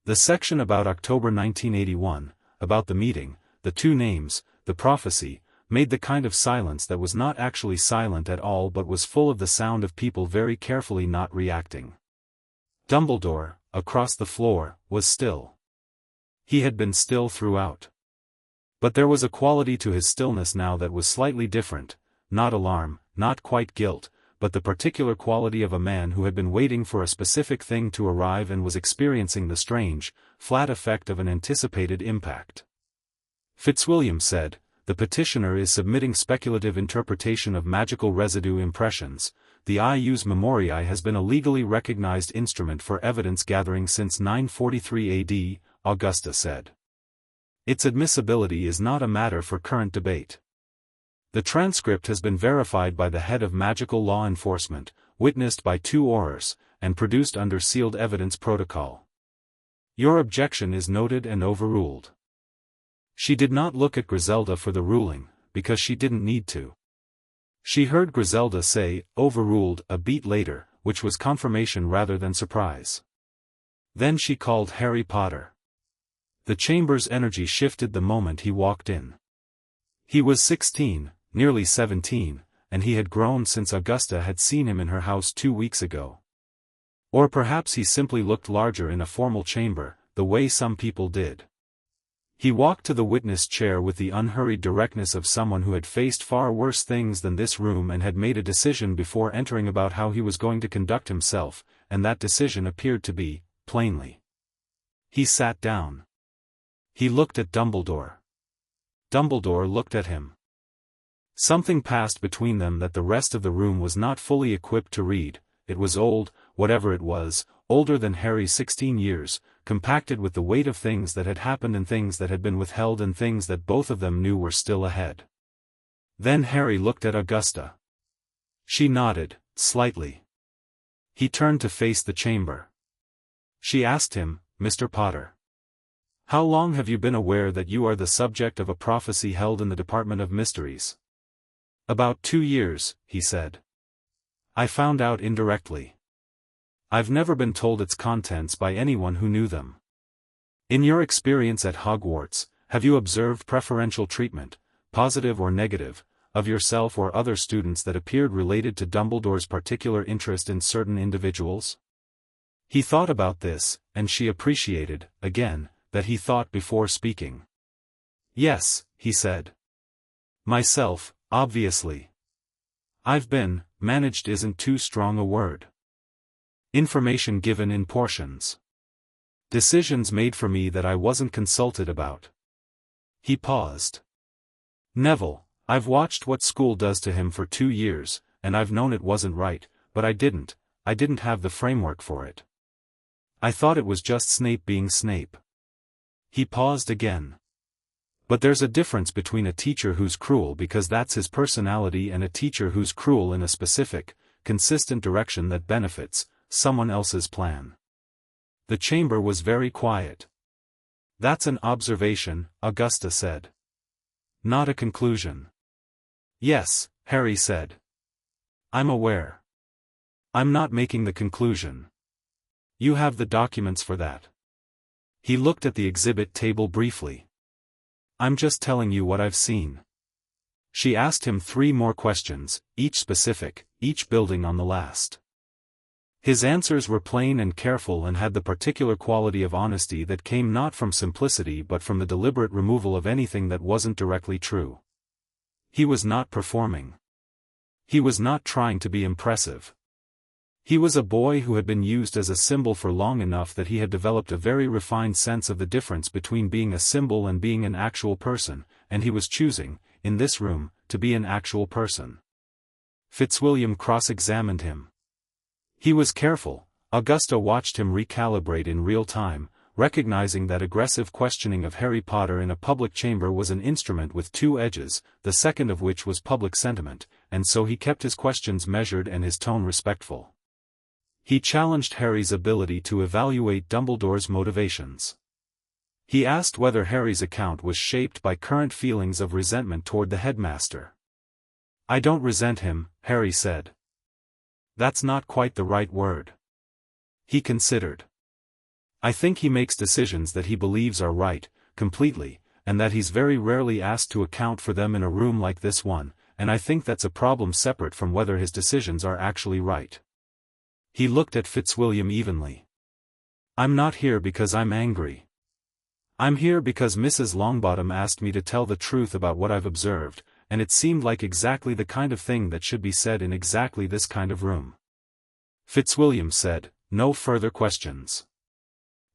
S1: The section about October 1981, about the meeting, the 2 names, the prophecy, made the kind of silence that was not actually silent at all but was full of the sound of people very carefully not reacting. Dumbledore, across the floor, was still. He had been still throughout. But there was a quality to his stillness now that was slightly different, not alarm, not quite guilt, but the particular quality of a man who had been waiting for a specific thing to arrive and was experiencing the strange, flat effect of an anticipated impact. Fitzwilliam said, "The petitioner is submitting speculative interpretation of magical residue impressions. The ius memoriae has been a legally recognized instrument for evidence gathering since 943 AD, Augusta said. Its admissibility is not a matter for current debate. The transcript has been verified by the head of magical law enforcement, witnessed by 2 aurors, and produced under sealed evidence protocol. Your objection is noted and overruled." She did not look at Griselda for the ruling, because she didn't need to. She heard Griselda say, "overruled," a beat later, which was confirmation rather than surprise. Then she called Harry Potter. The chamber's energy shifted the moment he walked in. He was 16, nearly 17, and he had grown since Augusta had seen him in her house 2 weeks ago. Or perhaps he simply looked larger in a formal chamber, the way some people did. He walked to the witness chair with the unhurried directness of someone who had faced far worse things than this room and had made a decision before entering about how he was going to conduct himself, and that decision appeared to be, plainly. He sat down. He looked at Dumbledore. Dumbledore looked at him. Something passed between them that the rest of the room was not fully equipped to read. It was old, whatever it was, older than Harry's 16 years, compacted with the weight of things that had happened and things that had been withheld and things that both of them knew were still ahead. Then Harry looked at Augusta. She nodded, slightly. He turned to face the chamber. She asked him, "Mr. Potter, how long have you been aware that you are the subject of a prophecy held in the Department of Mysteries?" "About 2 years," he said. "I found out indirectly. I've never been told its contents by anyone who knew them. In your experience at Hogwarts, have you observed preferential treatment, positive or negative, of yourself or other students that appeared related to Dumbledore's particular interest in certain individuals?" He thought about this, and she appreciated, again, that he thought before speaking. "Yes," he said. "Myself, obviously. I've been, managed isn't too strong a word. Information given in portions. Decisions made for me that I wasn't consulted about." He paused. "Neville, I've watched what school does to him for 2 years, and I've known it wasn't right, but I didn't have the framework for it. I thought it was just Snape being Snape." He paused again. "But there's a difference between a teacher who's cruel because that's his personality and a teacher who's cruel in a specific, consistent direction that benefits someone else's plan." The chamber was very quiet. "That's an observation," Augusta said. "Not a conclusion." "Yes," Harry said. "I'm aware. I'm not making the conclusion. You have the documents for that." He looked at the exhibit table briefly. "I'm just telling you what I've seen." She asked him 3 more questions, each specific, each building on the last. His answers were plain and careful and had the particular quality of honesty that came not from simplicity but from the deliberate removal of anything that wasn't directly true. He was not performing. He was not trying to be impressive. He was a boy who had been used as a symbol for long enough that he had developed a very refined sense of the difference between being a symbol and being an actual person, and he was choosing, in this room, to be an actual person. Fitzwilliam cross-examined him. He was careful. Augusta watched him recalibrate in real time, recognizing that aggressive questioning of Harry Potter in a public chamber was an instrument with 2 edges, the second of which was public sentiment, and so he kept his questions measured and his tone respectful. He challenged Harry's ability to evaluate Dumbledore's motivations. He asked whether Harry's account was shaped by current feelings of resentment toward the headmaster. "I don't resent him," Harry said. "That's not quite the right word." He considered. "I think he makes decisions that he believes are right, completely, and that he's very rarely asked to account for them in a room like this one, and I think that's a problem separate from whether his decisions are actually right." He looked at Fitzwilliam evenly. "I'm not here because I'm angry. I'm here because Mrs. Longbottom asked me to tell the truth about what I've observed, and it seemed like exactly the kind of thing that should be said in exactly this kind of room. Fitzwilliam said, "No further questions."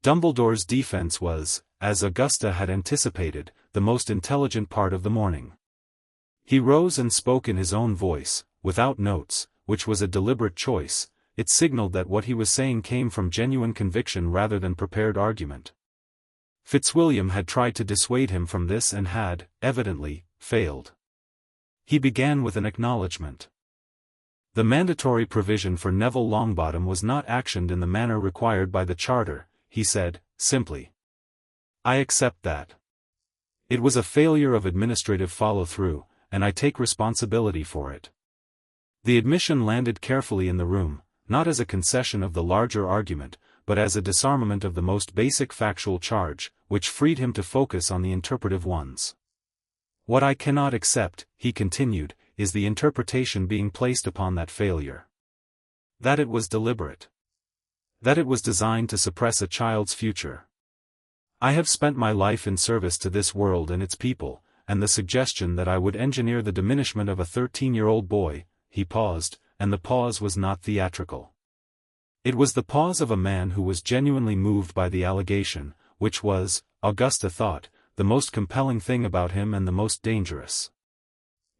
S1: Dumbledore's defense was, as Augusta had anticipated, the most intelligent part of the morning. He rose and spoke in his own voice, without notes, which was a deliberate choice. It signaled that what he was saying came from genuine conviction rather than prepared argument. Fitzwilliam had tried to dissuade him from this and had, evidently, failed. He began with an acknowledgment. The mandatory provision for Neville Longbottom was not actioned in the manner required by the Charter, he said, simply. I accept that. It was a failure of administrative follow-through, and I take responsibility for it. The admission landed carefully in the room, not as a concession of the larger argument, but as a disarmament of the most basic factual charge, which freed him to focus on the interpretive ones. What I cannot accept, he continued, is the interpretation being placed upon that failure. That it was deliberate. That it was designed to suppress a child's future. I have spent my life in service to this world and its people, and the suggestion that I would engineer the diminishment of a 13-year-old boy, he paused, and the pause was not theatrical. It was the pause of a man who was genuinely moved by the allegation, which was, Augusta thought, the most compelling thing about him and the most dangerous.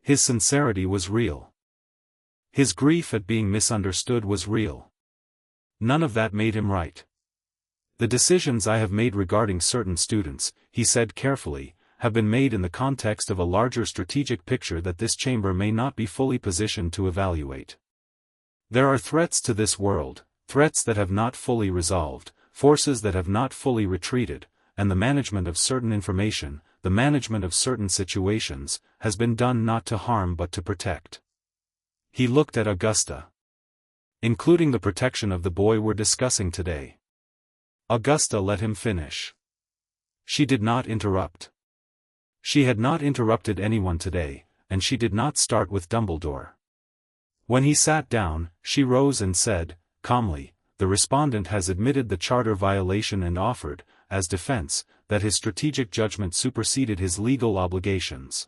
S1: His sincerity was real. His grief at being misunderstood was real. None of that made him right. The decisions I have made regarding certain students, he said carefully, have been made in the context of a larger strategic picture that this chamber may not be fully positioned to evaluate. There are threats to this world, threats that have not fully resolved, forces that have not fully retreated, and the management of certain information, the management of certain situations, has been done not to harm but to protect. He looked at Augusta. Including the protection of the boy we're discussing today. Augusta let him finish. She did not interrupt. She had not interrupted anyone today, and she did not start with Dumbledore. When he sat down, she rose and said, calmly, the respondent has admitted the Charter violation and offered, as defense, that his strategic judgment superseded his legal obligations.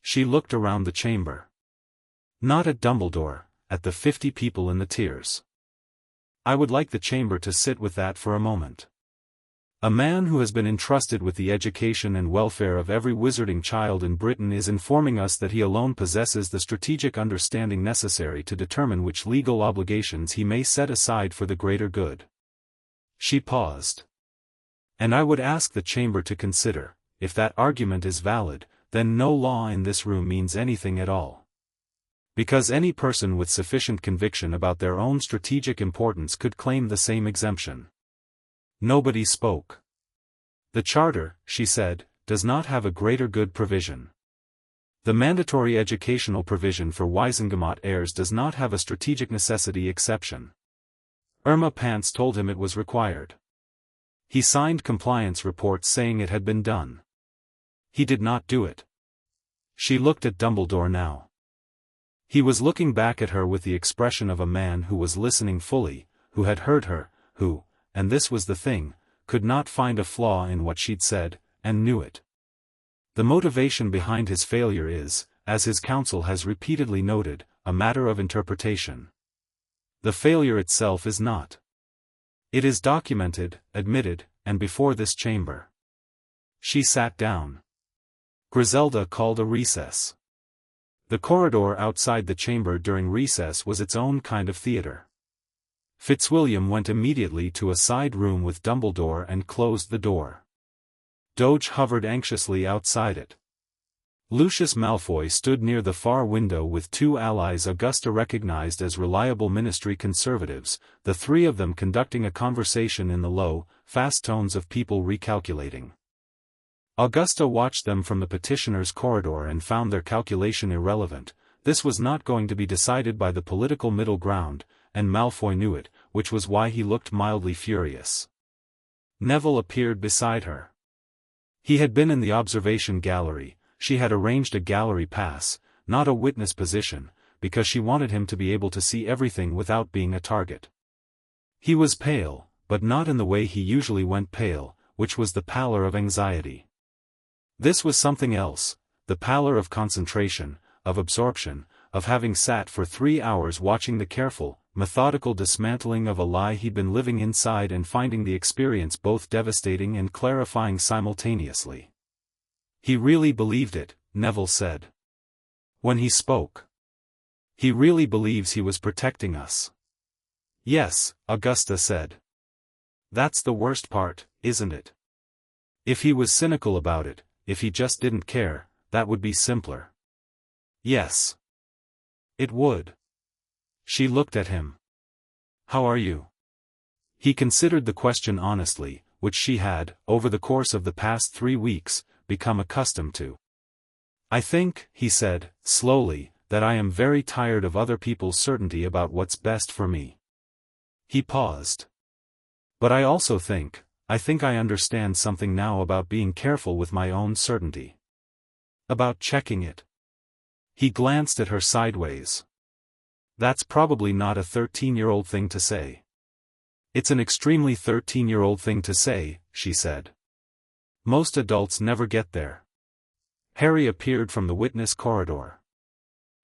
S1: She looked around the chamber. Not at Dumbledore, at the 50 people in the tiers. I would like the chamber to sit with that for a moment. A man who has been entrusted with the education and welfare of every wizarding child in Britain is informing us that he alone possesses the strategic understanding necessary to determine which legal obligations he may set aside for the greater good. She paused. And I would ask the chamber to consider, if that argument is valid, then no law in this room means anything at all. Because any person with sufficient conviction about their own strategic importance could claim the same exemption. Nobody spoke. The Charter, she said, does not have a greater good provision. The mandatory educational provision for Wizengamot heirs does not have a strategic necessity exception. Irma Pants told him it was required. He signed compliance reports saying it had been done. He did not do it. She looked at Dumbledore now. He was looking back at her with the expression of a man who was listening fully, who had heard her, who, and this was the thing, could not find a flaw in what she'd said, and knew it. The motivation behind his failure is, as his counsel has repeatedly noted, a matter of interpretation. The failure itself is not. It is documented, admitted, and before this chamber. She sat down. Griselda called a recess. The corridor outside the chamber during recess was its own kind of theater. Fitzwilliam went immediately to a side room with Dumbledore and closed the door. Doge hovered anxiously outside it. Lucius Malfoy stood near the far window with two allies Augusta recognized as reliable Ministry conservatives, the three of them conducting a conversation in the low, fast tones of people recalculating. Augusta watched them from the petitioner's corridor and found their calculation irrelevant. This was not going to be decided by the political middle ground, and Malfoy knew it, which was why he looked mildly furious. Neville appeared beside her. He had been in the observation gallery. She had arranged a gallery pass, not a witness position, because she wanted him to be able to see everything without being a target. He was pale, but not in the way he usually went pale, which was the pallor of anxiety. This was something else, the pallor of concentration, of absorption, of having sat for 3 hours watching the careful, methodical dismantling of a lie he'd been living inside and finding the experience both devastating and clarifying simultaneously. He really believed it, Neville said. When he spoke. He really believes he was protecting us. Yes, Augusta said. That's the worst part, isn't it? If he was cynical about it, if he just didn't care, that would be simpler. Yes. It would. She looked at him. How are you? He considered the question honestly, which she had, over the course of the past 3 weeks, become accustomed to. I think, he said, slowly, that I am very tired of other people's certainty about what's best for me. He paused. But I also think I understand something now about being careful with my own certainty. About checking it. He glanced at her sideways. That's probably not a 13-year-old thing to say. It's an extremely 13-year-old thing to say, she said. Most adults never get there. Harry appeared from the witness corridor.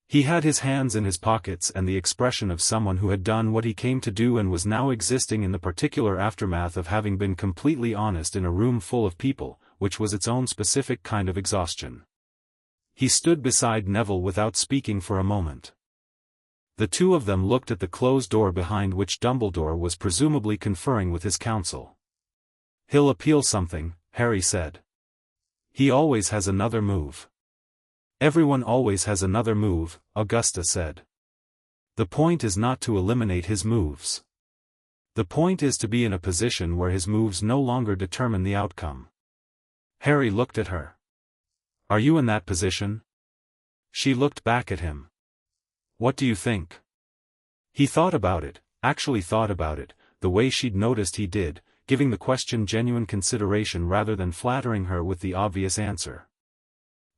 S1: He had his hands in his pockets and the expression of someone who had done what he came to do and was now existing in the particular aftermath of having been completely honest in a room full of people, which was its own specific kind of exhaustion. He stood beside Neville without speaking for a moment. The two of them looked at the closed door behind which Dumbledore was presumably conferring with his council. He'll appeal something, Harry said. He always has another move. Everyone always has another move, Augusta said. The point is not to eliminate his moves. The point is to be in a position where his moves no longer determine the outcome. Harry looked at her. Are you in that position? She looked back at him. What do you think? He thought about it, actually thought about it, the way she'd noticed he did, giving the question genuine consideration rather than flattering her with the obvious answer.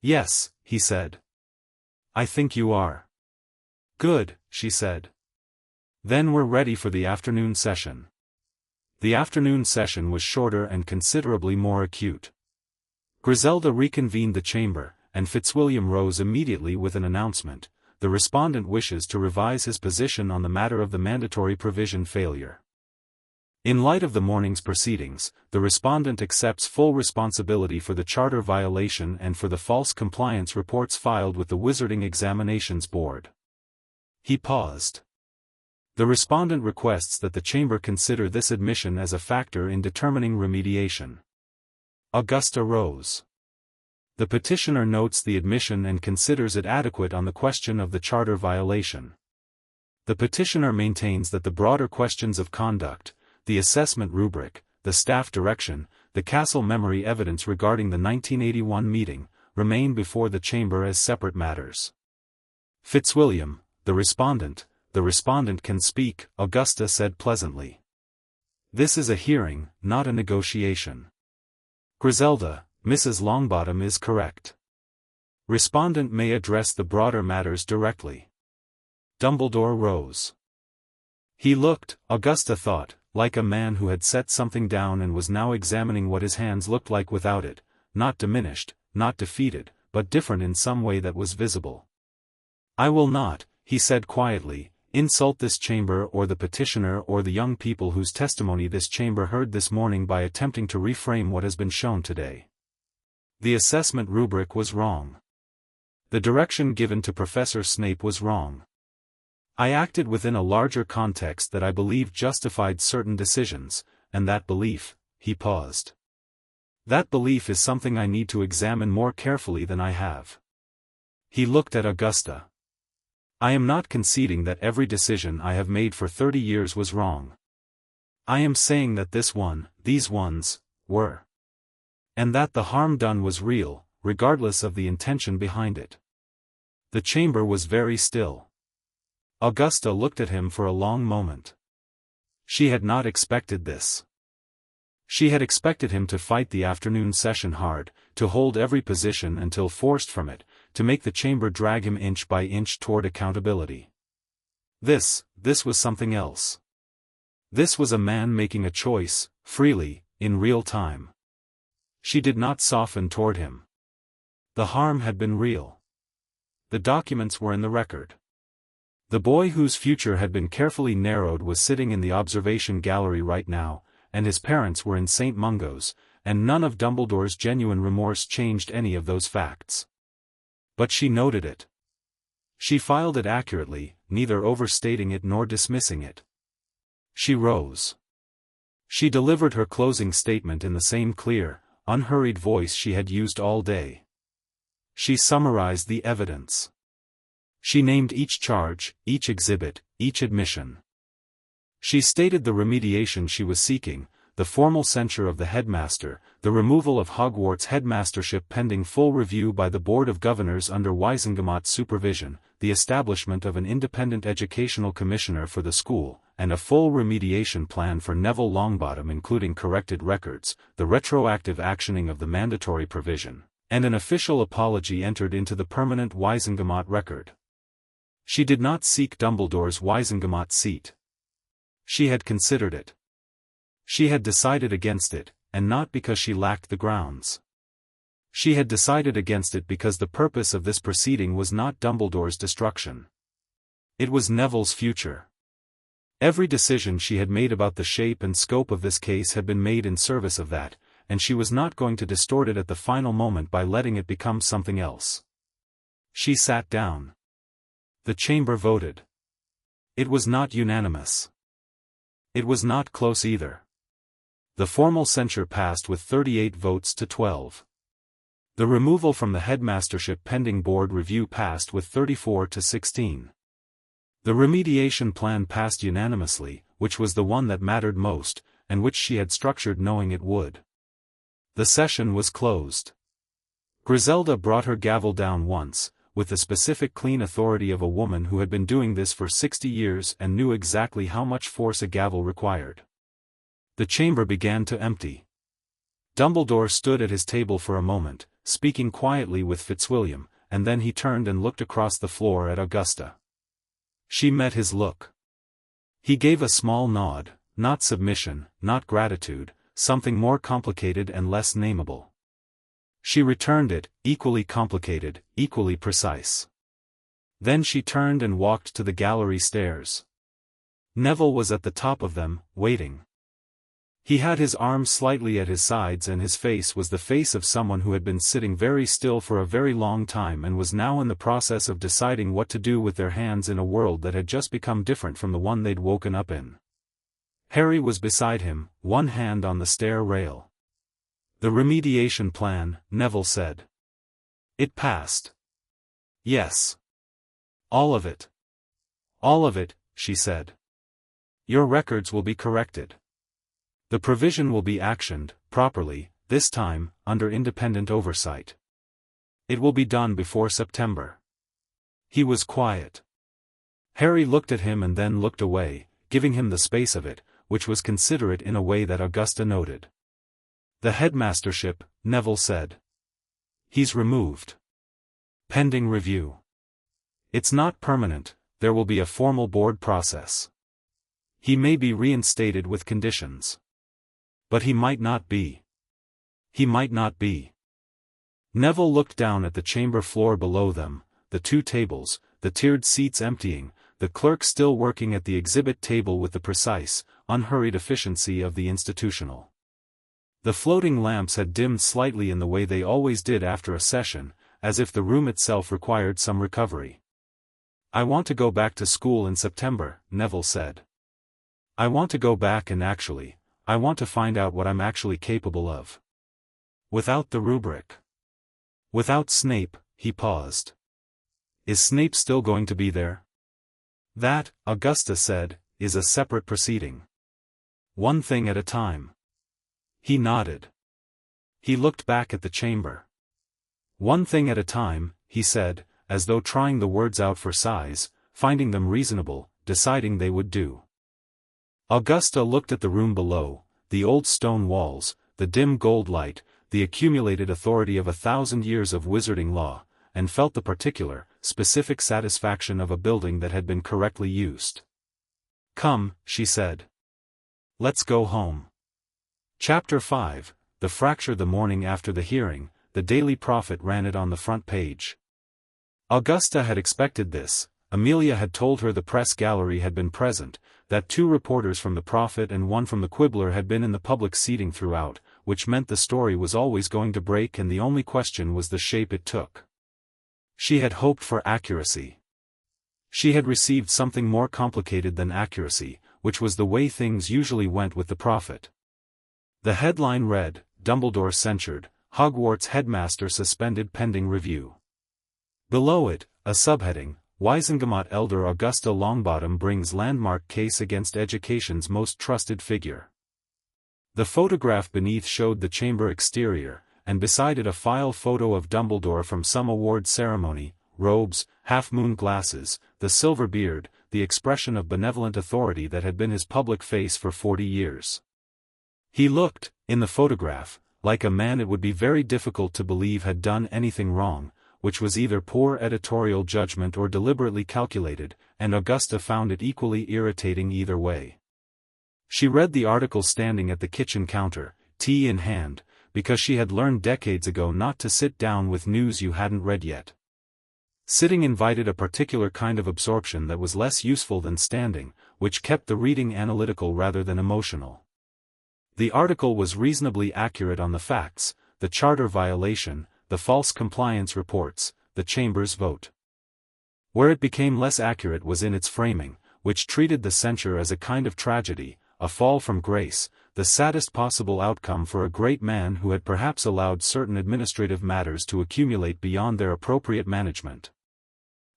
S1: Yes, he said. I think you are. Good, she said. Then we're ready for the afternoon session. The afternoon session was shorter and considerably more acute. Griselda reconvened the chamber, and Fitzwilliam rose immediately with an announcement. The respondent wishes to revise his position on the matter of the mandatory provision failure. In light of the morning's proceedings, the respondent accepts full responsibility for the charter violation and for the false compliance reports filed with the Wizarding Examinations Board. He paused. The respondent requests that the chamber consider this admission as a factor in determining remediation. Augusta rose. The petitioner notes the admission and considers it adequate on the question of the charter violation. The petitioner maintains that the broader questions of conduct, the assessment rubric, the staff direction, the castle memory evidence regarding the 1981 meeting, remain before the chamber as separate matters. Fitzwilliam, the respondent can speak, Augusta said pleasantly. This is a hearing, not a negotiation. Griselda, Mrs. Longbottom is correct. Respondent may address the broader matters directly. Dumbledore rose. He looked, Augusta thought, like a man who had set something down and was now examining what his hands looked like without it, not diminished, not defeated, but different in some way that was visible. I will not, he said quietly, insult this chamber or the petitioner or the young people whose testimony this chamber heard this morning by attempting to reframe what has been shown today. The assessment rubric was wrong. The direction given to Professor Snape was wrong. I acted within a larger context that I believed justified certain decisions, and that belief, he paused. That belief is something I need to examine more carefully than I have. He looked at Augusta. I am not conceding that every decision I have made for 30 years was wrong. I am saying that these ones, were. And that the harm done was real, regardless of the intention behind it. The chamber was very still. Augusta looked at him for a long moment. She had not expected this. She had expected him to fight the afternoon session hard, to hold every position until forced from it, to make the chamber drag him inch by inch toward accountability. This was something else. This was a man making a choice, freely, in real time. She did not soften toward him. The harm had been real. The documents were in the record. The boy whose future had been carefully narrowed was sitting in the observation gallery right now, and his parents were in St. Mungo's, and none of Dumbledore's genuine remorse changed any of those facts. But she noted it. She filed it accurately, neither overstating it nor dismissing it. She rose. She delivered her closing statement in the same clear, unhurried voice she had used all day. She summarized the evidence. She named each charge, each exhibit, each admission. She stated the remediation she was seeking, the formal censure of the headmaster, the removal of Hogwarts headmastership pending full review by the Board of Governors under Wizengamot's supervision, the establishment of an independent educational commissioner for the school, and a full remediation plan for Neville Longbottom including corrected records, the retroactive actioning of the mandatory provision, and an official apology entered into the permanent Wizengamot record. She did not seek Dumbledore's Wizengamot seat. She had considered it. She had decided against it, and not because she lacked the grounds. She had decided against it because the purpose of this proceeding was not Dumbledore's destruction. It was Neville's future. Every decision she had made about the shape and scope of this case had been made in service of that, and she was not going to distort it at the final moment by letting it become something else. She sat down. The chamber voted. It was not unanimous. It was not close either. The formal censure passed with 38 votes to 12. The removal from the headmastership pending board review passed with 34 to 16. The remediation plan passed unanimously, which was the one that mattered most, and which she had structured knowing it would. The session was closed. Griselda brought her gavel down once, with the specific clean authority of a woman who had been doing this for 60 years and knew exactly how much force a gavel required. The chamber began to empty. Dumbledore stood at his table for a moment, speaking quietly with Fitzwilliam, and then he turned and looked across the floor at Augusta. She met his look. He gave a small nod, not submission, not gratitude, something more complicated and less nameable. She returned it, equally complicated, equally precise. Then she turned and walked to the gallery stairs. Neville was at the top of them, waiting. He had his arms slightly at his sides and his face was the face of someone who had been sitting very still for a very long time and was now in the process of deciding what to do with their hands in a world that had just become different from the one they'd woken up in. Harry was beside him, one hand on the stair rail. The remediation plan, Neville said. It passed. Yes. All of it. All of it, she said. Your records will be corrected. The provision will be actioned, properly, this time, under independent oversight. It will be done before September. He was quiet. Harry looked at him and then looked away, giving him the space of it, which was considerate in a way that Augusta noted. The headmastership, Neville said. He's removed. Pending review. It's not permanent, there will be a formal board process. He may be reinstated with conditions. But he might not be. He might not be. Neville looked down at the chamber floor below them, the two tables, the tiered seats emptying, the clerk still working at the exhibit table with the precise, unhurried efficiency of the institutional. The floating lamps had dimmed slightly in the way they always did after a session, as if the room itself required some recovery. I want to go back to school in September, Neville said. I want to go back and actually, I want to find out what I'm actually capable of. Without the rubric. Without Snape, he paused. Is Snape still going to be there? That, Augusta said, is a separate proceeding. One thing at a time. He nodded. He looked back at the chamber. One thing at a time, he said, as though trying the words out for size, finding them reasonable, deciding they would do. Augusta looked at the room below, the old stone walls, the dim gold light, the accumulated authority of 1,000 years of wizarding law, and felt the particular, specific satisfaction of a building that had been correctly used. Come, she said. Let's go home. Chapter 5, the fracture the morning after the hearing, the Daily Prophet ran it on the front page. Augusta had expected this. Amelia had told her the press gallery had been present, that 2 reporters from the Prophet and 1 from the Quibbler had been in the public seating throughout, which meant the story was always going to break, and the only question was the shape it took. She had hoped for accuracy. She had received something more complicated than accuracy, which was the way things usually went with the Prophet. The headline read, "Dumbledore censured, Hogwarts headmaster suspended pending review." Below it, a subheading, Wizengamot elder Augusta Longbottom brings landmark case against education's most trusted figure. The photograph beneath showed the chamber exterior, and beside it a file photo of Dumbledore from some award ceremony, robes, half-moon glasses, the silver beard, the expression of benevolent authority that had been his public face for 40 years. He looked, in the photograph, like a man it would be very difficult to believe had done anything wrong, which was either poor editorial judgment or deliberately calculated, and Augusta found it equally irritating either way. She read the article standing at the kitchen counter, tea in hand, because she had learned decades ago not to sit down with news you hadn't read yet. Sitting invited a particular kind of absorption that was less useful than standing, which kept the reading analytical rather than emotional. The article was reasonably accurate on the facts, the charter violation, the false compliance reports, the chamber's vote. Where it became less accurate was in its framing, which treated the censure as a kind of tragedy, a fall from grace, the saddest possible outcome for a great man who had perhaps allowed certain administrative matters to accumulate beyond their appropriate management.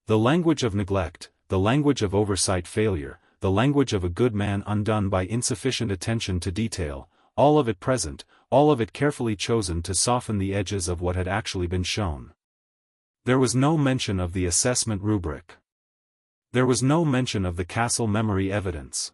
S1: The language of neglect, the language of oversight failure, the language of a good man undone by insufficient attention to detail, all of it present, all of it carefully chosen to soften the edges of what had actually been shown. There was no mention of the assessment rubric. There was no mention of the castle memory evidence.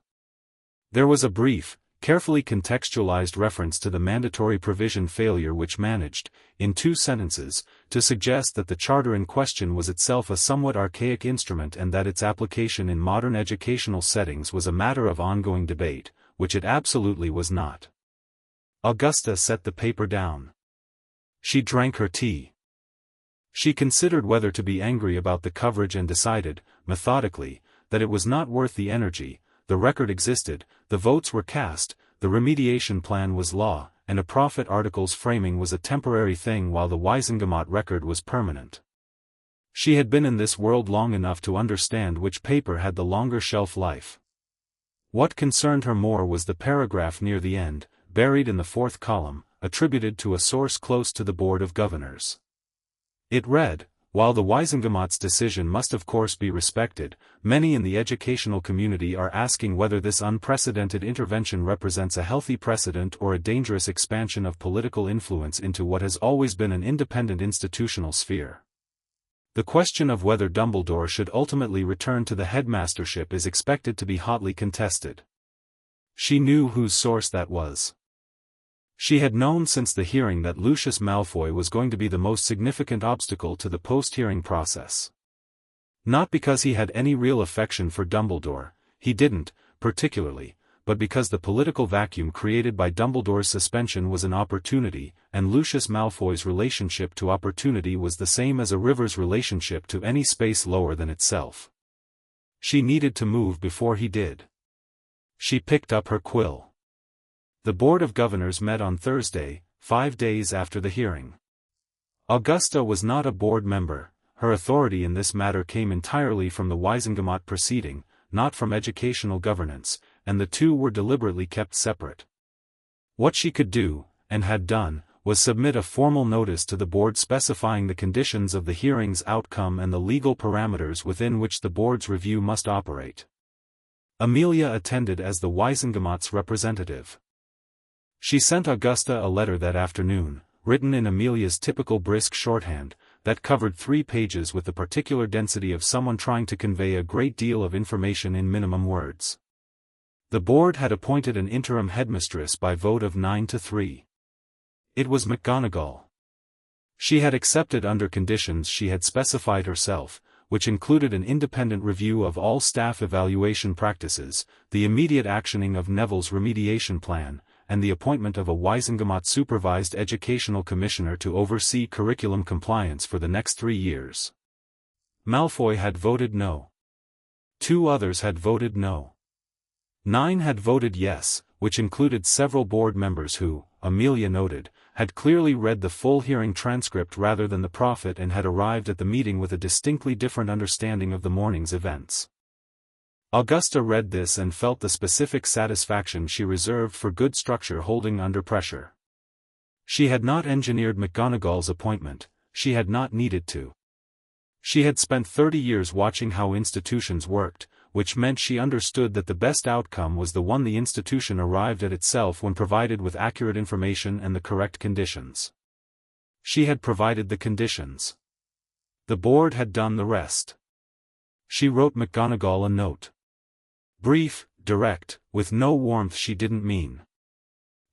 S1: There was a brief, carefully contextualized reference to the mandatory provision failure which managed, in 2 sentences, to suggest that the charter in question was itself a somewhat archaic instrument and that its application in modern educational settings was a matter of ongoing debate, which it absolutely was not. Augusta set the paper down. She drank her tea. She considered whether to be angry about the coverage and decided, methodically, that it was not worth the energy. The record existed, the votes were cast, the remediation plan was law, and a Prophet article's framing was a temporary thing while the Wizengamot record was permanent. She had been in this world long enough to understand which paper had the longer shelf life. What concerned her more was the paragraph near the end, buried in the 4th column, attributed to a source close to the Board of Governors. It read, "While the Wizengamot's decision must of course be respected, many in the educational community are asking whether this unprecedented intervention represents a healthy precedent or a dangerous expansion of political influence into what has always been an independent institutional sphere. The question of whether Dumbledore should ultimately return to the headmastership is expected to be hotly contested." She knew whose source that was. She had known since the hearing that Lucius Malfoy was going to be the most significant obstacle to the post-hearing process. Not because he had any real affection for Dumbledore, he didn't, particularly, but because the political vacuum created by Dumbledore's suspension was an opportunity, and Lucius Malfoy's relationship to opportunity was the same as a river's relationship to any space lower than itself. She needed to move before he did. She picked up her quill. The Board of Governors met on Thursday, 5 days after the hearing. Augusta was not a board member, her authority in this matter came entirely from the Wizengamot proceeding, not from educational governance, and the two were deliberately kept separate. What she could do, and had done, was submit a formal notice to the board specifying the conditions of the hearing's outcome and the legal parameters within which the board's review must operate. Amelia attended as the Wizengamot's representative. She sent Augusta a letter that afternoon, written in Amelia's typical brisk shorthand, that covered 3 pages with the particular density of someone trying to convey a great deal of information in minimum words. The board had appointed an interim headmistress by vote of 9-3. It was McGonagall. She had accepted under conditions she had specified herself, which included an independent review of all staff evaluation practices, the immediate actioning of Neville's remediation plan, and the appointment of a Wizengamot supervised educational commissioner to oversee curriculum compliance for the next 3 years. Malfoy had voted no. 2 others had voted no. 9 had voted yes, which included several board members who, Amelia noted, had clearly read the full hearing transcript rather than the prophet and had arrived at the meeting with a distinctly different understanding of the morning's events. Augusta read this and felt the specific satisfaction she reserved for good structure holding under pressure. She had not engineered McGonagall's appointment, she had not needed to. She had spent 30 years watching how institutions worked, which meant she understood that the best outcome was the one the institution arrived at itself when provided with accurate information and the correct conditions. She had provided the conditions. The board had done the rest. She wrote McGonagall a note. Brief, direct, with no warmth she didn't mean.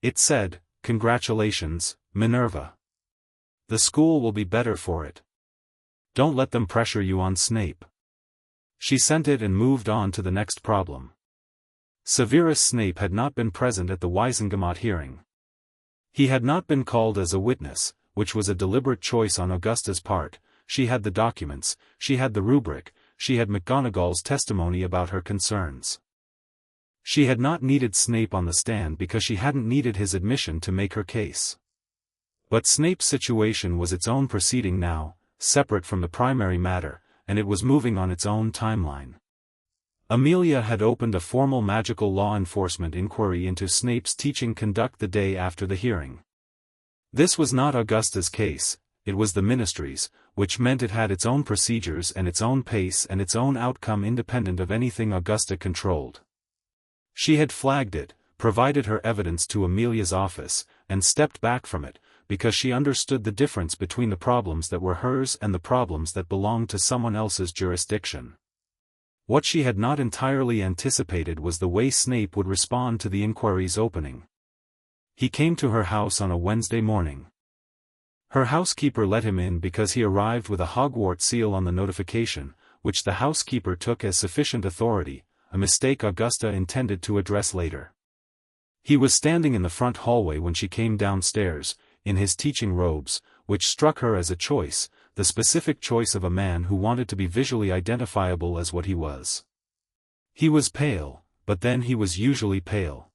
S1: It said, "Congratulations, Minerva. The school will be better for it. Don't let them pressure you on Snape." She sent it and moved on to the next problem. Severus Snape had not been present at the Wizengamot hearing. He had not been called as a witness, which was a deliberate choice on Augusta's part. She had the documents, she had the rubric, she had McGonagall's testimony about her concerns. She had not needed Snape on the stand because she hadn't needed his admission to make her case. But Snape's situation was its own proceeding now, separate from the primary matter, and it was moving on its own timeline. Amelia had opened a formal magical law enforcement inquiry into Snape's teaching conduct the day after the hearing. This was not Augusta's case, it was the Ministry's, which meant it had its own procedures and its own pace and its own outcome independent of anything Augusta controlled. She had flagged it, provided her evidence to Amelia's office, and stepped back from it, because she understood the difference between the problems that were hers and the problems that belonged to someone else's jurisdiction. What she had not entirely anticipated was the way Snape would respond to the inquiry's opening. He came to her house on a Wednesday morning. Her housekeeper let him in because he arrived with a Hogwarts seal on the notification, which the housekeeper took as sufficient authority, a mistake Augusta intended to address later. He was standing in the front hallway when she came downstairs, in his teaching robes, which struck her as a choice, the specific choice of a man who wanted to be visually identifiable as what he was. He was pale, but then he was usually pale.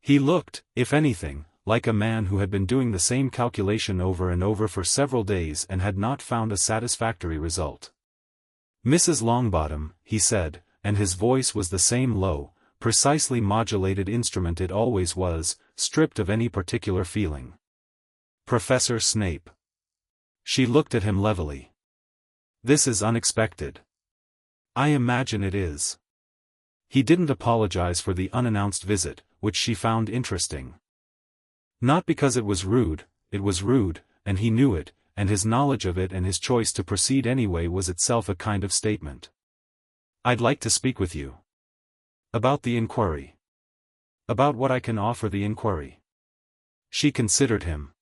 S1: He looked, if anything, like a man who had been doing the same calculation over and over for several days and had not found a satisfactory result. "Mrs. Longbottom," he said, and his voice was the same low, precisely modulated instrument it always was, stripped of any particular feeling. "Professor Snape." She looked at him levelly. "This is unexpected." "I imagine it is." He didn't apologize for the unannounced visit, which she found interesting. Not because it was rude, and he knew it, and his knowledge of it and his choice to proceed anyway was itself a kind of statement. "I'd like to speak with you. About the inquiry. About what I can offer the inquiry." She considered him.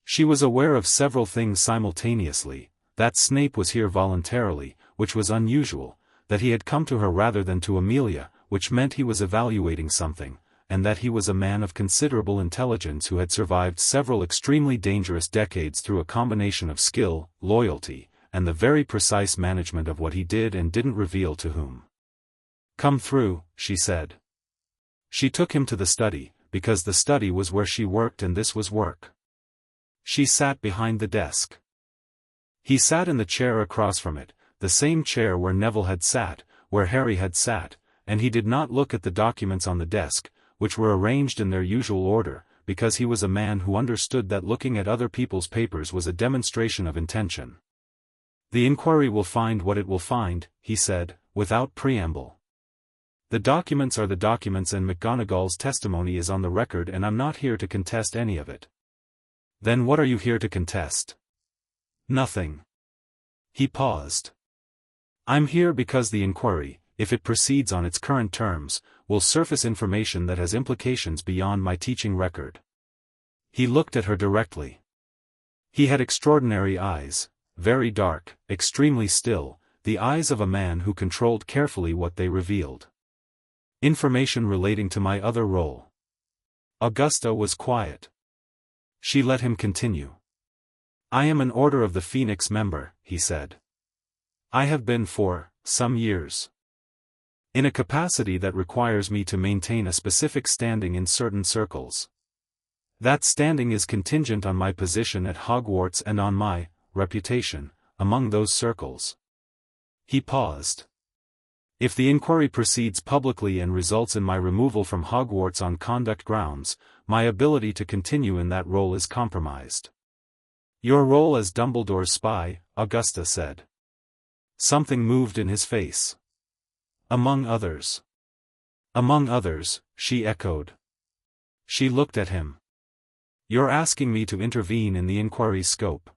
S1: She was aware of several things simultaneously, that Snape was here voluntarily, which was unusual, that he had come to her rather than to Amelia, which meant he was evaluating something, and that he was a man of considerable intelligence who had survived several extremely dangerous decades through a combination of skill, loyalty, and the very precise management of what he did and didn't reveal to whom. "Come through," she said. She took him to the study, because the study was where she worked and this was work. She sat behind the desk. He sat in the chair across from it, the same chair where Neville had sat, where Harry had sat, and he did not look at the documents on the desk, which were arranged in their usual order, because he was a man who understood that looking at other people's papers was a demonstration of intention. "The inquiry will find what it will find," he said, without preamble. "The documents are the documents and McGonagall's testimony is on the record and I'm not here to contest any of it." "Then what are you here to contest?" "Nothing." He paused. "I'm here because the inquiry, if it proceeds on its current terms, will surface information that has implications beyond my teaching record." He looked at her directly. He had extraordinary eyes, very dark, extremely still, the eyes of a man who controlled carefully what they revealed. "Information relating to my other role." Augusta was quiet. She let him continue. "I am an Order of the Phoenix member," he said. "I have been for some years. In a capacity that requires me to maintain a specific standing in certain circles. That standing is contingent on my position at Hogwarts and on my reputation among those circles." He paused. "If the inquiry proceeds publicly and results in my removal from Hogwarts on conduct grounds, my ability to continue in that role is compromised." "Your role as Dumbledore's spy," Augusta said. Something moved in his face. "Among others." "Among others," she echoed. She looked at him. "You're asking me to intervene in the inquiry's scope."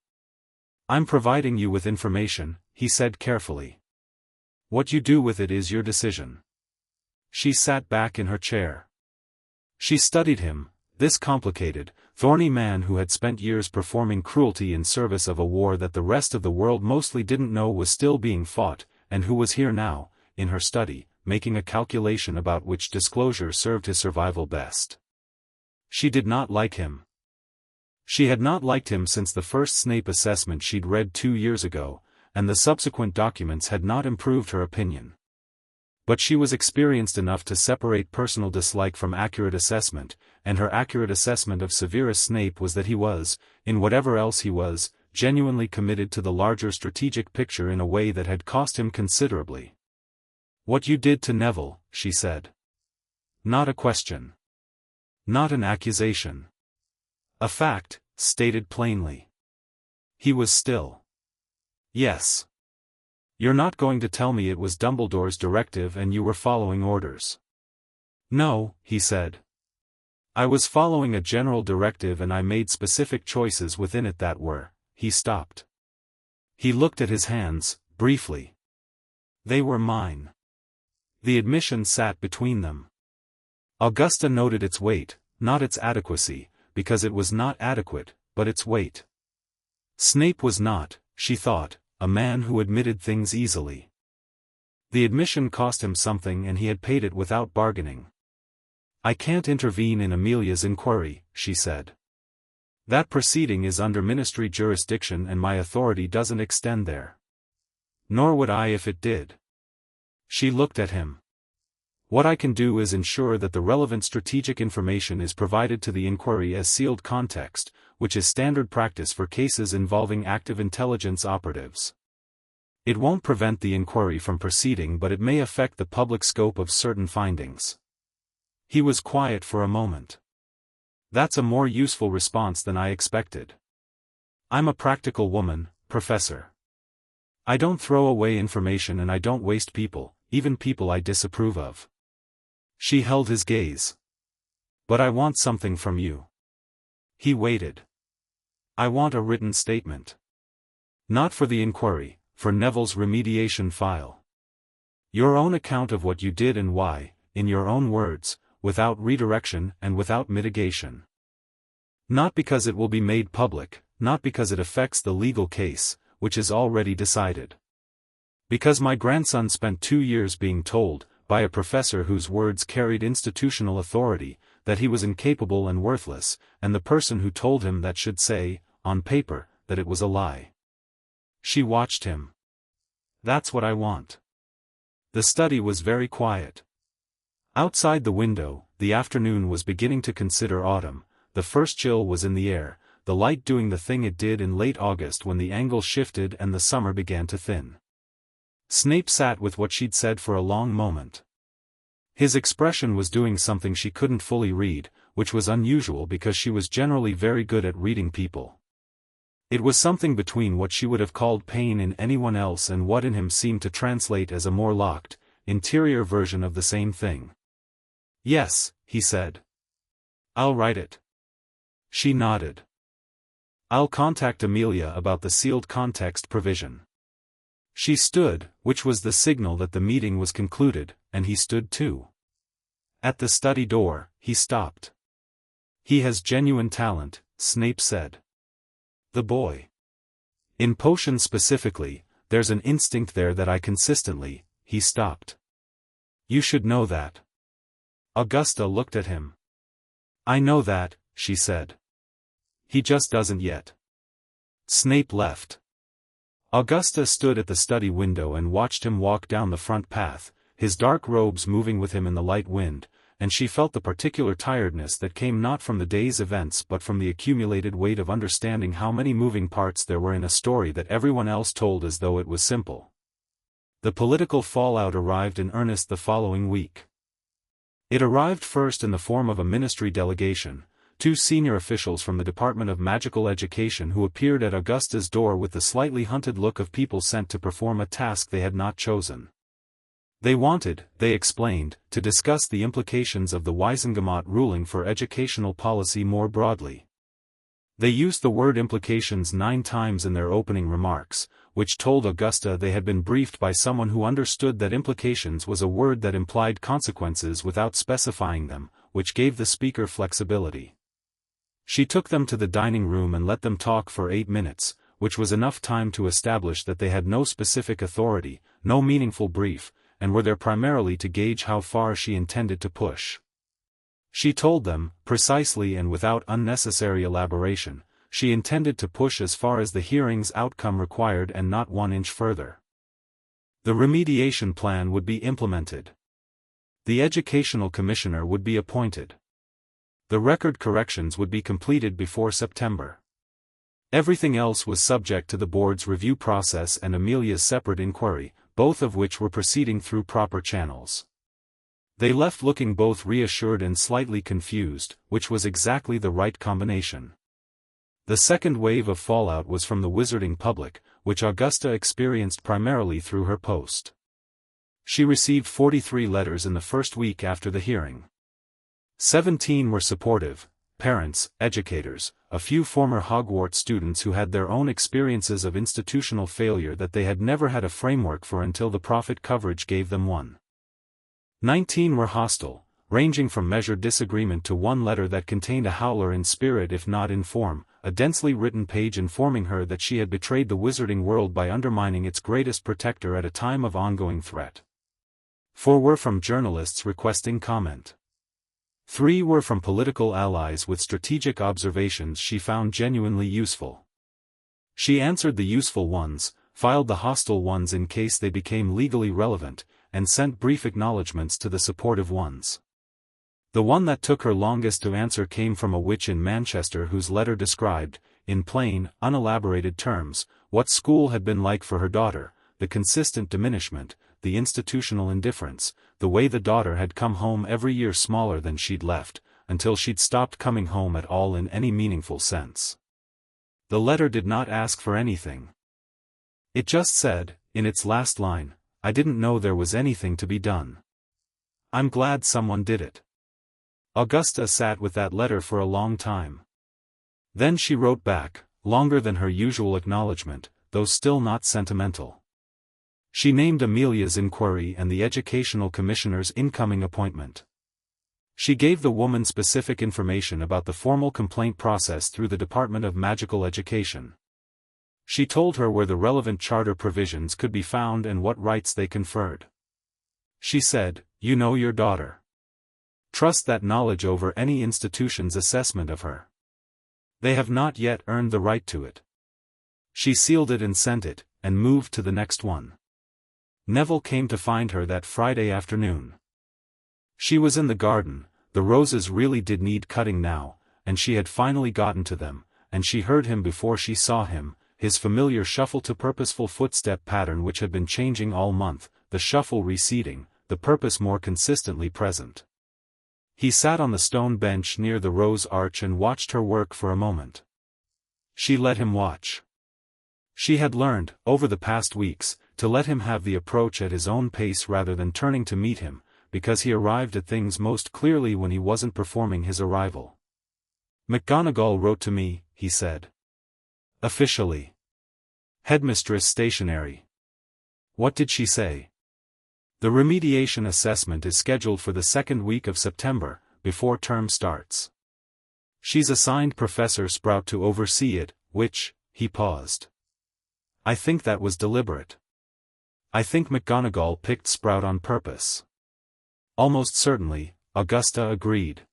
S1: "I'm providing you with information," he said carefully. "What you do with it is your decision." She sat back in her chair. She studied him, this complicated, thorny man who had spent years performing cruelty in service of a war that the rest of the world mostly didn't know was still being fought, and who was here now, in her study, making a calculation about which disclosure served his survival best. She did not like him. She had not liked him since the first Snape assessment she'd read 2 years ago, and the subsequent documents had not improved her opinion. But she was experienced enough to separate personal dislike from accurate assessment, and her accurate assessment of Severus Snape was that he was, in whatever else he was, genuinely committed to the larger strategic picture in a way that had cost him considerably. "What you did to Neville," she said. Not a question. Not an accusation. A fact, stated plainly. He was still. "Yes. You're not going to tell me it was Dumbledore's directive and you were following orders." "No," he said. "I was following a general directive and I made specific choices within it that were." He stopped. He looked at his hands, briefly. "They were mine." The admission sat between them. Augusta noted its weight, not its adequacy, because it was not adequate, but its weight. Snape was not, she thought, a man who admitted things easily. The admission cost him something and he had paid it without bargaining. "I can't intervene in Amelia's inquiry," she said. "That proceeding is under ministry jurisdiction and my authority doesn't extend there. Nor would I if it did." She looked at him. "What I can do is ensure that the relevant strategic information is provided to the inquiry as sealed context, which is standard practice for cases involving active intelligence operatives. It won't prevent the inquiry from proceeding, but it may affect the public scope of certain findings." He was quiet for a moment. "That's a more useful response than I expected. I'm a practical woman, Professor. I don't throw away information and I don't waste people, even people I disapprove of." She held his gaze. "But I want something from you." He waited. "I want a written statement. Not for the inquiry, for Neville's remediation file. Your own account of what you did and why, in your own words, without redirection and without mitigation. Not because it will be made public, not because it affects the legal case, which is already decided. Because my grandson spent 2 years being told, by a professor whose words carried institutional authority, that he was incapable and worthless, and the person who told him that should say, on paper, that it was a lie." She watched him. "That's what I want." The study was very quiet. Outside the window, the afternoon was beginning to consider autumn, the first chill was in the air, the light doing the thing it did in late August when the angle shifted and the summer began to thin. Snape sat with what she'd said for a long moment. His expression was doing something she couldn't fully read, which was unusual because she was generally very good at reading people. It was something between what she would have called pain in anyone else and what in him seemed to translate as a more locked, interior version of the same thing. "Yes," he said. "I'll write it." She nodded. "I'll contact Amelia about the sealed context provision." She stood, which was the signal that the meeting was concluded, and he stood too. At the study door, he stopped. "He has genuine talent," Snape said. "The boy. In potions specifically, there's an instinct there that I consistently." He stopped. "You should know that." Augusta looked at him. I know that, she said. He just doesn't yet. Snape left. Augusta stood at the study window and watched him walk down the front path, his dark robes moving with him in the light wind, and she felt the particular tiredness that came not from the day's events but from the accumulated weight of understanding how many moving parts there were in a story that everyone else told as though it was simple. The political fallout arrived in earnest the following week. It arrived first in the form of a ministry delegation, 2 senior officials from the Department of Magical Education who appeared at Augusta's door with the slightly hunted look of people sent to perform a task they had not chosen. They wanted, they explained, to discuss the implications of the Wizengamot ruling for educational policy more broadly. They used the word implications 9 times in their opening remarks, which told Augusta they had been briefed by someone who understood that implications was a word that implied consequences without specifying them, which gave the speaker flexibility. She took them to the dining room and let them talk for 8 minutes, which was enough time to establish that they had no specific authority, no meaningful brief, and were there primarily to gauge how far she intended to push. She told them, precisely and without unnecessary elaboration, she intended to push as far as the hearing's outcome required and not 1 inch further. The remediation plan would be implemented. The educational commissioner would be appointed. The record corrections would be completed before September. Everything else was subject to the board's review process and Amelia's separate inquiry, both of which were proceeding through proper channels. They left looking both reassured and slightly confused, which was exactly the right combination. The second wave of fallout was from the wizarding public, which Augusta experienced primarily through her post. She received 43 letters in the first week after the hearing. 17 were supportive, parents, educators, a few former Hogwarts students who had their own experiences of institutional failure that they had never had a framework for until the Prophet coverage gave them one. 19 were hostile, ranging from measured disagreement to 1 letter that contained a howler in spirit if not in form, a densely written page informing her that she had betrayed the wizarding world by undermining its greatest protector at a time of ongoing threat. 4 were from journalists requesting comment. 3 were from political allies with strategic observations she found genuinely useful. She answered the useful ones, filed the hostile ones in case they became legally relevant, and sent brief acknowledgments to the supportive ones. The one that took her longest to answer came from a witch in Manchester whose letter described, in plain, unelaborated terms, what school had been like for her daughter, the consistent diminishment, the institutional indifference, the way the daughter had come home every year smaller than she'd left, until she'd stopped coming home at all in any meaningful sense. The letter did not ask for anything. It just said, in its last line, "I didn't know there was anything to be done. I'm glad someone did it." Augusta sat with that letter for a long time. Then she wrote back, longer than her usual acknowledgement, though still not sentimental. She named Amelia's inquiry and the educational commissioner's incoming appointment. She gave the woman specific information about the formal complaint process through the Department of Magical Education. She told her where the relevant charter provisions could be found and what rights they conferred. She said, "You know your daughter. Trust that knowledge over any institution's assessment of her. They have not yet earned the right to it." She sealed it and sent it, and moved to the next one. Neville came to find her that Friday afternoon. She was in the garden, the roses really did need cutting now, and she had finally gotten to them, and she heard him before she saw him, his familiar shuffle to purposeful footstep pattern which had been changing all month, the shuffle receding, the purpose more consistently present. He sat on the stone bench near the rose arch and watched her work for a moment. She let him watch. She had learned, over the past weeks, to let him have the approach at his own pace rather than turning to meet him, because he arrived at things most clearly when he wasn't performing his arrival. "McGonagall wrote to me," he said. "Officially. Headmistress stationery." "What did she say?" "The remediation assessment is scheduled for the second week of September, before term starts. She's assigned Professor Sprout to oversee it, which," he paused. "I think that was deliberate. I think McGonagall picked Sprout on purpose." "Almost certainly," Augusta agreed.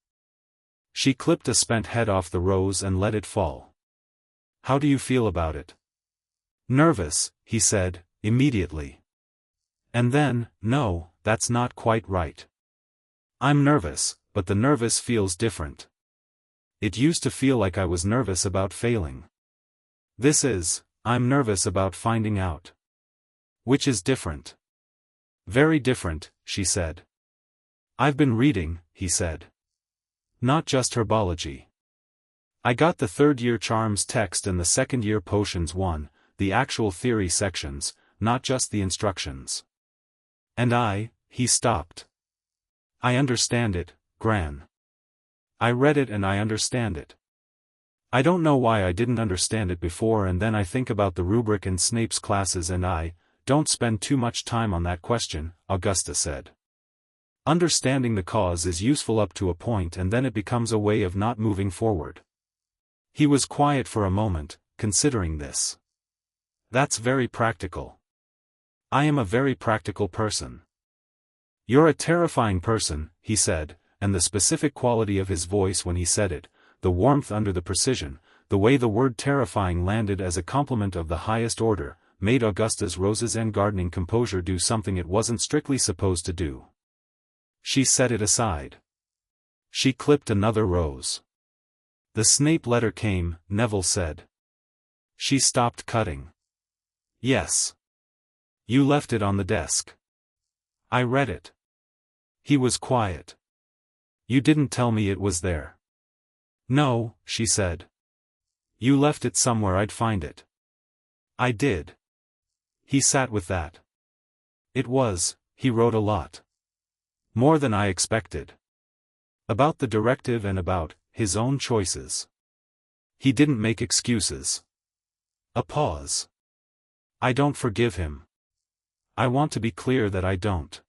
S1: She clipped a spent head off the rose and let it fall. How do you feel about it? Nervous, he said, immediately. And then, no, that's not quite right. I'm nervous, but the nervous feels different. It used to feel like I was nervous about failing. I'm nervous about finding out. Which is different. Very different, she said. I've been reading, he said. Not just herbology. I got the third-year charms text and the second-year potions one, the actual theory sections, not just the instructions. And he stopped. I understand it, Gran. I read it and I understand it. I don't know why I didn't understand it before, and then I think about the rubric in Snape's classes and I don't spend too much time on that question, Augusta said. Understanding the cause is useful up to a point and then it becomes a way of not moving forward. He was quiet for a moment, considering this. That's very practical. I am a very practical person. You're a terrifying person, he said, and the specific quality of his voice when he said it, the warmth under the precision, the way the word terrifying landed as a compliment of the highest order, made Augusta's roses and gardening composure do something it wasn't strictly supposed to do. She set it aside. She clipped another rose. The Snape letter came, Neville said. She stopped cutting. Yes. You left it on the desk. I read it. He was quiet. You didn't tell me it was there. No, she said. You left it somewhere I'd find it. I did. He sat with that. He wrote a lot. More than I expected. About the directive and about his own choices. He didn't make excuses. A pause. I don't forgive him. I want to be clear that I don't.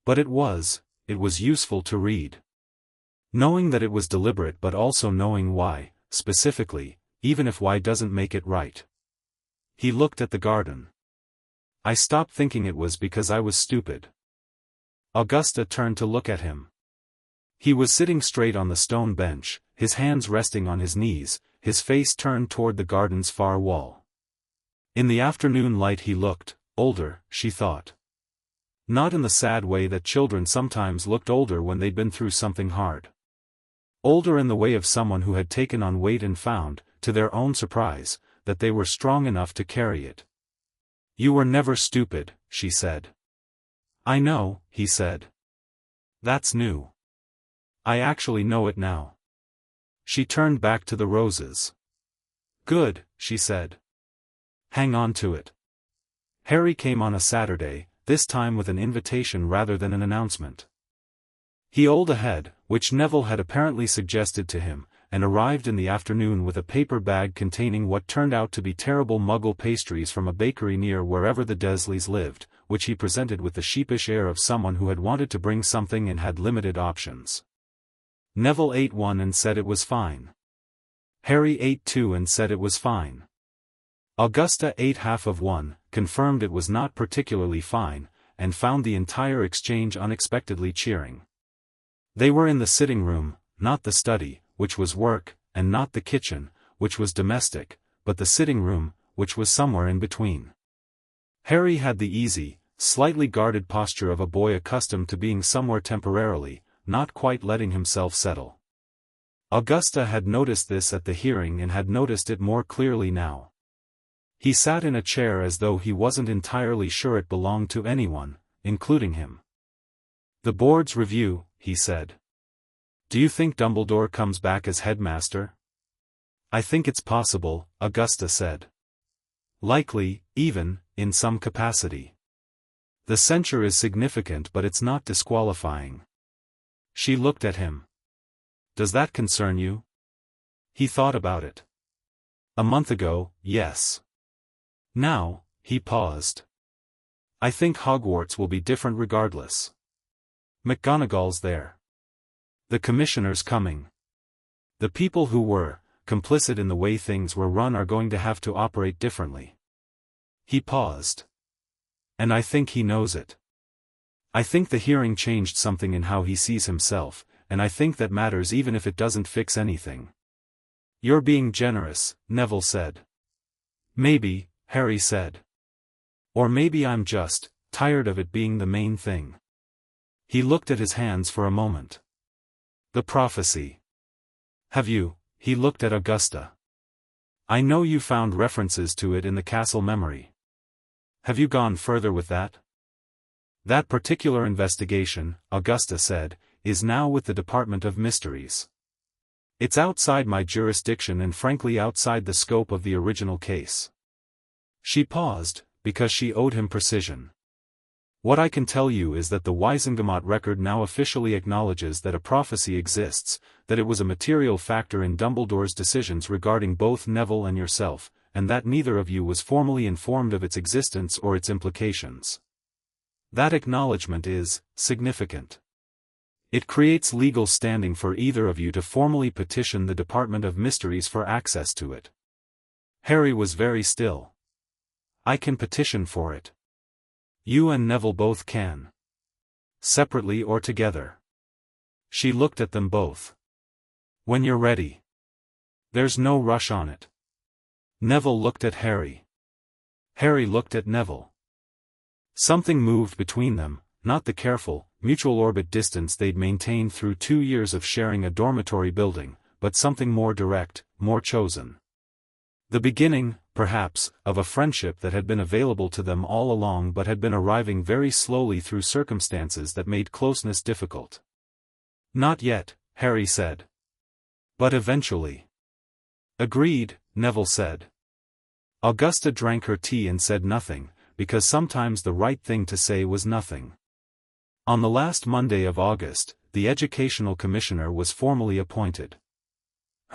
S1: But it was useful to read. Knowing that it was deliberate but also knowing why, specifically, even if why doesn't make it right. He looked at the garden. I stopped thinking it was because I was stupid. Augusta turned to look at him. He was sitting straight on the stone bench, his hands resting on his knees, his face turned toward the garden's far wall. In the afternoon light he looked older, she thought. Not in the sad way that children sometimes looked older when they'd been through something hard. Older in the way of someone who had taken on weight and found, to their own surprise, that they were strong enough to carry it. You were never stupid, she said. I know, he said. That's new. I actually know it now. She turned back to the roses. Good, she said. Hang on to it. Harry came on a Saturday, this time with an invitation rather than an announcement. He owled ahead, which Neville had apparently suggested to him, and arrived in the afternoon with a paper bag containing what turned out to be terrible Muggle pastries from a bakery near wherever the Dursleys lived, which he presented with the sheepish air of someone who had wanted to bring something and had limited options. Neville ate one and said it was fine. Harry ate two and said it was fine. Augusta ate half of one, confirmed it was not particularly fine, and found the entire exchange unexpectedly cheering. They were in the sitting room, not the study, which was work, and not the kitchen, which was domestic, but the sitting room, which was somewhere in between. Harry had the easy, slightly guarded posture of a boy accustomed to being somewhere temporarily, not quite letting himself settle. Augusta had noticed this at the hearing and had noticed it more clearly now. He sat in a chair as though he wasn't entirely sure it belonged to anyone, including him. The board's review, he said. Do you think Dumbledore comes back as headmaster? I think it's possible, Augusta said. Likely, even, in some capacity. The censure is significant but it's not disqualifying. She looked at him. Does that concern you? He thought about it. A month ago, yes. Now, he paused. I think Hogwarts will be different regardless. McGonagall's there. The commissioner's coming. The people who were complicit in the way things were run are going to have to operate differently. He paused. And I think he knows it. I think the hearing changed something in how he sees himself, and I think that matters even if it doesn't fix anything." "You're being generous," Neville said. "Maybe," Harry said. "Or maybe I'm just tired of it being the main thing." He looked at his hands for a moment. "The prophecy. Have you?" He looked at Augusta. "I know you found references to it in the castle memory. Have you gone further with that?" "That particular investigation," Augusta said, "is now with the Department of Mysteries. It's outside my jurisdiction and frankly outside the scope of the original case." She paused, because she owed him precision. "What I can tell you is that the Wizengamot record now officially acknowledges that a prophecy exists, that it was a material factor in Dumbledore's decisions regarding both Neville and yourself, and that neither of you was formally informed of its existence or its implications. That acknowledgement is significant. It creates legal standing for either of you to formally petition the Department of Mysteries for access to it." Harry was very still. "I can petition for it. You and Neville both can. Separately or together." She looked at them both. "When you're ready. There's no rush on it." Neville looked at Harry. Harry looked at Neville. Something moved between them, not the careful, mutual orbit distance they'd maintained through 2 years of sharing a dormitory building, but something more direct, more chosen. The beginning, perhaps, of a friendship that had been available to them all along but had been arriving very slowly through circumstances that made closeness difficult. "Not yet," Harry said. "But eventually." "Agreed," Neville said. Augusta drank her tea and said nothing, because sometimes the right thing to say was nothing. On the last Monday of August, the Educational Commissioner was formally appointed.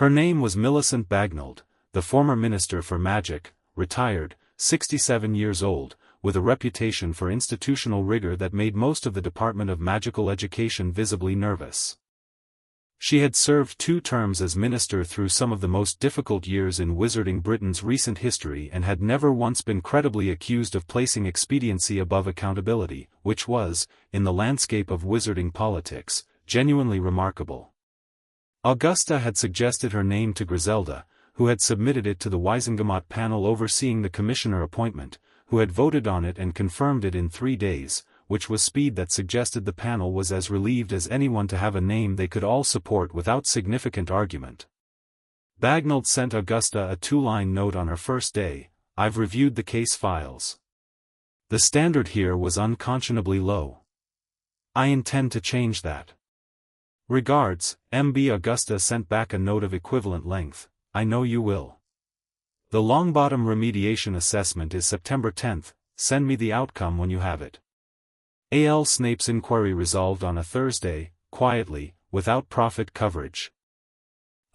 S1: Her name was Millicent Bagnold, the former Minister for Magic, retired, 67 years old, with a reputation for institutional rigor that made most of the Department of Magical Education visibly nervous. She had served 2 terms as minister through some of the most difficult years in Wizarding Britain's recent history and had never once been credibly accused of placing expediency above accountability, which was, in the landscape of Wizarding politics, genuinely remarkable. Augusta had suggested her name to Griselda, who had submitted it to the Wizengamot panel overseeing the commissioner appointment, who had voted on it and confirmed it in 3 days, which was speed that suggested the panel was as relieved as anyone to have a name they could all support without significant argument. Bagnold sent Augusta a 2-line note on her first day: "I've reviewed the case files. The standard here was unconscionably low. I intend to change that. Regards, MB." Augusta sent back a note of equivalent length: "I know you will. The Longbottom remediation assessment is September 10th, send me the outcome when you have it." A.L. Snape's inquiry resolved on a Thursday, quietly, without profit coverage.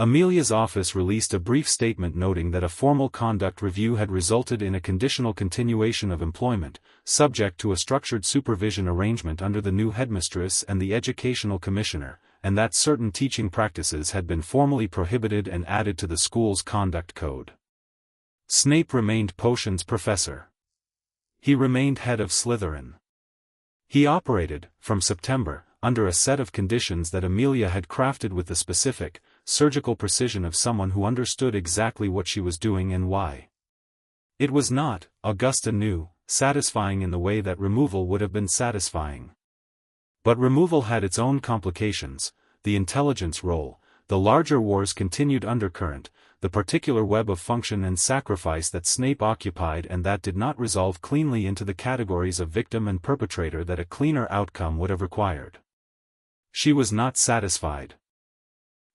S1: Amelia's office released a brief statement noting that a formal conduct review had resulted in a conditional continuation of employment, subject to a structured supervision arrangement under the new headmistress and the educational commissioner, and that certain teaching practices had been formally prohibited and added to the school's conduct code. Snape remained potions professor. He remained head of Slytherin. He operated, from September, under a set of conditions that Amelia had crafted with the specific, surgical precision of someone who understood exactly what she was doing and why. It was not, Augusta knew, satisfying in the way that removal would have been satisfying. But removal had its own complications: the intelligence role, the larger war's continued undercurrent, the particular web of function and sacrifice that Snape occupied, and that did not resolve cleanly into the categories of victim and perpetrator that a cleaner outcome would have required. She was not satisfied.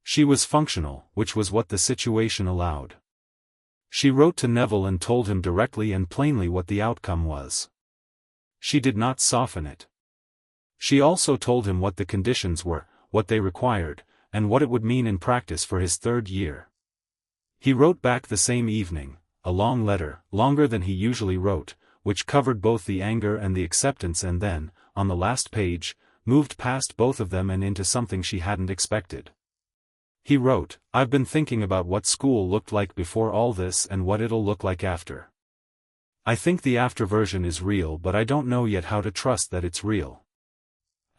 S1: She was functional, which was what the situation allowed. She wrote to Neville and told him directly and plainly what the outcome was. She did not soften it. She also told him what the conditions were, what they required, and what it would mean in practice for his 3rd year. He wrote back the same evening, a long letter, longer than he usually wrote, which covered both the anger and the acceptance, and then, on the last page, moved past both of them and into something she hadn't expected. He wrote, "I've been thinking about what school looked like before all this and what it'll look like after. I think the after version is real, but I don't know yet how to trust that it's real.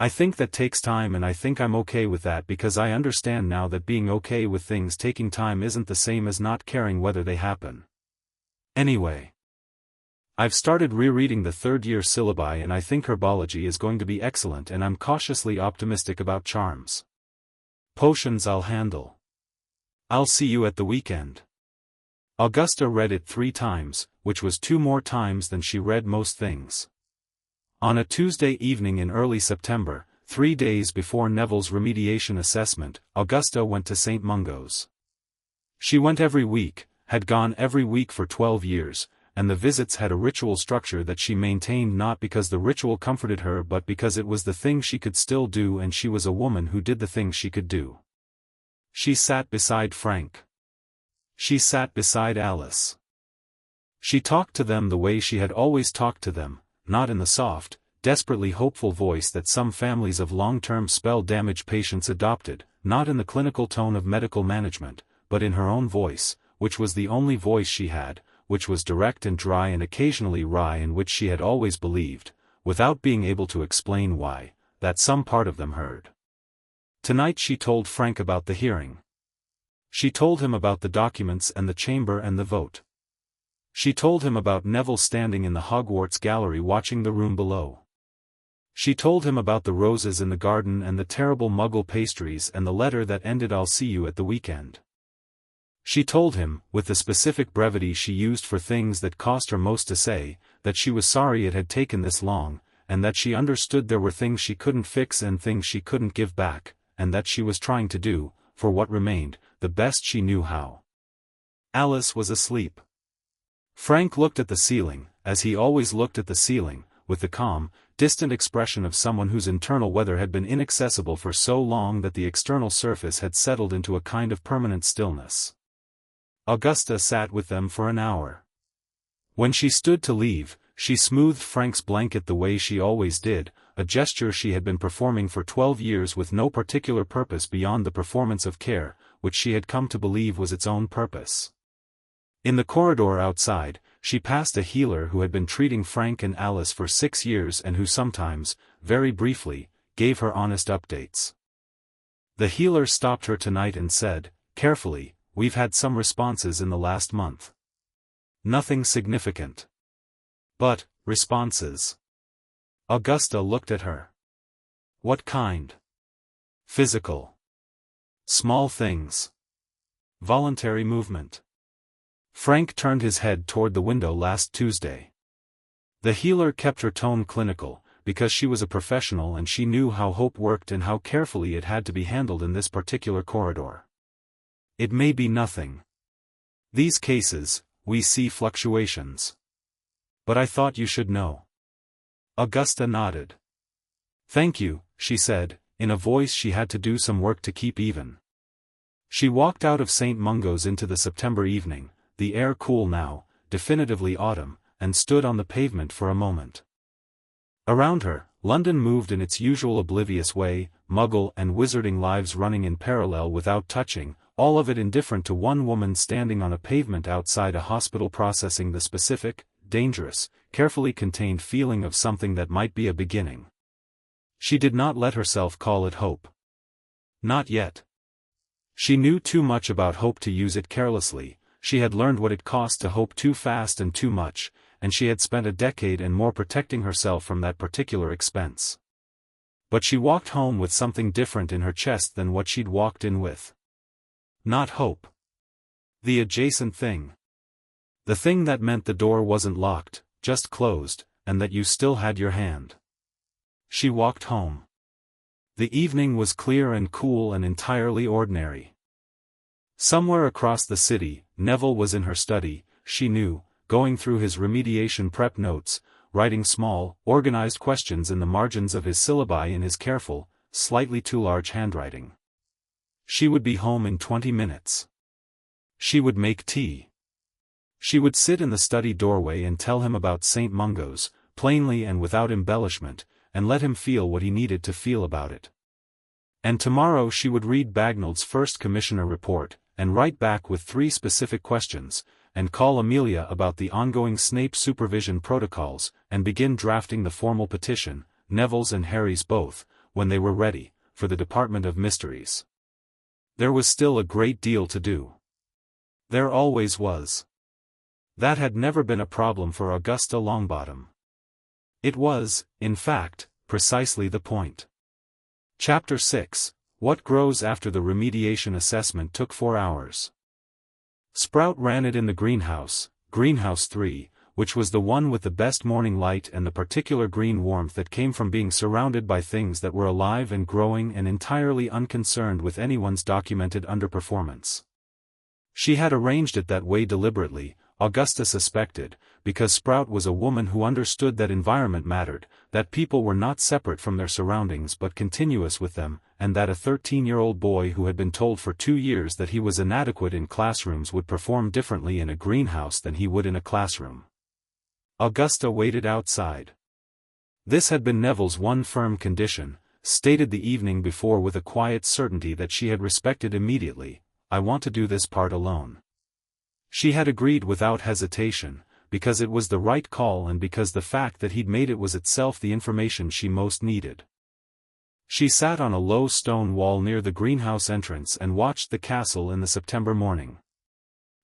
S1: I think that takes time, and I think I'm okay with that because I understand now that being okay with things taking time isn't the same as not caring whether they happen. Anyway, I've started rereading the third-year syllabi and I think herbology is going to be excellent, and I'm cautiously optimistic about charms. Potions I'll handle. I'll see you at the weekend. Augusta read it 3 times, which was 2 more times than she read most things. On a Tuesday evening in early September, 3 days before Neville's remediation assessment, Augusta went to St. Mungo's. She went every week, had gone every week for 12 years, and the visits had a ritual structure that she maintained, not because the ritual comforted her but because it was the thing she could still do, and she was a woman who did the things she could do. She sat beside Frank. She sat beside Alice. She talked to them the way she had always talked to them, not in the soft, desperately hopeful voice that some families of long-term spell-damaged patients adopted, not in the clinical tone of medical management, but in her own voice, which was the only voice she had, which was direct and dry and occasionally wry, in which she had always believed, without being able to explain why, that some part of them heard. Tonight she told Frank about the hearing. She told him about the documents and the chamber and the vote. She told him about Neville standing in the Hogwarts gallery watching the room below. She told him about the roses in the garden and the terrible Muggle pastries and the letter that ended "I'll see you at the weekend." She told him, with the specific brevity she used for things that cost her most to say, that she was sorry it had taken this long, and that she understood there were things she couldn't fix and things she couldn't give back, and that she was trying to do, for what remained, the best she knew how. Alice was asleep. Frank looked at the ceiling, as he always looked at the ceiling, with the calm, distant expression of someone whose internal weather had been inaccessible for so long that the external surface had settled into a kind of permanent stillness. Augusta sat with them for an hour. When she stood to leave, she smoothed Frank's blanket the way she always did, a gesture she had been performing for 12 years with no particular purpose beyond the performance of care, which she had come to believe was its own purpose. In the corridor outside, she passed a healer who had been treating Frank and Alice for 6 years and who sometimes, very briefly, gave her honest updates. The healer stopped her tonight and said, carefully, "We've had some responses in the last month. Nothing significant. But, responses." Augusta looked at her. "What kind?" "Physical. Small things. Voluntary movement." Frank turned his head toward the window last Tuesday. The healer kept her tone clinical, because she was a professional and she knew how hope worked and how carefully it had to be handled in this particular corridor. "It may be nothing. These cases, we see fluctuations. But I thought you should know." Augusta nodded. "Thank you," she said, in a voice she had to do some work to keep even. She walked out of St. Mungo's into the September evening, the air cool now, definitively autumn, and stood on the pavement for a moment. Around her, London moved in its usual oblivious way, Muggle and wizarding lives running in parallel without touching, all of it indifferent to one woman standing on a pavement outside a hospital processing the specific, dangerous, carefully contained feeling of something that might be a beginning. She did not let herself call it hope. Not yet. She knew too much about hope to use it carelessly. She had learned what it cost to hope too fast and too much, and she had spent a decade and more protecting herself from that particular expense. But she walked home with something different in her chest than what she'd walked in with. Not hope. The adjacent thing. The thing that meant the door wasn't locked, just closed, and that you still had your hand. She walked home. The evening was clear and cool and entirely ordinary. Somewhere across the city, Neville was in her study, she knew, going through his remediation prep notes, writing small, organized questions in the margins of his syllabi in his careful, slightly too large handwriting. She would be home in 20 minutes. She would make tea. She would sit in the study doorway and tell him about St. Mungo's, plainly and without embellishment, and let him feel what he needed to feel about it. And tomorrow she would read Bagnall's first commissioner report, and write back with 3 specific questions, and call Amelia about the ongoing Snape supervision protocols, and begin drafting the formal petition, Neville's and Harry's both, when they were ready, for the Department of Mysteries. There was still a great deal to do. There always was. That had never been a problem for Augusta Longbottom. It was, in fact, precisely the point. Chapter 6, What Grows After the Remediation Assessment took 4 hours. Sprout ran it in the greenhouse, Greenhouse 3, which was the one with the best morning light and the particular green warmth that came from being surrounded by things that were alive and growing and entirely unconcerned with anyone's documented underperformance. She had arranged it that way deliberately, Augusta suspected, because Sprout was a woman who understood that environment mattered, that people were not separate from their surroundings but continuous with them, and that a 13-year-old boy who had been told for 2 years that he was inadequate in classrooms would perform differently in a greenhouse than he would in a classroom. Augusta waited outside. This had been Neville's one firm condition, stated the evening before with a quiet certainty that she had respected immediately: "I want to do this part alone." She had agreed without hesitation, because it was the right call and because the fact that he'd made it was itself the information she most needed. She sat on a low stone wall near the greenhouse entrance and watched the castle in the September morning.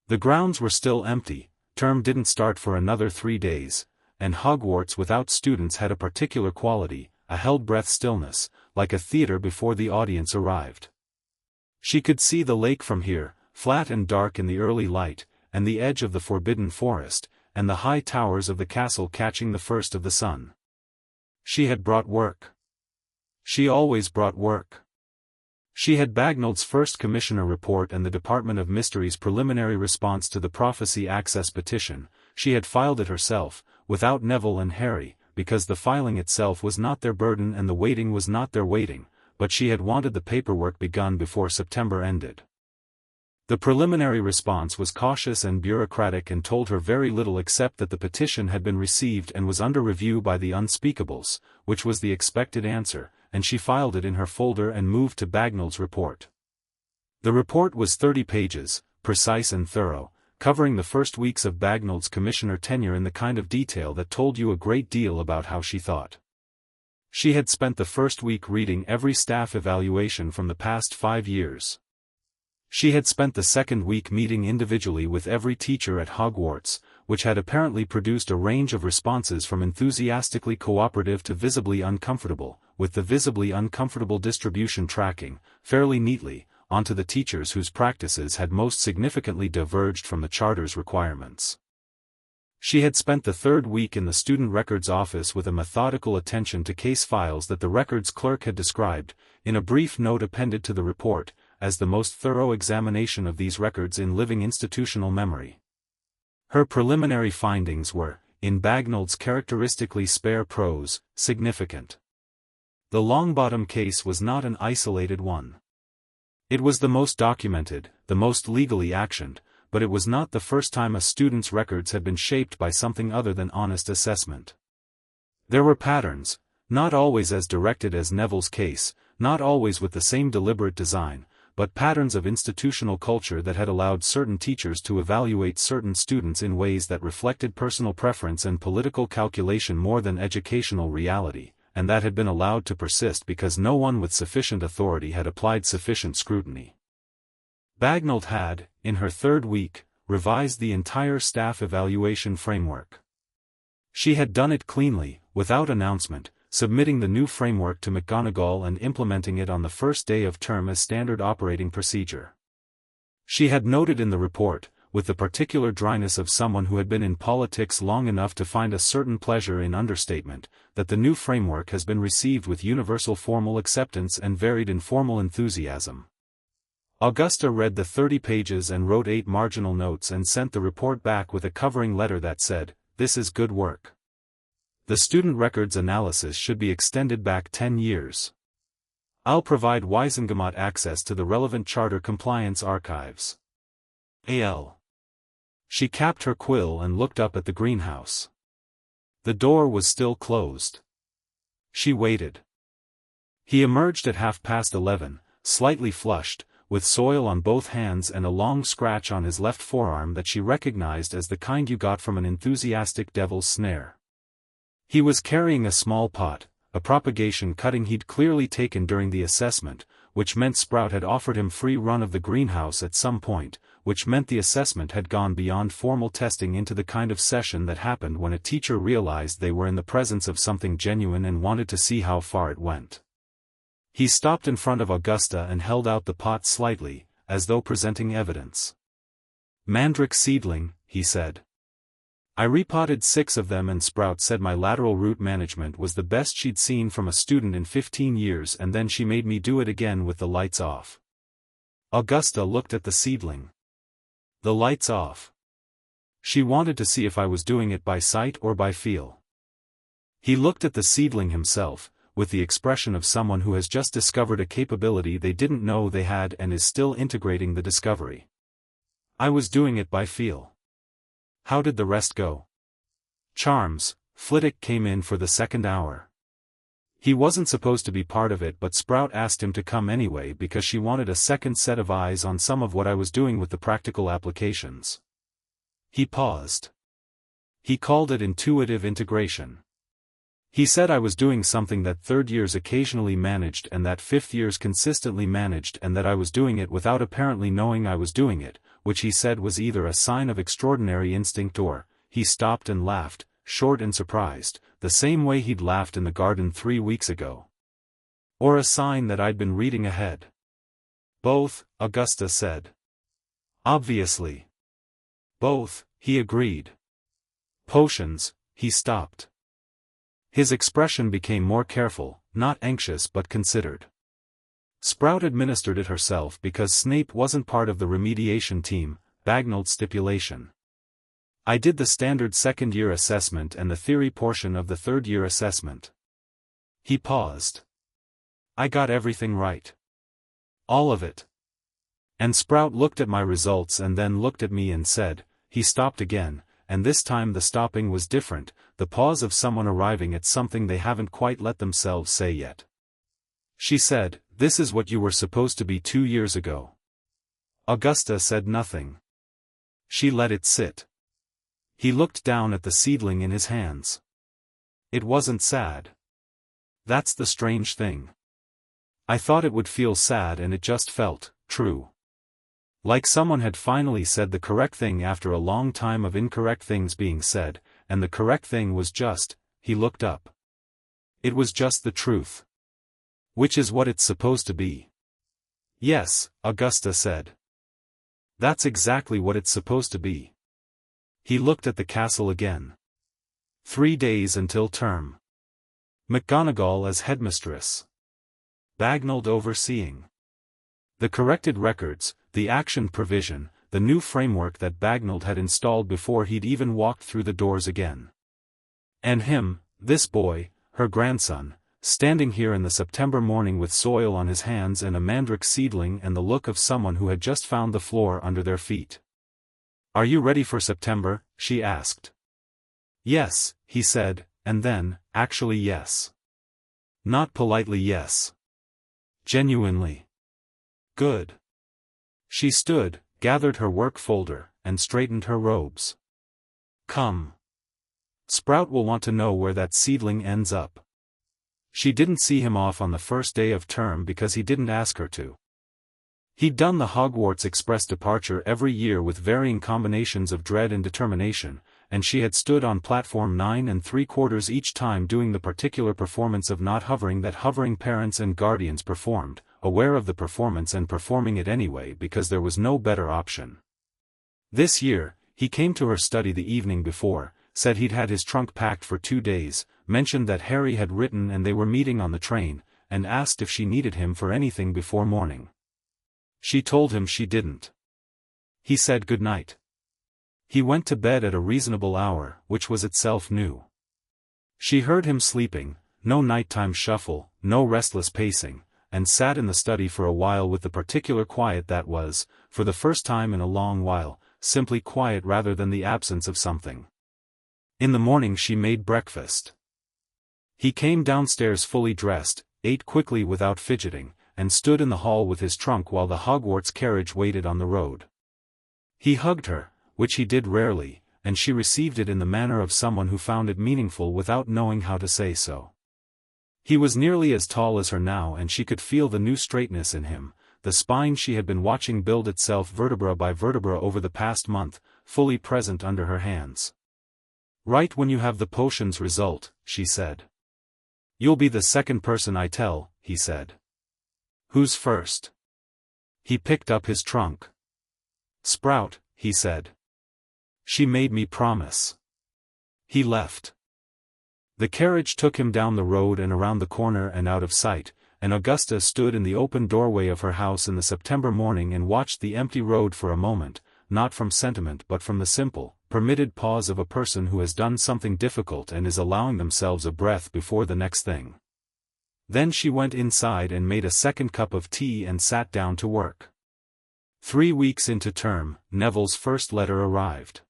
S1: The grounds were still empty, term didn't start for another 3 days, and Hogwarts without students had a particular quality, a held-breath stillness, like a theater before the audience arrived. She could see the lake from here, flat and dark in the early light, and the edge of the forbidden forest, and the high towers of the castle catching the first of the sun. She had brought work. She always brought work. She had Bagnall's first commissioner report and the Department of Mysteries' preliminary response to the Prophecy Access petition. She had filed it herself, without Neville and Harry, because the filing itself was not their burden and the waiting was not their waiting, but she had wanted the paperwork begun before September ended. The preliminary response was cautious and bureaucratic and told her very little except that the petition had been received and was under review by the unspeakables, which was the expected answer, and she filed it in her folder and moved to Bagnall's report. The report was 30 pages, precise and thorough, covering the first weeks of Bagnall's commissioner tenure in the kind of detail that told you a great deal about how she thought. She had spent the first week reading every staff evaluation from the past 5 years. She had spent the second week meeting individually with every teacher at Hogwarts, which had apparently produced a range of responses from enthusiastically cooperative to visibly uncomfortable, with the visibly uncomfortable distribution tracking, fairly neatly, onto the teachers whose practices had most significantly diverged from the Charter's requirements. She had spent the third week in the student records office with a methodical attention to case files that the records clerk had described, in a brief note appended to the report, as the most thorough examination of these records in living institutional memory. Her preliminary findings were, in Bagnall's characteristically spare prose, significant. The Longbottom case was not an isolated one. It was the most documented, the most legally actioned, but it was not the first time a student's records had been shaped by something other than honest assessment. There were patterns, not always as directed as Neville's case, not always with the same deliberate design, but patterns of institutional culture that had allowed certain teachers to evaluate certain students in ways that reflected personal preference and political calculation more than educational reality, and that had been allowed to persist because no one with sufficient authority had applied sufficient scrutiny. Bagnall had, in her third week, revised the entire staff evaluation framework. She had done it cleanly, without announcement, submitting the new framework to McGonagall and implementing it on the first day of term as standard operating procedure. She had noted in the report, with the particular dryness of someone who had been in politics long enough to find a certain pleasure in understatement, that the new framework has been received with universal formal acceptance and varied informal enthusiasm. Augusta read the 30 pages and wrote 8 marginal notes and sent the report back with a covering letter that said, "This is good work. The student records analysis should be extended back 10 years. I'll provide Wizengamot access to the relevant Charter compliance archives. A.L." She capped her quill and looked up at the greenhouse. The door was still closed. She waited. He emerged at 11:30, slightly flushed, with soil on both hands and a long scratch on his left forearm that she recognized as the kind you got from an enthusiastic devil's snare. He was carrying a small pot, a propagation cutting he'd clearly taken during the assessment, which meant Sprout had offered him free run of the greenhouse at some point, which meant the assessment had gone beyond formal testing into the kind of session that happened when a teacher realized they were in the presence of something genuine and wanted to see how far it went. He stopped in front of Augusta and held out the pot slightly, as though presenting evidence. "Mandrake seedling," he said. "I repotted 6 of them and Sprout said my lateral root management was the best she'd seen from a student in 15 years, and then she made me do it again with the lights off." Augusta looked at the seedling. The lights off. She wanted to see if I was doing it by sight or by feel. He looked at the seedling himself, with the expression of someone who has just discovered a capability they didn't know they had and is still integrating the discovery. "I was doing it by feel." "How did the rest go?" "Charms." Flitwick came in for the second hour. He wasn't supposed to be part of it, but Sprout asked him to come anyway because she wanted a second set of eyes on some of what I was doing with the practical applications. He paused. He called it intuitive integration. He said I was doing something that third years occasionally managed and that fifth years consistently managed, and that I was doing it without apparently knowing I was doing it, which he said was either a sign of extraordinary instinct or, he stopped and laughed, short and surprised, the same way he'd laughed in the garden 3 weeks ago. Or a sign that I'd been reading ahead. "Both," Augusta said. "Obviously." "Both," he agreed. "Potions," he stopped. His expression became more careful, not anxious but considered. "Sprout administered it herself because Snape wasn't part of the remediation team," Bagnold's stipulation. "I did the standard second-year assessment and the theory portion of the third-year assessment." He paused. "I got everything right. All of it." And Sprout looked at my results and then looked at me and said, he stopped again, and this time the stopping was different, the pause of someone arriving at something they haven't quite let themselves say yet. She said, "This is what you were supposed to be 2 years ago." Augusta said nothing. She let it sit. He looked down at the seedling in his hands. It wasn't sad. That's the strange thing. I thought it would feel sad and it just felt true. Like someone had finally said the correct thing after a long time of incorrect things being said, and the correct thing was just, he looked up. It was just the truth. Which is what it's supposed to be. "Yes," Augusta said. "That's exactly what it's supposed to be." He looked at the castle again. 3 days until term. McGonagall as headmistress. Bagnold overseeing. The corrected records, the action provision, the new framework that Bagnold had installed before he'd even walked through the doors again. And him, this boy, her grandson, standing here in the September morning with soil on his hands and a mandrake seedling and the look of someone who had just found the floor under their feet. "Are you ready for September?" she asked. "Yes," he said, and then, actually yes. Not politely yes. Genuinely. "Good." She stood, gathered her work folder, and straightened her robes. "Come. Sprout will want to know where that seedling ends up." She didn't see him off on the first day of term because he didn't ask her to. He'd done the Hogwarts Express departure every year with varying combinations of dread and determination, and she had stood on platform 9 3/4 each time doing the particular performance of not hovering that hovering parents and guardians performed, aware of the performance and performing it anyway because there was no better option. This year, he came to her study the evening before, said he'd had his trunk packed for 2 days, mentioned that Harry had written and they were meeting on the train, and asked if she needed him for anything before morning. She told him she didn't. He said good night. He went to bed at a reasonable hour, which was itself new. She heard him sleeping, no nighttime shuffle, no restless pacing, and sat in the study for a while with the particular quiet that was, for the first time in a long while, simply quiet rather than the absence of something. In the morning she made breakfast. He came downstairs fully dressed, ate quickly without fidgeting, and stood in the hall with his trunk while the Hogwarts carriage waited on the road. He hugged her, which he did rarely, and she received it in the manner of someone who found it meaningful without knowing how to say so. He was nearly as tall as her now, and she could feel the new straightness in him, the spine she had been watching build itself vertebra by vertebra over the past month, fully present under her hands. "Right when you have the potion's result," she said. "You'll be the second person I tell," he said. "Who's first?" He picked up his trunk. "Sprout," he said. "She made me promise." He left. The carriage took him down the road and around the corner and out of sight, and Augusta stood in the open doorway of her house in the September morning and watched the empty road for a moment, not from sentiment but from the simple, permitted pause of a person who has done something difficult and is allowing themselves a breath before the next thing. Then she went inside and made a second cup of tea and sat down to work. 3 weeks into term, Neville's first letter arrived.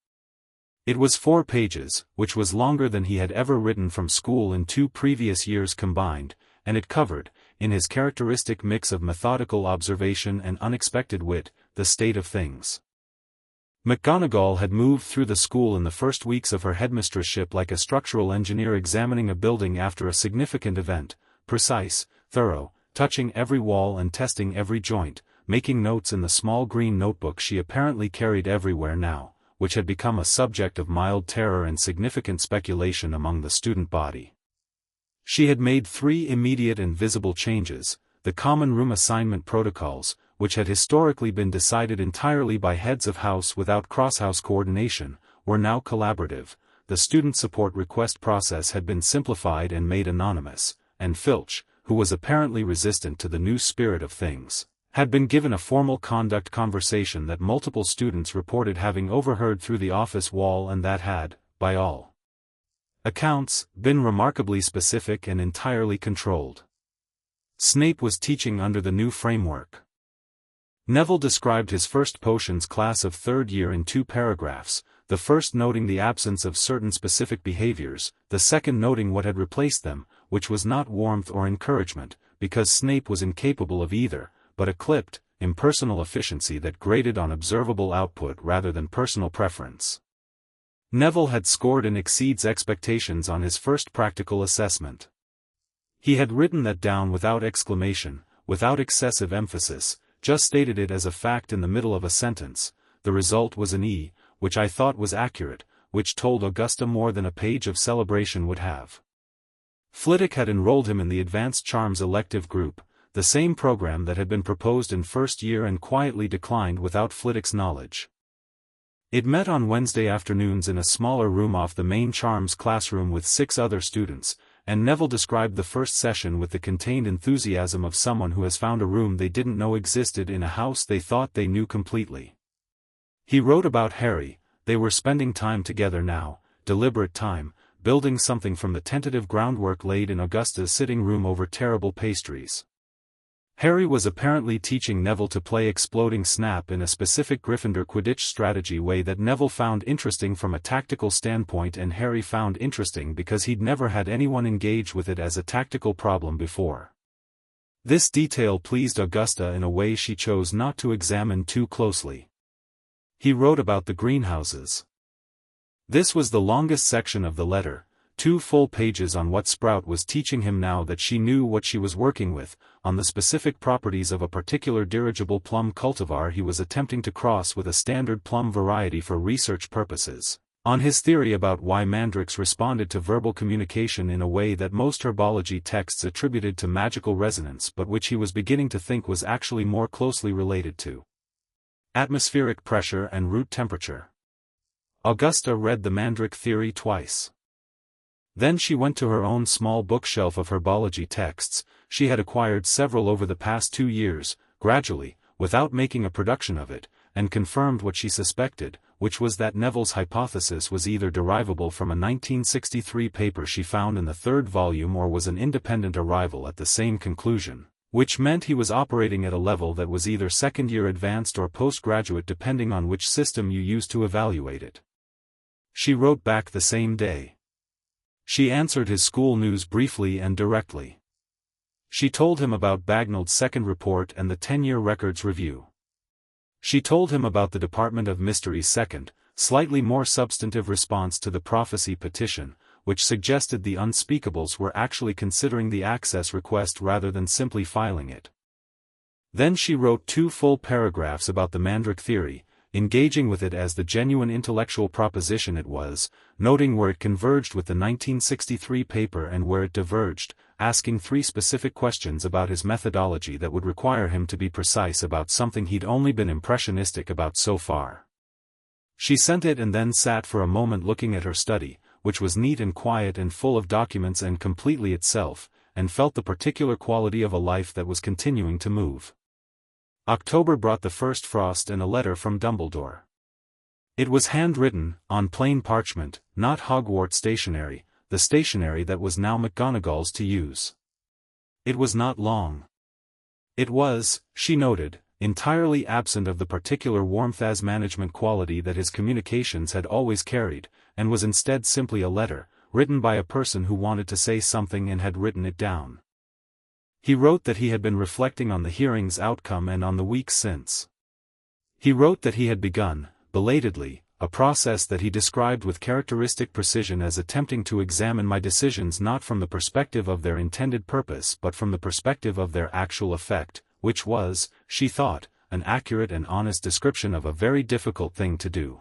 S1: It was 4 pages, which was longer than he had ever written from school in 2 previous years combined, and it covered, in his characteristic mix of methodical observation and unexpected wit, the state of things. McGonagall had moved through the school in the first weeks of her headmistressship like a structural engineer examining a building after a significant event, precise, thorough, touching every wall and testing every joint, making notes in the small green notebook she apparently carried everywhere now, which had become a subject of mild terror and significant speculation among the student body. She had made 3 immediate and visible changes: the common room assignment protocols, which had historically been decided entirely by heads of house without cross-house coordination, were now collaborative, the student support request process had been simplified and made anonymous, and Filch, who was apparently resistant to the new spirit of things, had been given a formal conduct conversation that multiple students reported having overheard through the office wall and that had, by all accounts, been remarkably specific and entirely controlled. Snape was teaching under the new framework. Neville described his first potions class of 3rd year in 2 paragraphs, the first noting the absence of certain specific behaviors, the second noting what had replaced them, which was not warmth or encouragement, because Snape was incapable of either, but a clipped, impersonal efficiency that graded on observable output rather than personal preference. Neville had scored and exceeds expectations on his first practical assessment. He had written that down without exclamation, without excessive emphasis, just stated it as a fact in the middle of a sentence. The result was an E, which I thought was accurate, which told Augusta more than a page of celebration would have. Flitwick had enrolled him in the Advanced Charms elective group, the same program that had been proposed in first year and quietly declined without Flitwick's knowledge. It met on Wednesday afternoons in a smaller room off the main Charms classroom with 6 other students, and Neville described the first session with the contained enthusiasm of someone who has found a room they didn't know existed in a house they thought they knew completely. He wrote about Harry. They were spending time together now, deliberate time, building something from the tentative groundwork laid in Augusta's sitting room over terrible pastries. Harry was apparently teaching Neville to play Exploding Snap in a specific Gryffindor Quidditch strategy way that Neville found interesting from a tactical standpoint and Harry found interesting because he'd never had anyone engage with it as a tactical problem before. This detail pleased Augusta in a way she chose not to examine too closely. He wrote about the greenhouses. This was the longest section of the letter, 2 full pages on what Sprout was teaching him now that she knew what she was working with, on the specific properties of a particular dirigible plum cultivar he was attempting to cross with a standard plum variety for research purposes, on his theory about why mandrakes responded to verbal communication in a way that most herbology texts attributed to magical resonance but which he was beginning to think was actually more closely related to atmospheric pressure and root temperature. Augusta read the mandrake theory twice. Then she went to her own small bookshelf of herbology texts. She had acquired several over the past 2 years, gradually, without making a production of it, and confirmed what she suspected, which was that Neville's hypothesis was either derivable from a 1963 paper she found in the 3rd volume or was an independent arrival at the same conclusion, which meant he was operating at a level that was either second-year advanced or postgraduate depending on which system you used to evaluate it. She wrote back the same day. She answered his school news briefly and directly. She told him about Bagnall's second report and the 10-year records review. She told him about the Department of Mystery's second, slightly more substantive response to the prophecy petition, which suggested the unspeakables were actually considering the access request rather than simply filing it. Then she wrote 2 full paragraphs about the Mandrake theory, engaging with it as the genuine intellectual proposition it was, noting where it converged with the 1963 paper and where it diverged, asking 3 specific questions about his methodology that would require him to be precise about something he'd only been impressionistic about so far. She sent it and then sat for a moment looking at her study, which was neat and quiet and full of documents and completely itself, and felt the particular quality of a life that was continuing to move. October brought the first frost and a letter from Dumbledore. It was handwritten, on plain parchment, not Hogwarts stationery, the stationery that was now McGonagall's to use. It was not long. It was, she noted, entirely absent of the particular warmth as management quality that his communications had always carried, and was instead simply a letter, written by a person who wanted to say something and had written it down. He wrote that he had been reflecting on the hearing's outcome and on the weeks since. He wrote that he had begun, belatedly, a process that he described with characteristic precision as attempting to examine my decisions not from the perspective of their intended purpose but from the perspective of their actual effect, which was, she thought, an accurate and honest description of a very difficult thing to do.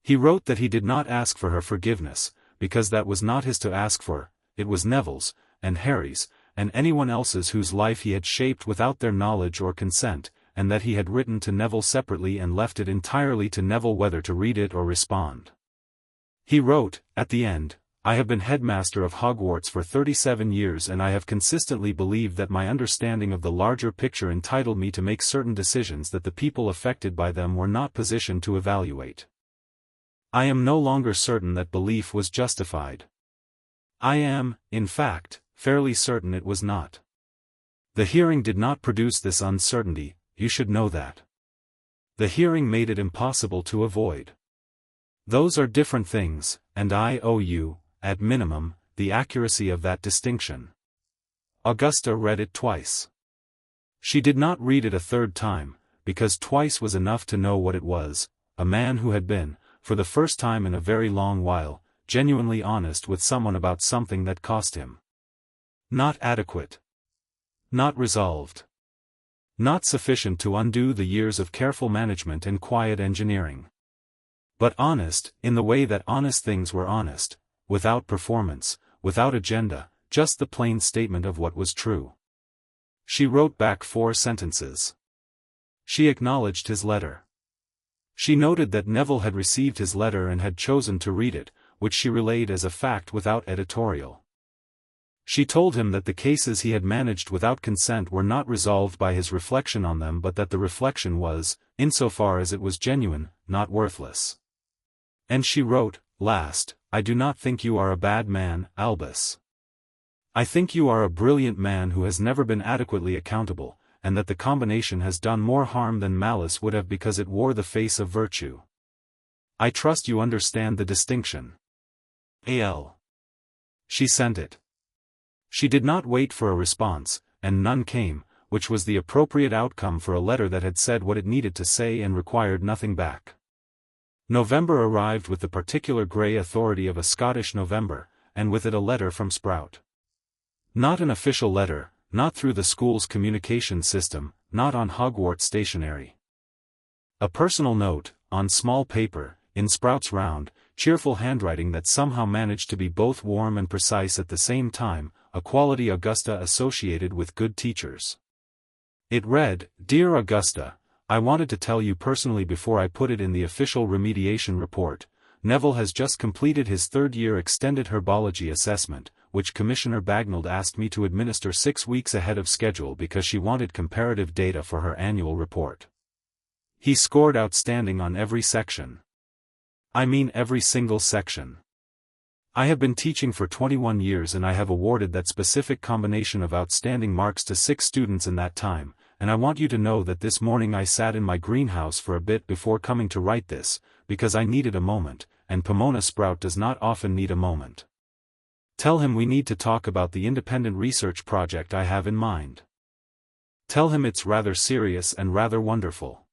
S1: He wrote that he did not ask for her forgiveness, because that was not his to ask for, it was Neville's, and Harry's, and anyone else's whose life he had shaped without their knowledge or consent, and that he had written to Neville separately and left it entirely to Neville whether to read it or respond. He wrote, at the end, "I have been headmaster of Hogwarts for 37 years and I have consistently believed that my understanding of the larger picture entitled me to make certain decisions that the people affected by them were not positioned to evaluate. I am no longer certain that belief was justified. I am, in fact, fairly certain it was not. The hearing did not produce this uncertainty, you should know that. The hearing made it impossible to avoid. Those are different things, and I owe you, at minimum, the accuracy of that distinction." Augusta read it twice. She did not read it a third time, because twice was enough to know what it was, a man who had been, for the first time in a very long while, genuinely honest with someone about something that cost him. Not adequate. Not resolved. Not sufficient to undo the years of careful management and quiet engineering. But honest, in the way that honest things were honest, without performance, without agenda, just the plain statement of what was true. She wrote back 4 sentences. She acknowledged his letter. She noted that Neville had received his letter and had chosen to read it, which she relayed as a fact without editorial. She told him that the cases he had managed without consent were not resolved by his reflection on them but that the reflection was, insofar as it was genuine, not worthless. And she wrote, last, "I do not think you are a bad man, Albus. I think you are a brilliant man who has never been adequately accountable, and that the combination has done more harm than malice would have because it wore the face of virtue. I trust you understand the distinction. A.L." She sent it. She did not wait for a response, and none came, which was the appropriate outcome for a letter that had said what it needed to say and required nothing back. November arrived with the particular grey authority of a Scottish November, and with it a letter from Sprout. Not an official letter, not through the school's communication system, not on Hogwarts stationery. A personal note, on small paper, in Sprout's round, cheerful handwriting that somehow managed to be both warm and precise at the same time, a quality Augusta associated with good teachers. It read, "Dear Augusta, I wanted to tell you personally before I put it in the official remediation report. Neville has just completed his 3rd-year extended herbology assessment, which Commissioner Bagnald asked me to administer 6 weeks ahead of schedule because she wanted comparative data for her annual report. He scored outstanding on every section. I mean every single section. I have been teaching for 21 years and I have awarded that specific combination of outstanding marks to 6 students in that time, and I want you to know that this morning I sat in my greenhouse for a bit before coming to write this, because I needed a moment, and Pomona Sprout does not often need a moment. Tell him we need to talk about the independent research project I have in mind. Tell him it's rather serious and rather wonderful.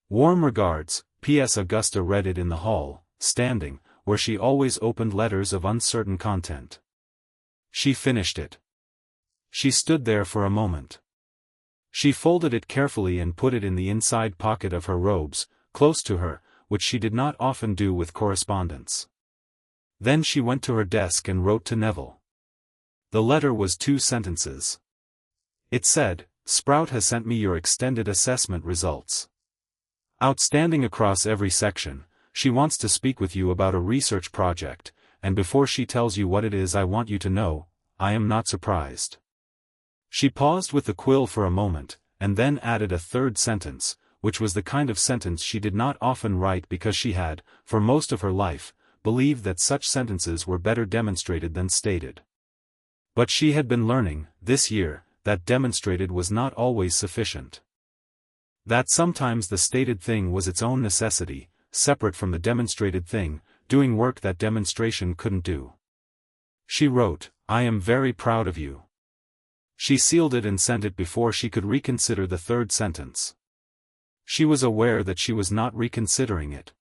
S1: Warm regards." P.S. Augusta read it in the hall, standing, where she always opened letters of uncertain content. She finished it. She stood there for a moment. She folded it carefully and put it in the inside pocket of her robes, close to her, which she did not often do with correspondence. Then she went to her desk and wrote to Neville. The letter was 2 sentences. It said, "Sprout has sent me your extended assessment results. Outstanding across every section, she wants to speak with you about a research project, and before she tells you what it is I want you to know, I am not surprised." She paused with the quill for a moment, and then added a 3rd sentence, which was the kind of sentence she did not often write because she had, for most of her life, believed that such sentences were better demonstrated than stated. But she had been learning, this year, that demonstrated was not always sufficient. That sometimes the stated thing was its own necessity, separate from the demonstrated thing, doing work that demonstration couldn't do. She wrote, "I am very proud of you." She sealed it and sent it before she could reconsider the 3rd sentence. She was aware that she was not reconsidering it.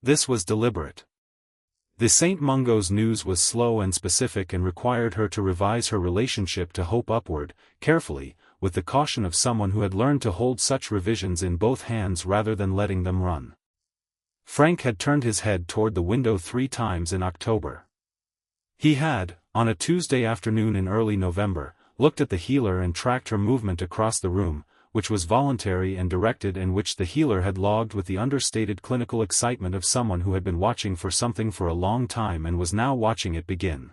S1: This was deliberate. The St. Mungo's news was slow and specific and required her to revise her relationship to Hope upward, carefully, with the caution of someone who had learned to hold such revisions in both hands rather than letting them run. Frank had turned his head toward the window 3 times in October. He had, on a Tuesday afternoon in early November, looked at the healer and tracked her movement across the room, which was voluntary and directed and which the healer had logged with the understated clinical excitement of someone who had been watching for something for a long time and was now watching it begin.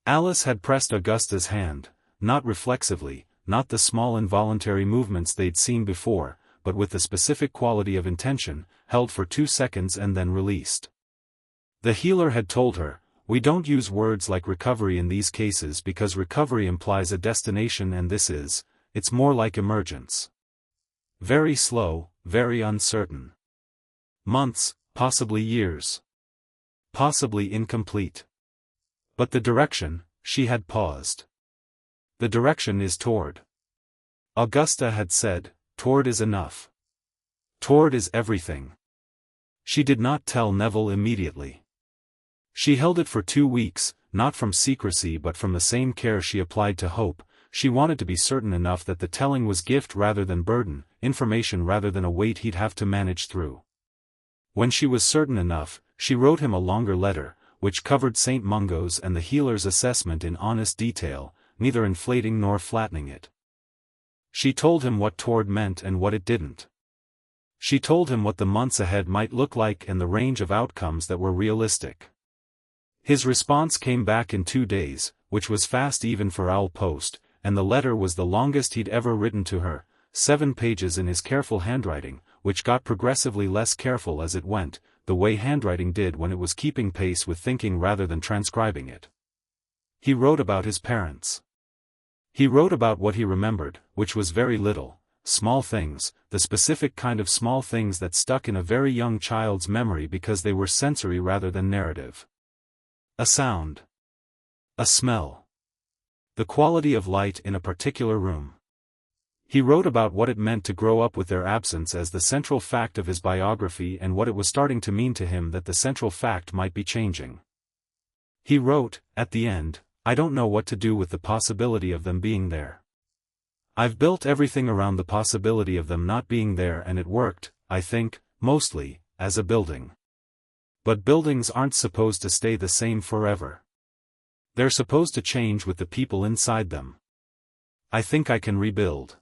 S1: Alice had pressed Augusta's hand, not reflexively, not the small involuntary movements they'd seen before, but with the specific quality of intention, held for 2 seconds and then released. The healer had told her, "We don't use words like recovery in these cases because recovery implies a destination and it's more like emergence. Very slow, very uncertain. Months, possibly years. Possibly incomplete. But the direction," she had paused. "The direction is toward." Augusta had said, "Toward is enough. Toward is everything." She did not tell Neville immediately. She held it for 2 weeks, not from secrecy but from the same care she applied to Hope. She wanted to be certain enough that the telling was gift rather than burden, information rather than a weight he'd have to manage through. When she was certain enough, she wrote him a longer letter, which covered St. Mungo's and the healer's assessment in honest detail, neither inflating nor flattening it. She told him what toward meant and what it didn't. She told him what the months ahead might look like and the range of outcomes that were realistic. His response came back in 2 days, which was fast even for Owl Post, and the letter was the longest he'd ever written to her, 7 pages in his careful handwriting, which got progressively less careful as it went, the way handwriting did when it was keeping pace with thinking rather than transcribing it. He wrote about his parents. He wrote about what he remembered, which was very little, small things, the specific kind of small things that stuck in a very young child's memory because they were sensory rather than narrative. A sound. A smell. The quality of light in a particular room. He wrote about what it meant to grow up with their absence as the central fact of his biography and what it was starting to mean to him that the central fact might be changing. He wrote, at the end, "I don't know what to do with the possibility of them being there. I've built everything around the possibility of them not being there and it worked, I think, mostly, as a building. But buildings aren't supposed to stay the same forever. They're supposed to change with the people inside them. I think I can rebuild.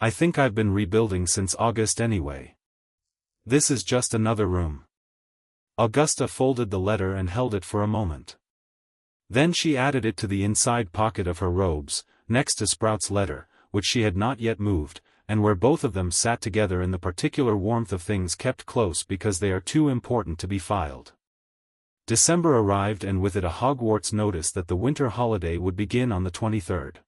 S1: I think I've been rebuilding since August anyway. This is just another room." Augusta folded the letter and held it for a moment. Then she added it to the inside pocket of her robes, next to Sprout's letter, which she had not yet moved, and where both of them sat together in the particular warmth of things kept close because they are too important to be filed. December arrived and with it a Hogwarts notice that the winter holiday would begin on the 23rd.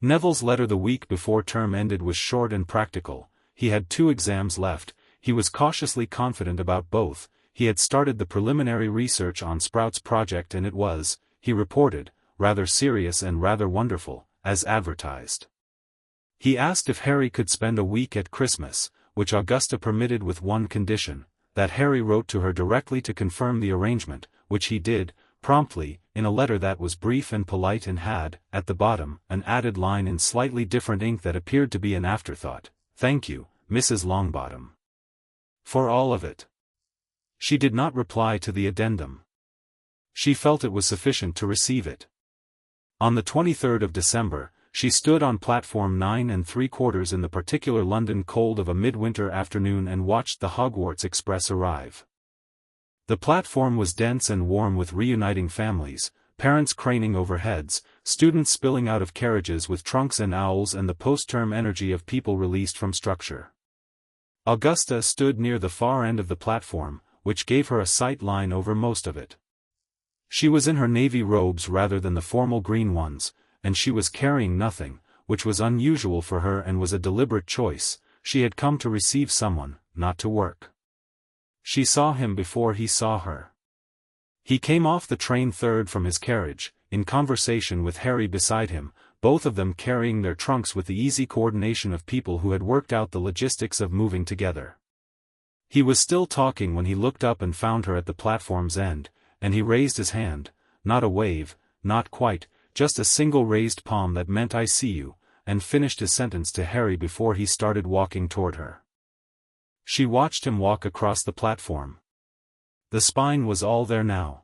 S1: Neville's letter the week before term ended was short and practical. He had 2 exams left, he was cautiously confident about both, he had started the preliminary research on Sprout's project and it was, he reported, rather serious and rather wonderful, as advertised. He asked if Harry could spend a week at Christmas, which Augusta permitted with one condition, that Harry wrote to her directly to confirm the arrangement, which he did, promptly, in a letter that was brief and polite and had, at the bottom, an added line in slightly different ink that appeared to be an afterthought: "Thank you, Mrs. Longbottom, for all of it." She did not reply to the addendum. She felt it was sufficient to receive it. On the 23rd of December, she stood on platform 9 3/4 in the particular London cold of a midwinter afternoon and watched the Hogwarts express arrive. The platform was dense and warm with reuniting families, parents craning over heads, students spilling out of carriages with trunks and owls, and the post-term energy of people released from structure. Augusta stood near the far end of the platform, which gave her a sight line over most of it. She was in her navy robes rather than the formal green ones, and she was carrying nothing, which was unusual for her and was a deliberate choice. She had come to receive someone, not to work. She saw him before he saw her. He came off the train third from his carriage, in conversation with Harry beside him, both of them carrying their trunks with the easy coordination of people who had worked out the logistics of moving together. He was still talking when he looked up and found her at the platform's end, and he raised his hand, not a wave, not quite, just a single raised palm that meant "I see you," and finished his sentence to Harry before he started walking toward her. She watched him walk across the platform. The spine was all there now.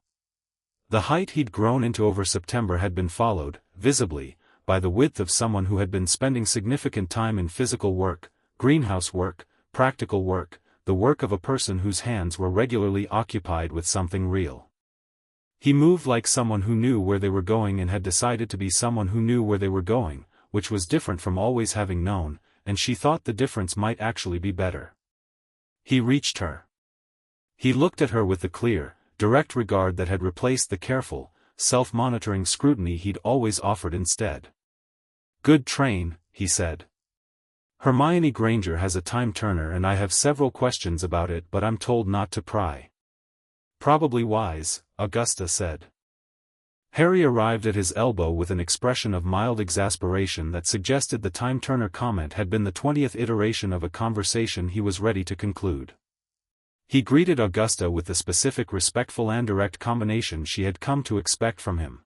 S1: The height he'd grown into over September had been followed, visibly, by the width of someone who had been spending significant time in physical work, greenhouse work, practical work, the work of a person whose hands were regularly occupied with something real. He moved like someone who knew where they were going and had decided to be someone who knew where they were going, which was different from always having known, and she thought the difference might actually be better. He reached her. He looked at her with the clear, direct regard that had replaced the careful, self-monitoring scrutiny he'd always offered instead. "Good train," he said. "Hermione Granger has a time-turner and I have several questions about it, but I'm told not to pry." "Probably wise," Augusta said. Harry arrived at his elbow with an expression of mild exasperation that suggested the time-turner comment had been the 20th iteration of a conversation he was ready to conclude. He greeted Augusta with the specific respectful and direct combination she had come to expect from him.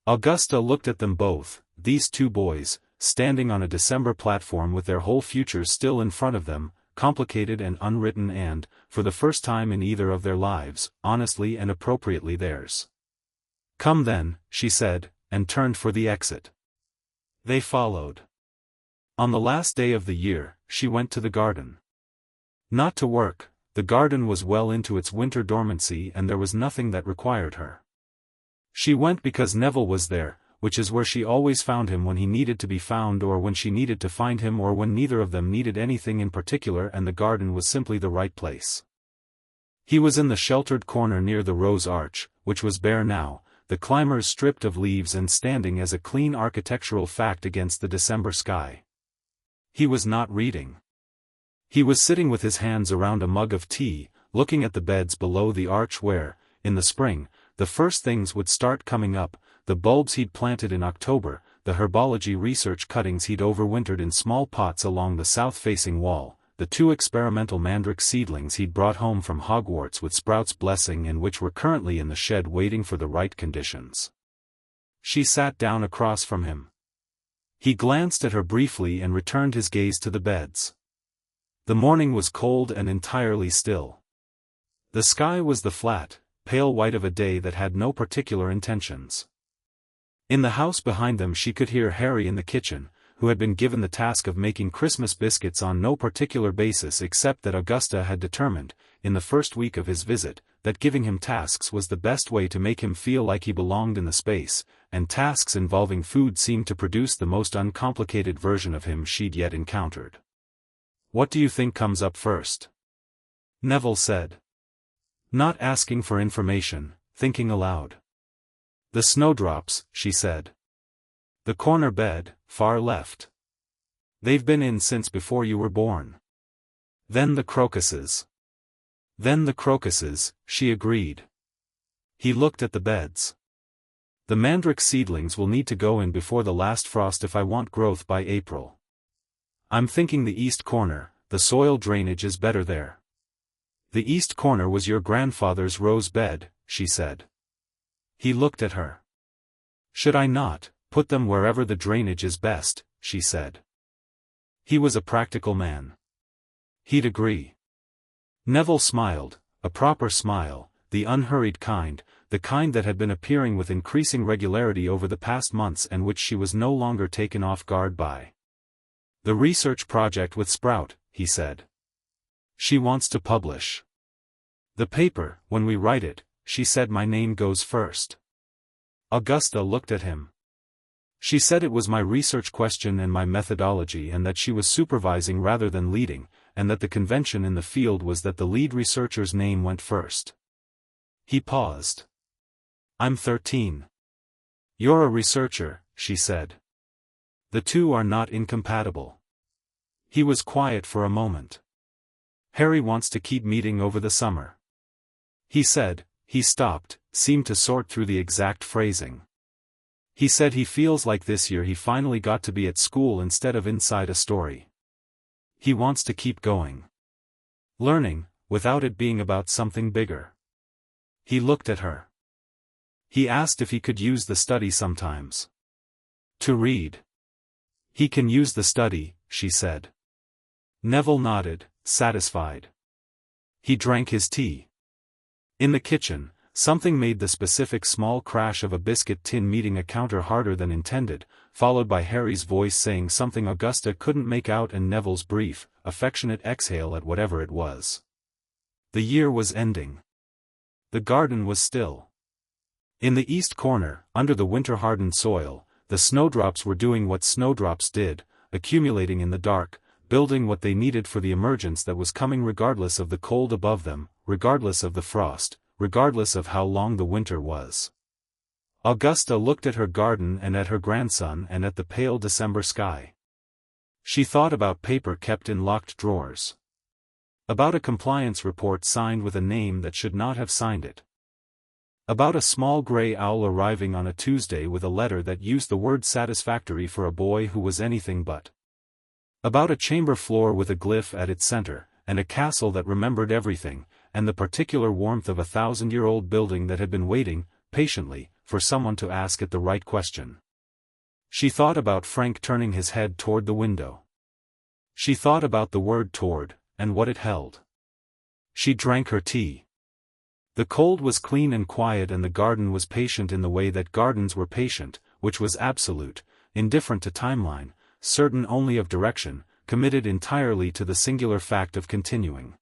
S1: Augusta looked at them both, these two boys, standing on a December platform with their whole futures still in front of them, complicated and unwritten and, for the first time in either of their lives, honestly and appropriately theirs. "Come then," she said, and turned for the exit. They followed. On the last day of the year, she went to the garden. Not to work, the garden was well into its winter dormancy and there was nothing that required her. She went because Neville was there, which is where she always found him when he needed to be found or when she needed to find him or when neither of them needed anything in particular, and the garden was simply the right place. He was in the sheltered corner near the rose arch, which was bare now, the climbers stripped of leaves and standing as a clean architectural fact against the December sky. He was not reading. He was sitting with his hands around a mug of tea, looking at the beds below the arch where, in the spring, the first things would start coming up, the bulbs he'd planted in October, the herbology research cuttings he'd overwintered in small pots along the south-facing wall, the 2 experimental mandrake seedlings he'd brought home from Hogwarts with Sprout's blessing and which were currently in the shed waiting for the right conditions. She sat down across from him. He glanced at her briefly and returned his gaze to the beds. The morning was cold and entirely still. The sky was the flat, pale white of a day that had no particular intentions. In the house behind them she could hear Harry in the kitchen, who had been given the task of making Christmas biscuits on no particular basis except that Augusta had determined, in the first week of his visit, that giving him tasks was the best way to make him feel like he belonged in the space, and tasks involving food seemed to produce the most uncomplicated version of him she'd yet encountered. "What do you think comes up first?" Neville said. Not asking for information, thinking aloud. "The snowdrops," she said. "The corner bed, far left. They've been in since before you were born. Then the crocuses." "Then the crocuses," she agreed. He looked at the beds. "The mandrake seedlings will need to go in before the last frost if I want growth by April. I'm thinking the east corner, the soil drainage is better there." The east corner was your grandfather's rose bed, she said. He looked at her. Should I not put them wherever the drainage is best, she said. He was a practical man. He'd agree. Neville smiled, a proper smile, the unhurried kind, the kind that had been appearing with increasing regularity over the past months and which she was no longer taken off guard by. The research project with Sprout, he said. She wants to publish. The paper, when we write it, she said my name goes first. Augusta looked at him. She said it was my research question and my methodology and that she was supervising rather than leading, and that the convention in the field was that the lead researcher's name went first. He paused. I'm 13. You're a researcher, she said. The two are not incompatible. He was quiet for a moment. Harry wants to keep meeting over the summer. He said. He stopped, seemed to sort through the exact phrasing. He said he feels like this year he finally got to be at school instead of inside a story. He wants to keep going. Learning, without it being about something bigger. He looked at her. He asked if he could use the study sometimes. To read. He can use the study, she said. Neville nodded, satisfied. He drank his tea. In the kitchen, something made the specific small crash of a biscuit tin meeting a counter harder than intended, followed by Harry's voice saying something Augusta couldn't make out and Neville's brief, affectionate exhale at whatever it was. The year was ending. The garden was still. In the east corner, under the winter-hardened soil, the snowdrops were doing what snowdrops did, accumulating in the dark, building what they needed for the emergence that was coming regardless of the cold above them, regardless of the frost, regardless of how long the winter was. Augusta looked at her garden and at her grandson and at the pale December sky. She thought about paper kept in locked drawers. About a compliance report signed with a name that should not have signed it. About a small gray owl arriving on a Tuesday with a letter that used the word satisfactory for a boy who was anything but. About a chamber floor with a glyph at its center, and a castle that remembered everything, and the particular warmth of a 1,000-year-old building that had been waiting, patiently, for someone to ask it the right question. She thought about Frank turning his head toward the window. She thought about the word toward, and what it held. She drank her tea. The cold was clean and quiet and the garden was patient in the way that gardens were patient, which was absolute, indifferent to timeline, certain only of direction, committed entirely to the singular fact of continuing.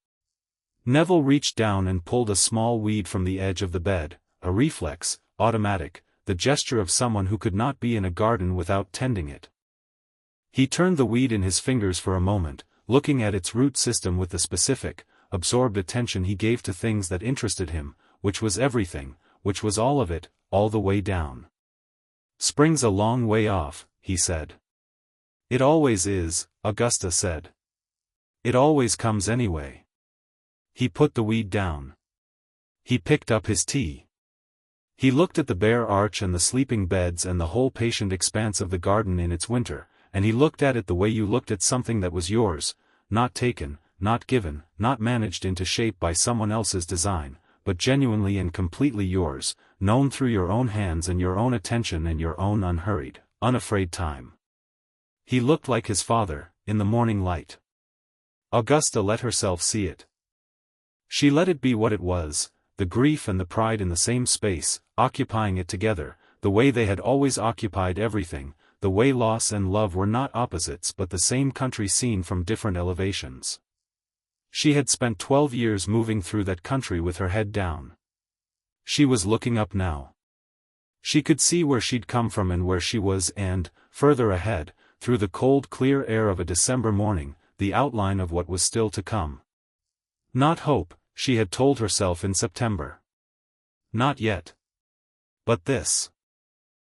S1: Neville reached down and pulled a small weed from the edge of the bed, a reflex, automatic, the gesture of someone who could not be in a garden without tending it. He turned the weed in his fingers for a moment, looking at its root system with the specific, absorbed attention he gave to things that interested him, which was everything, which was all of it, all the way down. Spring's a long way off, he said. It always is, Augusta said. It always comes anyway. He put the weed down. He picked up his tea. He looked at the bare arch and the sleeping beds and the whole patient expanse of the garden in its winter, and he looked at it the way you looked at something that was yours, not taken, not given, not managed into shape by someone else's design, but genuinely and completely yours, known through your own hands and your own attention and your own unhurried, unafraid time. He looked like his father, in the morning light. Augusta let herself see it. She let it be what it was, the grief and the pride in the same space, occupying it together, the way they had always occupied everything, the way loss and love were not opposites but the same country seen from different elevations. She had spent 12 years moving through that country with her head down. She was looking up now. She could see where she'd come from and where she was and, further ahead, through the cold clear air of a December morning, the outline of what was still to come. Not hope, she had told herself in September. Not yet. But this.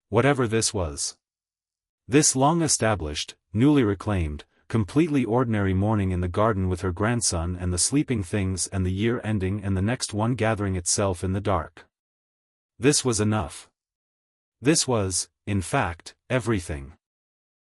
S1: Whatever this was. This long-established, newly reclaimed, completely ordinary morning in the garden with her grandson and the sleeping things and the year ending and the next one gathering itself in the dark. This was enough. This was, in fact, everything.